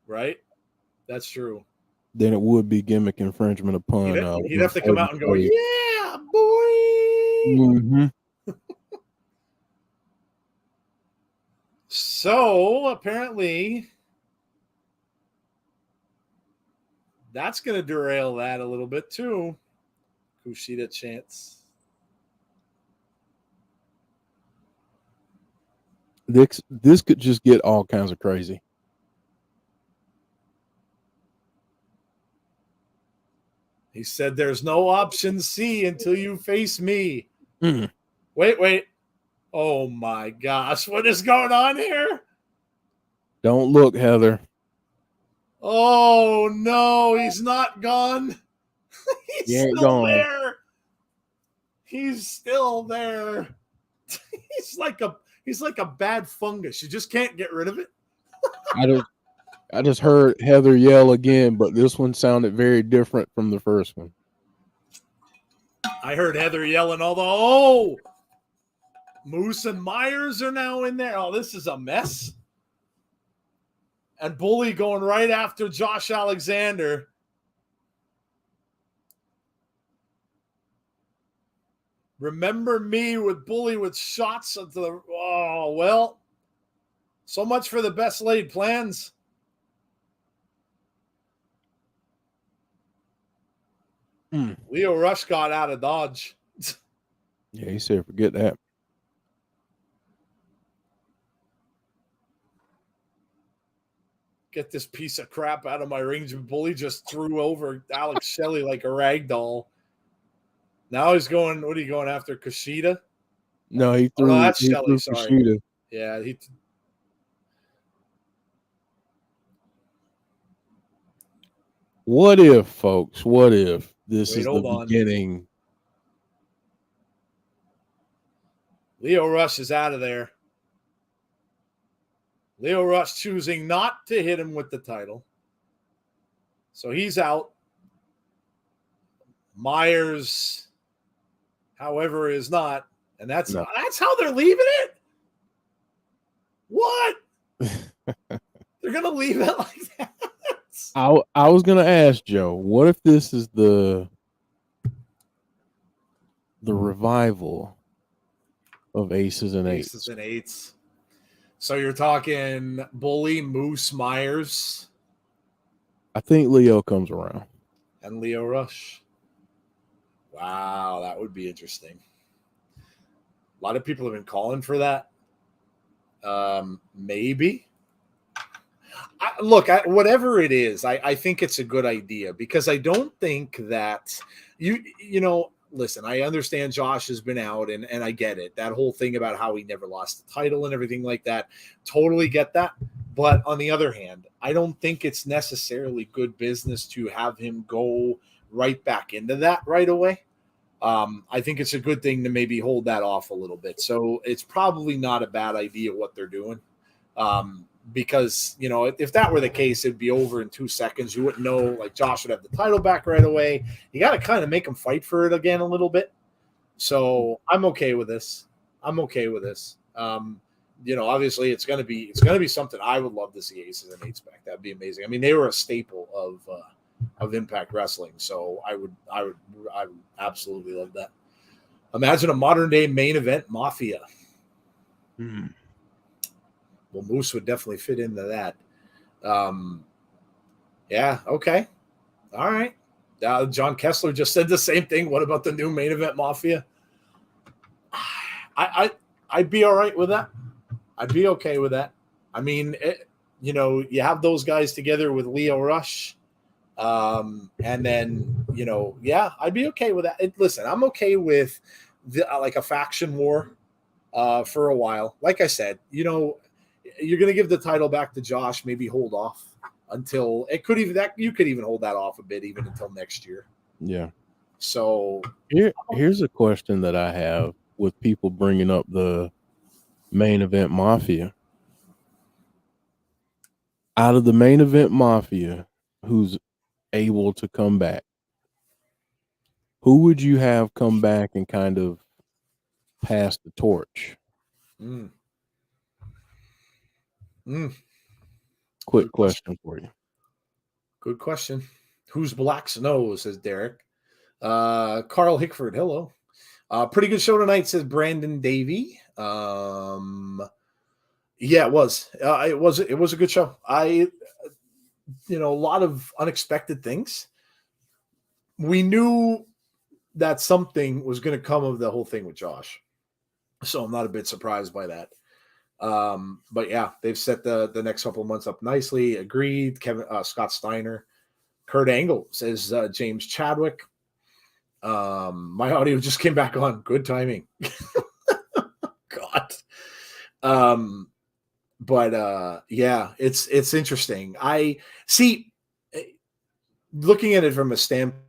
Right? That's true. then it would be gimmick infringement upon. He'd have to come out and go, yeah, boy. Mm-hmm. So apparently that's going to derail that a little bit too. Kushida chance. This could just get all kinds of crazy. He said there's no option C until you face me. Mm. Wait. Oh my gosh. What is going on here? Don't look, Heather. Oh no, he's not gone. He's still gone. there. He's still there. He's like a bad fungus. You just can't get rid of it. I just heard Heather yell again, but this one sounded very different from the first one. I heard Heather yelling although Moose and Myers are now in there. Oh, this is a mess. And Bully going right after Josh Alexander. Remember me with Bully with shots at the... Oh, well. So much for the best laid plans. Leo Rush got out of Dodge. Yeah, he said forget that. Get this piece of crap out of my range. Bully just threw over Alex Shelley like a rag doll. Now he's going, what are you going after, Kushida? No, he threw, that's he Shelley, threw sorry. Kushida. Yeah, What if, folks? What if this is the on. beginning? Leo Rush is out of there. Leo Rush choosing not to hit him with the title. So he's out. Myers, however, is not. And that's how they're leaving it? What? They're going to leave it like that? I was going to ask Joe, what if this is the revival of Aces and Eights? Aces and Eights. So you're talking Bully, Moose, Myers. I think Leo comes around. And Leo Rush. Wow, that would be interesting. A lot of people have been calling for that. Maybe. Whatever it is, I think it's a good idea because I don't think that you know, listen, I understand Josh has been out and I get it. That whole thing about how he never lost the title and everything like that. Totally get that. But on the other hand, I don't think it's necessarily good business to have him go right back into that right away. I think it's a good thing to maybe hold that off a little bit. So it's probably not a bad idea what they're doing. Because, you know, if that were the case, it'd be over in 2 seconds. You wouldn't know, like Josh would have the title back right away. You got to kind of make him fight for it again a little bit. So I'm okay with this. You know, obviously it's going to be something I would love to see Aces and Eights back. That'd be amazing. I mean, they were a staple of Impact Wrestling. So I would absolutely love that. Imagine a modern day main event Mafia. Well, Moose would definitely fit into that. Yeah, okay. All right. John Kessler just said the same thing. What about the new main event Mafia? I'd be all right with that. I'd be okay with that. I mean, you know, you have those guys together with Leo Rush. And then, you know, yeah, I'd be okay with that. Listen, I'm okay with like a faction war for a while. Like I said, you know, you're going to give the title back to Josh, maybe hold off until you could even hold that off a bit, even until next year. Yeah. So here's a question that I have with people bringing up the main event Mafia. Out of the main event Mafia, who's able to come back, who would you have come back and kind of pass the torch? Quick question for you. Good question. Who's Black Snow, says Derek. Carl Hickford, hello. Pretty good show tonight, says Brandon Davey. Yeah, it was. It was a good show. A lot of unexpected things. We knew that something was going to come of the whole thing with Josh, so I'm not a bit surprised by that. But yeah, they've set the next couple of months up nicely. Agreed. Scott Steiner, Kurt Angle, says James Chadwick. My audio just came back on. Good timing. God. But yeah, it's interesting. I see, looking at it from a standpoint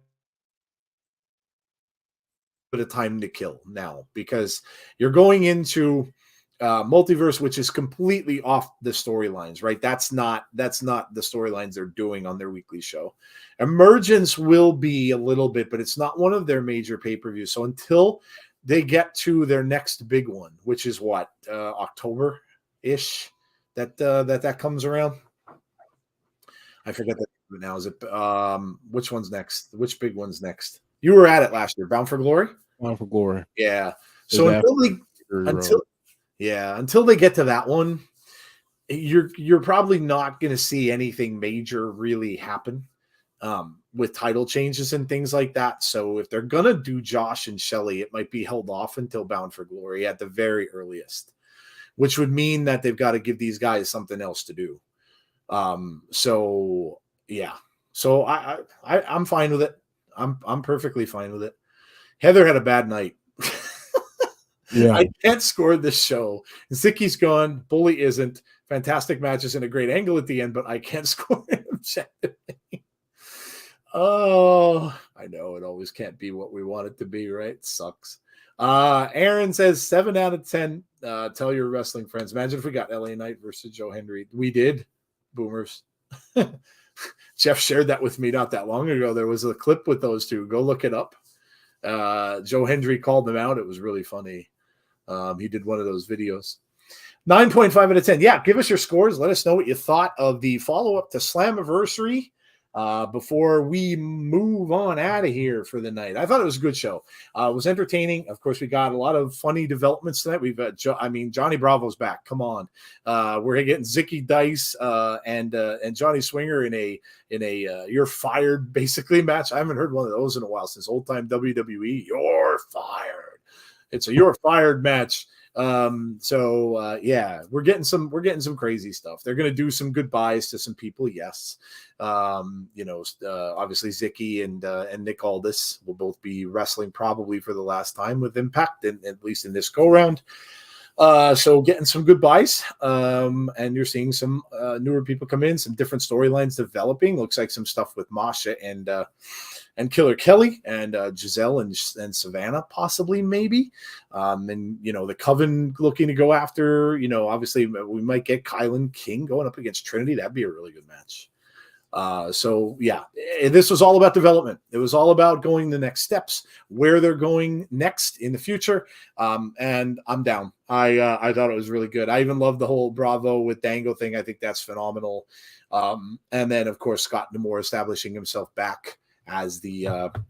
of time to kill now, because you're going into multiverse, which is completely off the storylines, right? That's not the storylines they're doing on their weekly show. Emergence will be a little bit, but it's not one of their major pay-per-views. So until they get to their next big one, which is what, October-ish, that comes around. I forget that now. Is it which one's next? Which big one's next? You were at it last year, Bound for Glory. Bound for Glory. Yeah. So until they get to that one, you're probably not going to see anything major really happen with title changes and things like that. So if they're gonna do Josh and Shelley, it might be held off until Bound for Glory at the very earliest, which would mean that they've got to give these guys something else to do. So yeah. So I'm fine with it. I'm perfectly fine with it. Heather had a bad night. Yeah. I can't score this show. Zicky's gone. Bully isn't. Fantastic matches and a great angle at the end, but I can't score it objectively. Oh, I know it always can't be what we want it to be, right? It sucks. Aaron says 7 out of 10. Tell your wrestling friends. Imagine if we got LA Knight versus Joe Hendry. We did, boomers. Jeff shared that with me not that long ago. There was a clip with those two. Go look it up. Joe Hendry called them out. It was really funny. He did one of those videos. 9.5 out of 10. Yeah, give us your scores. Let us know what you thought of the follow-up to Slammiversary before we move on out of here for the night. I thought it was a good show. It was entertaining. Of course, we got a lot of funny developments tonight. We've got, Johnny Bravo's back. Come on. We're getting Zicky Dice and Johnny Swinger in a you're fired basically match. I haven't heard one of those in a while, since old time WWE. You're fired. It's a you're fired match. Yeah, we're getting some crazy stuff. They're going to do some goodbyes to some people. Yes. Obviously Zicky and Nick Aldis will both be wrestling probably for the last time with Impact, and at least in this go round. So getting some goodbyes, and you're seeing some newer people come in, some different storylines developing. Looks like some stuff with Masha and Killer Kelly and Giselle and Savannah, possibly, maybe. The Coven looking to go after, obviously we might get Kylan King going up against Trinity. That'd be a really good match. This was all about development. It was all about going the next steps, where they're going next in the future. And I'm down. I thought it was really good. I even love the whole Bravo with Dango thing. I think that's phenomenal. And then of course, Scott D'Amore establishing himself back as the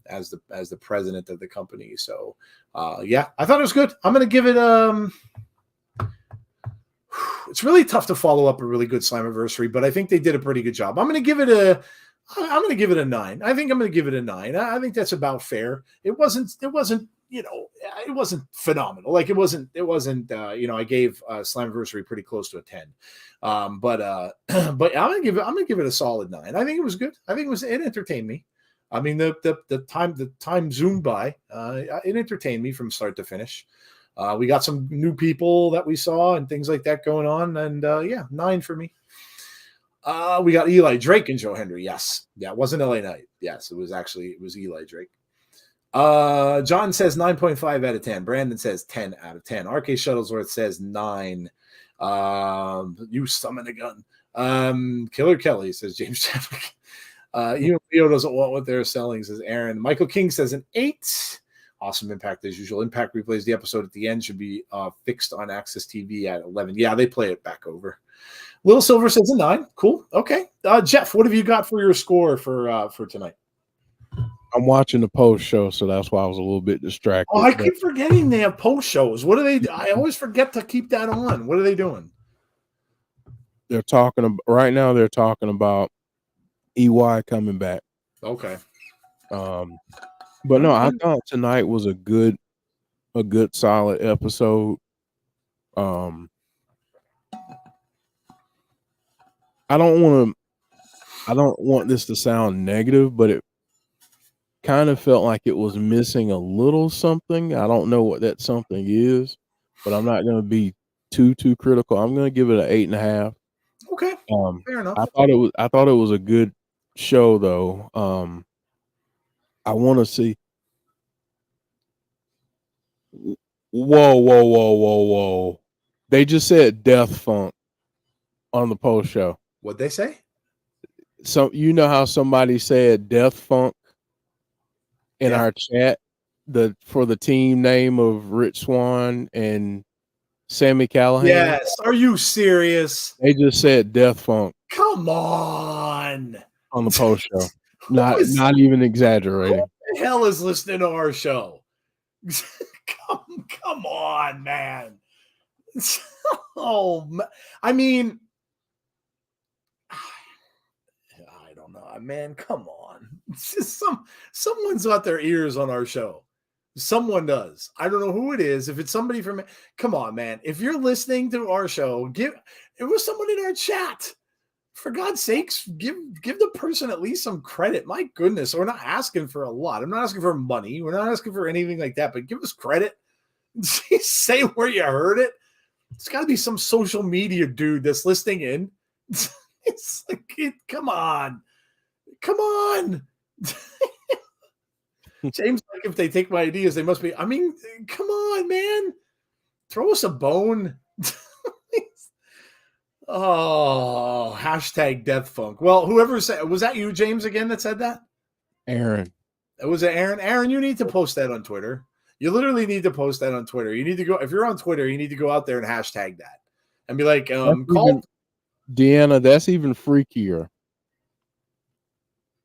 president of the company. So I thought it was good. I'm going to give it it's really tough to follow up a really good Slammiversary, but I think they did a pretty good job. I'm going to give it a 9. I think I'm going to give it a 9. I think that's about fair. It wasn't phenomenal. Like it wasn't I gave Slammiversary pretty close to a 10. But I'm going to give it a solid 9. I think it was good. I think it entertained me. I mean, the time zoomed by. It entertained me from start to finish. We got some new people that we saw and things like that going on. And 9 for me. We got Eli Drake and Joe Hendry. Yes. Yeah, it wasn't LA Knight. Yes, it was Eli Drake. John says 9.5 out of 10. Brandon says 10 out of 10. RK Shuttlesworth says 9. You summon a gun. Killer Kelly, says James Chadwick. Even Leo doesn't want what they're selling, says Aaron. Michael King says an 8. Awesome Impact as usual. Impact replays the episode at the end. Should be fixed on Access TV at 11. Yeah, they play it back over. Little Silver says a 9. Cool. Okay. Jeff, what have you got for your score for tonight? I'm watching the post show, so that's why I was a little bit distracted. Oh, I keep forgetting they have post shows. What do they? I always forget to keep that on. What are they doing? They're talking about right now. They're talking about EY coming back. Okay. But no, I thought tonight was a good solid episode. I don't want this to sound negative, but it kind of felt like it was missing a little something. I don't know what that something is, but I'm not going to be too critical. I'm going to give it an 8.5. Okay. Fair enough. I thought it was a good show though. I want to see. Whoa. They just said Death Funk on the post show. What'd they say? So you know how somebody said Death Funk in our chat for the team name of Rich Swann and Sammy Callahan? Yes. Are you serious? They just said Death Funk. Come on. On the post show. Not even exaggerating. Who the hell is listening to our show? Come on, man. I mean, I don't know, man. Come on. It's just someone's got their ears on our show. Someone does. I don't know who it is. If it's somebody from, come on, man. If you're listening to our show, it was someone in our chat. For God's sakes, give the person at least some credit. My goodness, we're not asking for a lot. I'm not asking for money. We're not asking for anything like that, but give us credit. Say where you heard it. It's got to be some social media dude that's listening in. It's like, come on. James, like, if they take my ideas, they must be. I mean, come on, man. Throw us a bone. Oh, hashtag Death Funk. Well, whoever said, was that you, James, again, that said that? Aaron. Was it Aaron? Aaron, you need to post that on Twitter. You literally need to post that on Twitter. You need to go, if you're on Twitter, you need to go out there and hashtag that and be like, call. Deanna, that's even freakier.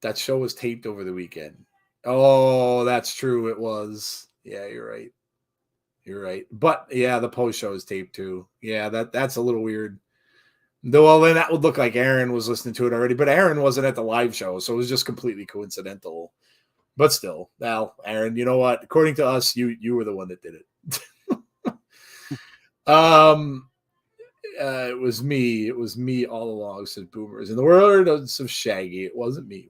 That show was taped over the weekend. Oh, that's true. It was. Yeah, you're right. But yeah, the post show is taped too. Yeah, that's a little weird. Though, well, then that would look like Aaron was listening to it already, but Aaron wasn't at the live show, so it was just completely coincidental. But still, now, Aaron, you know what? According to us, you were the one that did it. It was me. It was me all along, said Boomers. In the words of Shaggy, it wasn't me.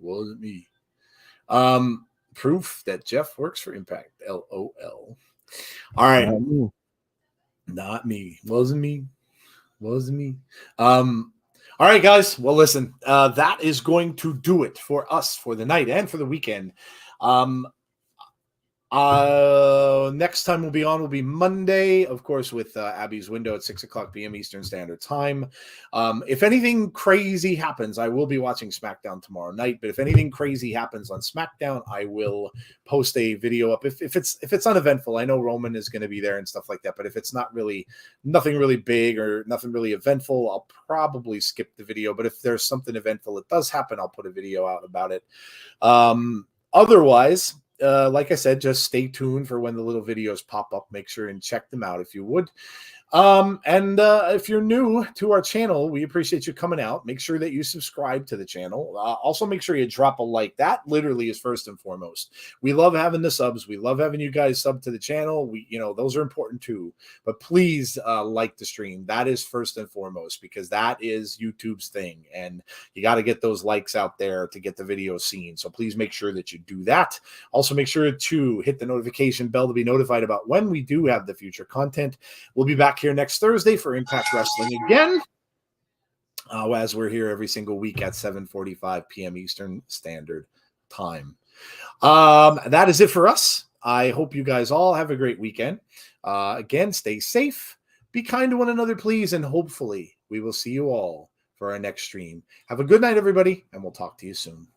Proof that Jeff works for Impact. LOL. All right. Not me. Wasn't me. All right, guys. Well, listen, that is going to do it for us for the night and for the weekend. Next time we'll be Monday, of course, with Abby's Window at 6:00 p.m. Eastern Standard Time. If anything crazy happens, I will be watching SmackDown tomorrow night. But if anything crazy happens on SmackDown, I will post a video up. If it's uneventful, I know Roman is going to be there and stuff like that. But if it's nothing really big or nothing really eventful, I'll probably skip the video. But if there's something eventful that does happen, I'll put a video out about it. Otherwise, like I said, just stay tuned for when the little videos pop up. Make sure and check them out if you would. And if you're new to our channel, we appreciate you coming out. Make sure that you subscribe to the channel. Also, make sure you drop a like. That literally is first and foremost. We love having the subs. We love having you guys sub to the channel. Those are important too. But please like the stream. That is first and foremost because that is YouTube's thing. And you got to get those likes out there to get the video seen. So please make sure that you do that. Also, make sure to hit the notification bell to be notified about when we do have the future content. We'll be back here next Thursday for Impact Wrestling again, as we're here every single week at 7:45 p.m. Eastern Standard Time. That is it for us. I hope you guys all have a great weekend. Again, stay safe, be kind to one another, please, and hopefully we will see you all for our next stream. Have a good night, everybody, and we'll talk to you soon.